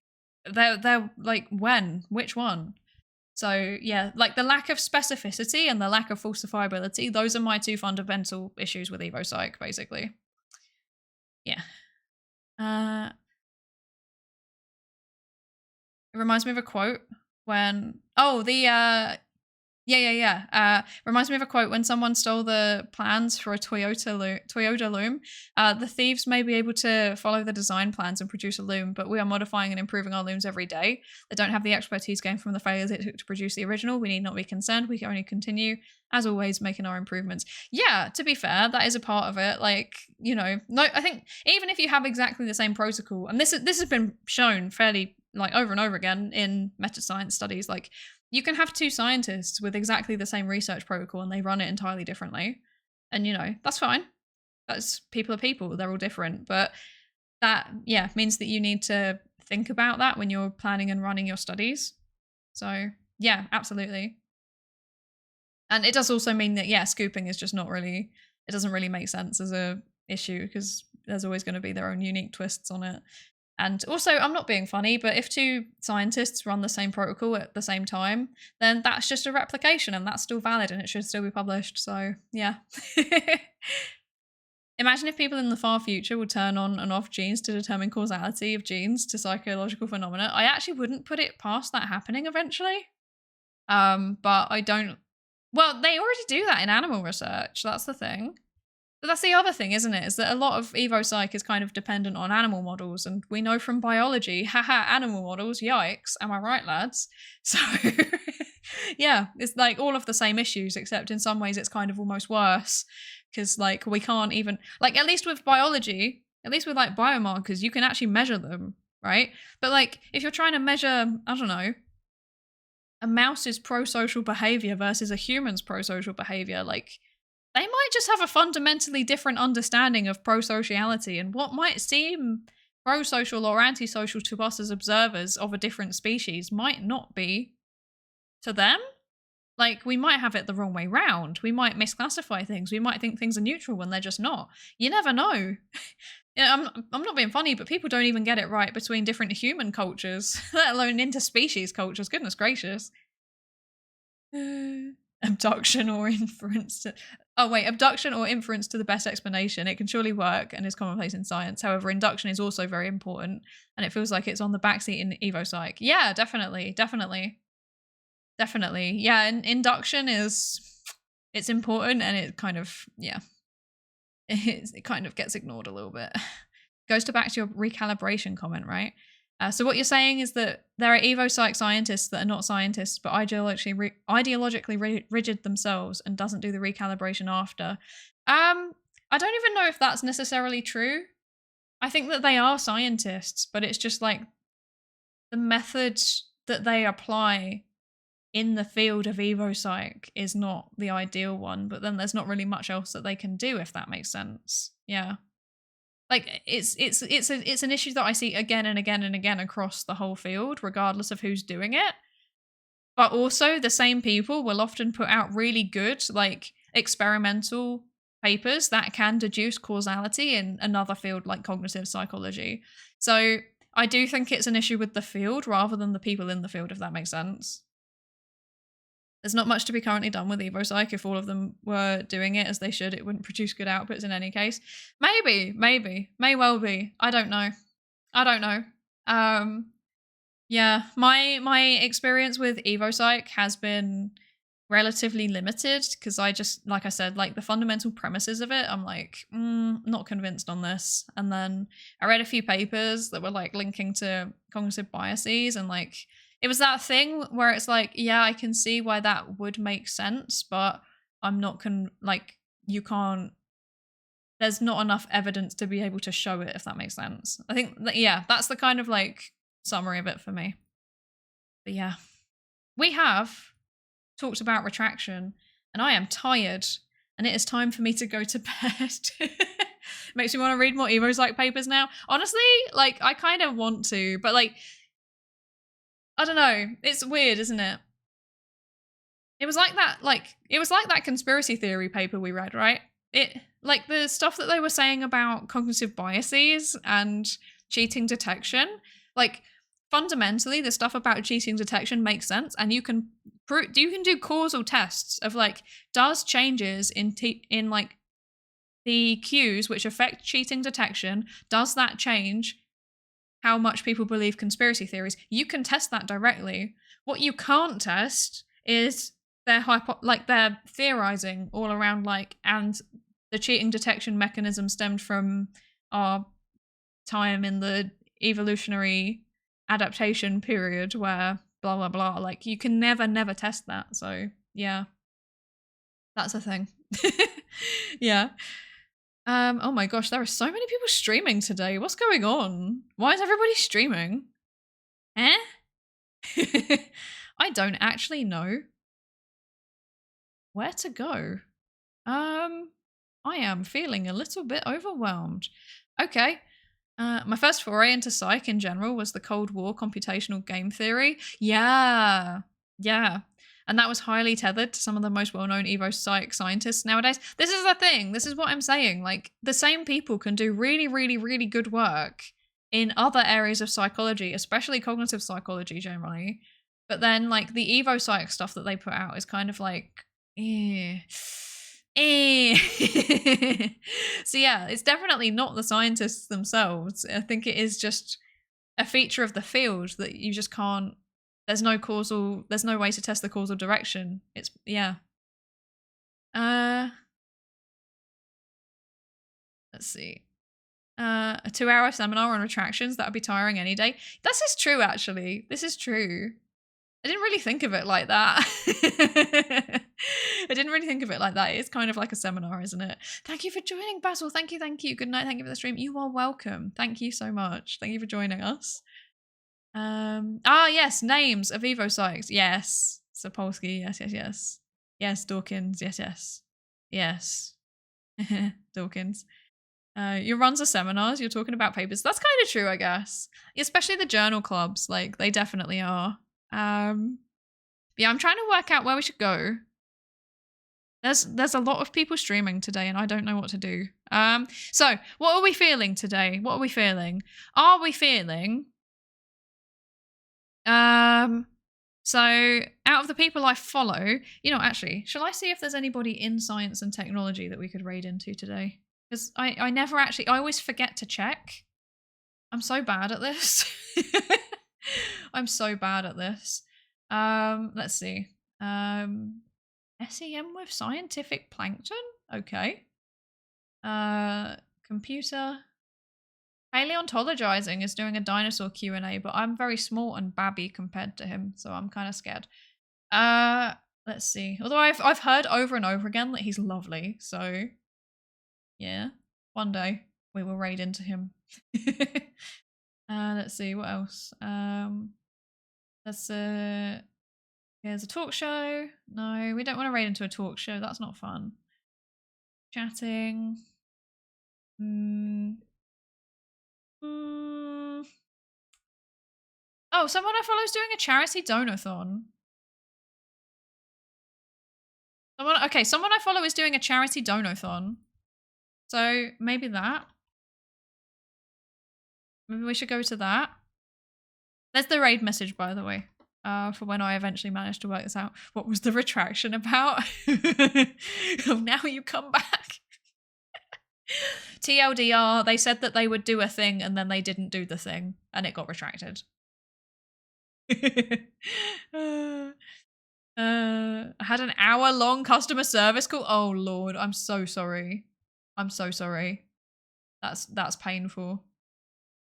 they're like, when? Which one? So yeah, like the lack of specificity and the lack of falsifiability, those are my two fundamental issues with EvoPsych, basically. Yeah. It reminds me of a quote when, oh, the, reminds me of a quote when someone stole the plans for a Toyota loom. The thieves may be able to follow the design plans and produce a loom, but we are modifying and improving our looms every day. They don't have the expertise gained from the failures it took to produce the original. We need not be concerned. We can only continue, as always, making our improvements. Yeah, to be fair, that is a part of it. Like, you know, no, I think even if you have exactly the same protocol, and this has been shown fairly like over and over again in meta-science studies, like, you can have two scientists with exactly the same research protocol and they run it entirely differently. And, you know, that's fine. That's, people are people. They're all different. But that, yeah, means that you need to think about that when you're planning and running your studies. So, yeah, absolutely. And it does also mean that, yeah, scooping is just not really, it doesn't really make sense as a issue because there's always going to be their own unique twists on it. And also, I'm not being funny, but if two scientists run the same protocol at the same time, then that's just a replication and that's still valid and it should still be published. So, yeah. Imagine if people in the far future would turn on and off genes to determine causality of genes to psychological phenomena. I actually wouldn't put it past that happening eventually. But I don't... Well, they already do that in animal research. That's the thing. But that's the other thing, isn't it? Is that a lot of Evo Psych is kind of dependent on animal models, and we know from biology, haha, animal models, yikes, am I right, lads? So, yeah, it's like all of the same issues, except in some ways it's kind of almost worse, because like we can't even, like at least with biology, at least with like biomarkers, you can actually measure them, right? But like if you're trying to measure, I don't know, a mouse's pro-social behavior versus a human's pro-social behavior, like they might just have a fundamentally different understanding of pro-sociality, and what might seem pro-social or antisocial to us as observers of a different species might not be to them. Like, we might have it the wrong way round. We might misclassify things. We might think things are neutral when they're just not. You never know. Yeah, I'm not being funny, but people don't even get it right between different human cultures, let alone interspecies cultures. Goodness gracious. Abduction or inference. Abduction or inference to the best explanation. It can surely work and is commonplace in science. However, induction is also very important, and it feels like it's on the backseat in Evo Psych. Yeah, definitely. Yeah, and induction it's important, and it kind of, yeah, it kind of gets ignored a little bit. Goes back to your recalibration comment, right? So what you're saying is that there are Evo Psych scientists that are not scientists, but ideologically rigid themselves and doesn't do the recalibration after. I don't even know if that's necessarily true. I think that they are scientists, but it's just like the method that they apply in the field of Evo Psych is not the ideal one, but then there's not really much else that they can do, if that makes sense. Yeah. Like it's an issue that I see again and again and again across the whole field, regardless of who's doing it. But also the same people will often put out really good, like, experimental papers that can deduce causality in another field like cognitive psychology. So I do think it's an issue with the field rather than the people in the field, if that makes sense. There's not much to be currently done with Evo Psych. If all of them were doing it as they should, it wouldn't produce good outputs in any case. Maybe, may well be. I don't know. Yeah, my experience with Evo Psych has been relatively limited because I just, like I said, like the fundamental premises of it, I'm like, not convinced on this. And then I read a few papers that were like linking to cognitive biases, and like it was that thing where it's like, yeah, I can see why that would make sense, but I'm not you can't, there's not enough evidence to be able to show it, if that makes sense. I think that, yeah, that's the kind of like summary of it for me. But yeah, we have talked about retraction, and I am tired, and it is time for me to go to bed. Makes me want to read more Evo Psych papers now. Honestly, like I kind of want to, but like, I don't know. It's weird, isn't it? It was like that conspiracy theory paper we read, right? It, like the stuff that they were saying about cognitive biases and cheating detection, like fundamentally the stuff about cheating detection makes sense, and you can do causal tests of like, does changes in like the cues which affect cheating detection, does that change how much people believe conspiracy theories? You can test that directly. What you can't test is their their theorizing all around, like, and the cheating detection mechanism stemmed from our time in the evolutionary adaptation period where blah blah blah. Like, you can never test that. So yeah, that's a thing. Yeah. Oh my gosh, there are so many people streaming today. What's going on? Why is everybody streaming? Eh? I don't actually know where to go. I am feeling a little bit overwhelmed. Okay. My first foray into psych in general was the Cold War computational game theory. Yeah. And that was highly tethered to some of the most well-known Evo Psych scientists nowadays. This is the thing. This is what I'm saying. Like, the same people can do really, really, really good work in other areas of psychology, especially cognitive psychology generally. But then, like, the Evo Psych stuff that they put out is kind of like, So yeah, it's definitely not the scientists themselves. I think it is just a feature of the field that you just can't, there's no way to test the causal direction. It's, yeah. Let's see. A 2-hour seminar on retractions, that would be tiring any day. This is true, actually. This is true. I didn't really think of it like that. I didn't really think of it like that. It's kind of like a seminar, isn't it? Thank you for joining, Basil. Thank you, thank you. Good night. Thank you for the stream. You are welcome. Thank you so much. Thank you for joining us. Yes, names. Avivo Sykes. Yes. Sapolsky. Yes, yes, yes. Yes, Dawkins. Yes, yes. Yes. Dawkins. Your runs are seminars. You're talking about papers. That's kind of true, I guess. Especially the journal clubs. Like, they definitely are. Yeah, I'm trying to work out where we should go. There's a lot of people streaming today and I don't know what to do. So what are we feeling today? What are we feeling? Are we feeling so out of the people I follow, you know, actually, shall I see if there's anybody in science and technology that we could raid into today? Because I never actually, I always forget to check. I'm so bad at this. I'm so bad at this. Let's see. SEM with scientific plankton? Okay. Computer. Paleontologizing is doing a dinosaur Q&A, but I'm very small and babby compared to him, so I'm kind of scared. Let's see. Although I've heard over and over again that he's lovely, so yeah. One day we will raid into him. Let's see, what else? Here's a talk show. No, we don't want to raid into a talk show. That's not fun. Chatting. Oh, someone I follow is doing a charity donathon. Someone I follow is doing a charity donathon. So maybe that. Maybe we should go to that. There's the raid message, by the way. For when I eventually managed to work this out. What was the retraction about? Oh, now you come back. TLDR, they said that they would do a thing and then they didn't do the thing and it got retracted. I had an hour-long customer service call. Oh Lord, I'm so sorry. I'm so sorry. That's painful.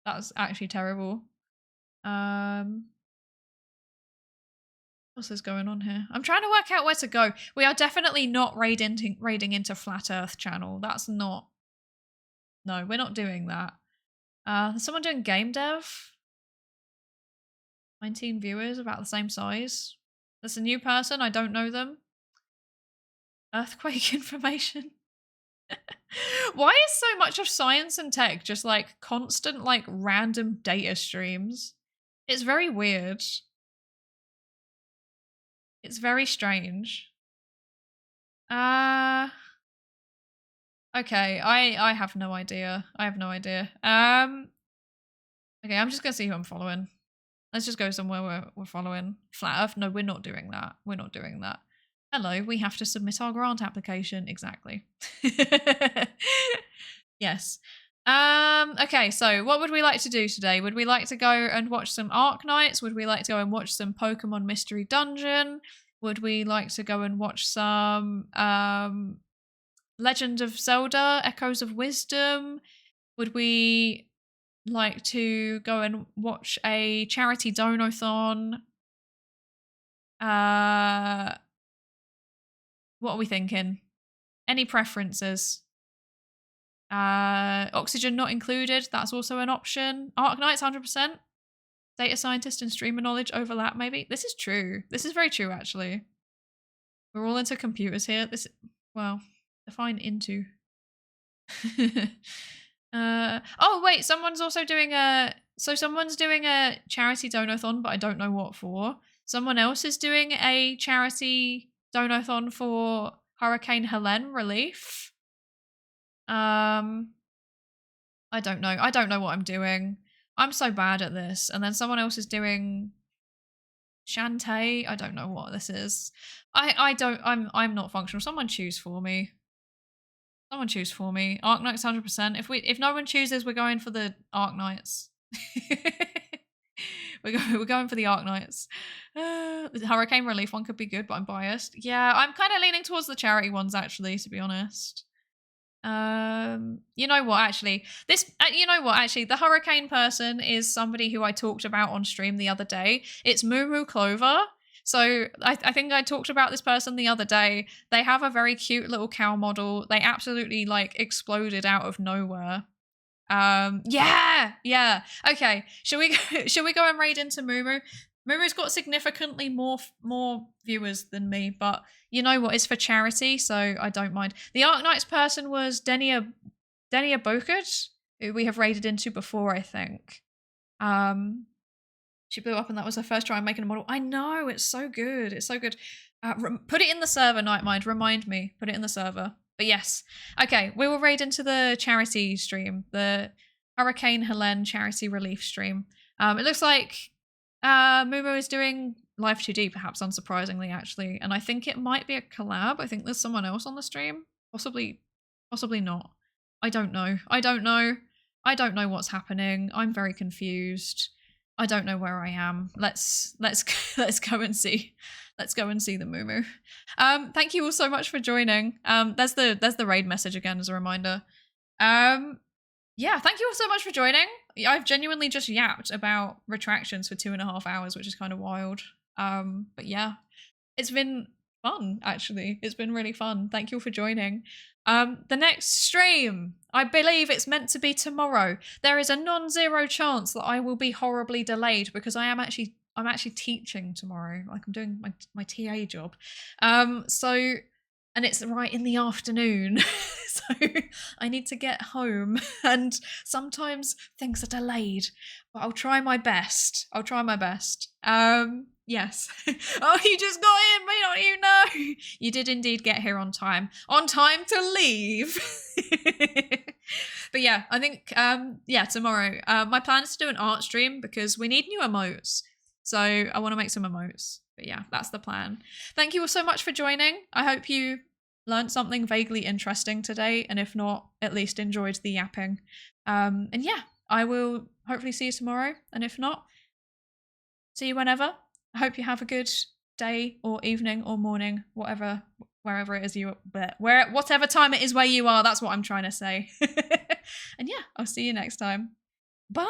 That's actually terrible. What's is going on here? I'm trying to work out where to go. We are definitely not raiding into Flat Earth channel. That's not. No, we're not doing that. Is someone doing game dev? 19 viewers, about the same size. There's a new person. I don't know them. Earthquake information. Why is so much of science and tech just like constant, like random data streams? It's very weird. It's very strange. Okay, I have no idea. I have no idea. Okay, I'm just gonna see who I'm following. Let's just go somewhere we're following. Flat Earth? No, we're not doing that. We're not doing that. Hello, we have to submit our grant application. Exactly. Yes. Okay, so what would we like to do today? Would we like to go and watch some Arknights? Would we like to go and watch some Pokemon Mystery Dungeon? Would we like to go and watch some Legend of Zelda, Echoes of Wisdom? Would we like to go and watch a charity donathon? What are we thinking? Any preferences? Oxygen not included. That's also an option. Arknights 100%. Data scientist and streamer knowledge overlap maybe. This is true. This is very true actually. We're all into computers here. Well, define into. Oh wait, someone's also doing someone's doing a charity donathon, but I don't know what for. Someone else is doing a charity donathon for Hurricane Helene relief. I don't know. I don't know what I'm doing. I'm so bad at this. And then someone else is doing Shantae. I don't know what this is. I'm not functional. Someone choose for me. Someone choose for me. Arknights 100%. If no one chooses, we're going for the Arknights. We're going for the Arknights. The Hurricane Relief one could be good, but I'm biased. Yeah, I'm kind of leaning towards the charity ones actually, to be honest. You know what, actually, the hurricane person is somebody who I talked about on stream the other day. It's Moo Clover. So I think I talked about this person the other day. They have a very cute little cow model. They absolutely like exploded out of nowhere. Yeah. Okay. Should we go and raid into Moo? Moo's got significantly more viewers than me, but you know what? It's for charity, so I don't mind. The Arknights person was Denia Bokert, who we have raided into before, I think. She blew up, and that was her first try making a model. I know, it's so good. It's so good. Put it in the server, Nightmind. Remind me. Put it in the server. But yes. Okay, we will raid into the charity stream, the Hurricane Helene charity relief stream. It looks like Mumu is doing Live 2D, perhaps unsurprisingly, actually. And I think it might be a collab. I think there's someone else on the stream. Possibly not. I don't know. I don't know what's happening. I'm very confused. I don't know where I am. Let's go and see. Let's go and see the Mumu. Thank you all so much for joining. There's the raid message again as a reminder. Yeah, thank you all so much for joining. I've genuinely just yapped about retractions for 2.5 hours, which is kind of wild. But yeah, it's been fun, actually. It's been really fun. Thank you all for joining. The next stream, I believe it's meant to be tomorrow. There is a non-zero chance that I will be horribly delayed because I'm actually teaching tomorrow. Like, I'm doing my TA job. And it's right in the afternoon. So I need to get home, and sometimes things are delayed, but I'll try my best. Yes. Oh, you just got in, may not you know? You did indeed get here on time. On time to leave. But yeah, I think, tomorrow. My plan is to do an art stream because we need new emotes. So I want to make some emotes. But yeah, that's the plan. Thank you all so much for joining. I hope you learned something vaguely interesting today, and if not, at least enjoyed the yapping. And yeah, I will hopefully see you tomorrow, and if not, see you whenever. I hope you have a good day or evening or morning, wherever it is whatever time it is where you are. That's what I'm trying to say. And yeah, I'll see you next time. Bye.